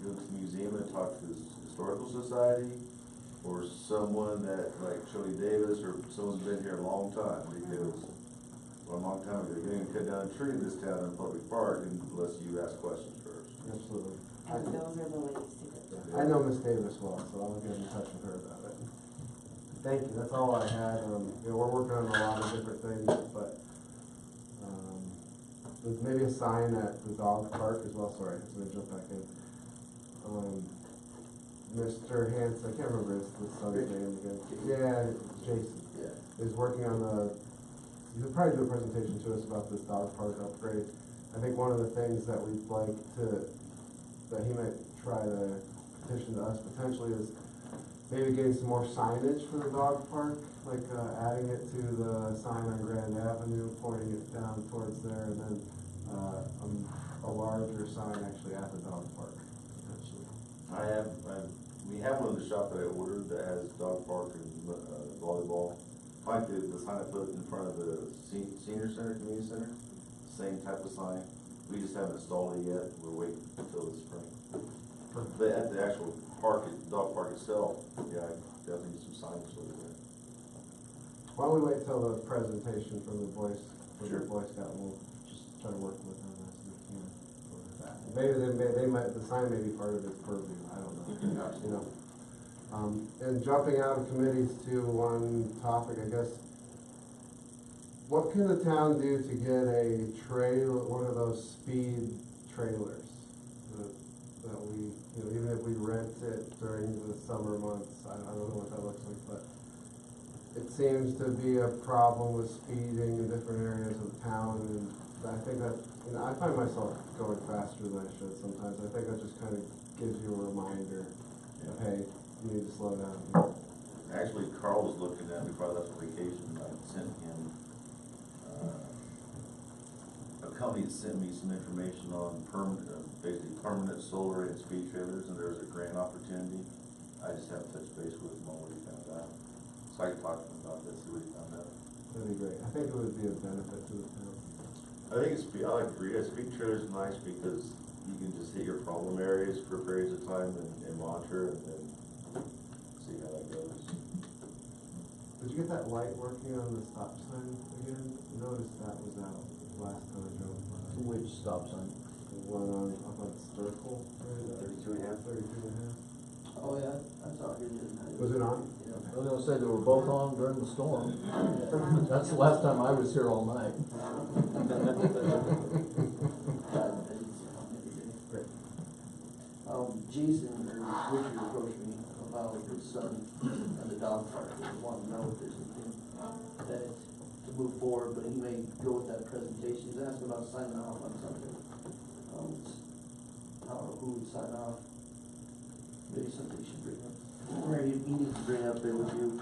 go to the museum and talk to the historical society, or someone that, like Shirley Davis, or someone's been here a long time, because, well, a long time ago, you didn't cut down a tree in this town in a public park unless you ask questions first. Absolutely. And those are the ways to go. I know Miss Davis well, so I'll get in touch with her about it. Thank you, that's all I had. You know, we're working on a lot of different things, but, there's maybe a sign at the dog park as well. Sorry, I'm gonna jump back in. Mr. Hanson, I can't remember his son's name again. Yeah, Jason. Yeah. Is working on he'll probably do a presentation to us about this dog park upgrade. I think one of the things that we'd like that he might try to petition to us potentially is maybe getting some more signage for the dog park, like adding it to the sign on Grand Avenue, pointing it down towards there, and then a larger sign actually at the dog park, potentially. We have one in the shop that I ordered that has dog park and volleyball. I like the sign I put in front of the senior center, community center, same type of sign. We just haven't installed it yet. We're waiting until the spring. But at the actual park, dog park itself, yeah, I definitely need some signage over there. Why don't we wait till the presentation from the Boy Scout, and we'll just try to work with them as we can with that. Maybe they might, the sign may be part of its purview, I don't know. You know. And jumping out of committees to one topic, I guess, what can the town do to get a one of those speed trailers that we, you know, even if we rent it during the summer months, I don't know what that looks like, but it seems to be a problem with speeding in different areas of town, and I think that, you know, I find myself going faster than I should sometimes. I think that just kind of gives you a reminder of, hey, you need to slow down. Actually, Carl was looking at me before I left for vacation. I sent him a company that sent me some information on basically permanent solar and speed trailers, and there's a grant opportunity. I just haven't touched base with him on what he found out. So I can talk to him about that, see what he found out. That'd be great. I think it would be a benefit to the town. I think I agree. A speed trailer is nice because you can just hit your problem areas for periods of time and monitor and then see how that goes. Did you get that light working on the stop sign again? I noticed that was out last time I drove by. Which stop sign? The one up on Circle. 32 and a half. 32 and a half. Oh, yeah, I saw it here the other night. Was it on? Yeah. I was gonna say they were both on during the storm. That's the last time I was here all night. Jason or Richard approached me about his son and the dog park. He wanted to know if there's anything that to move forward, but he may go with that presentation. He's asking about signing off on something. I don't know who would sign off. Maybe something you should bring up. Or he needs to bring up there with you.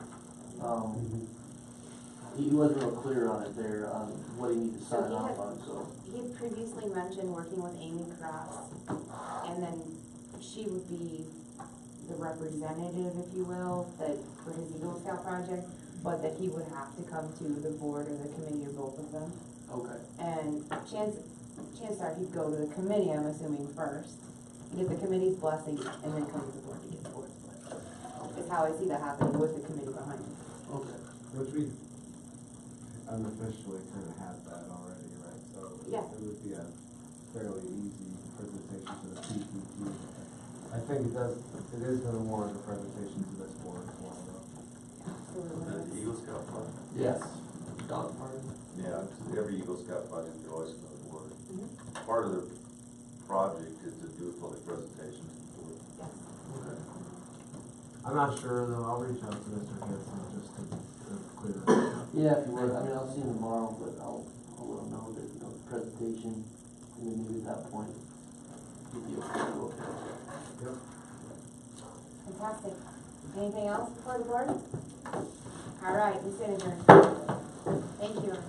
He wasn't real clear on it there, on what he needed to sign off on, so. He had previously mentioned working with Amy Cross, and then she would be the representative, if you will, for his Eagle Scout project, but that he would have to come to the board or the committee or both of them. Okay. And chances are he'd go to the committee, I'm assuming, first, get the committee's blessing, and then come to the board to get the board's blessing. Is how I see that happening with the committee behind him. Okay. Which we unofficially kind of had that already, right? So yeah. It would be a fairly easy presentation to the PPP. I think it is going to warrant a presentation to this board as well, though. The Eagle Scout Park? Yes. Dog park? Yeah, every Eagle Scout project, they always come to the board. Part of the project is to do a public presentation to the board. Yes. Okay. I'm not sure, though. I'll reach out to Mr. Hanson just to clear that up. Yeah, if you would. I mean, I'll see him tomorrow, but I'll let him know that, you know, the presentation, and then maybe at that point, give you a photo. Yep. Fantastic. Anything else before the board? All right, we stand adjourned. Thank you, everybody.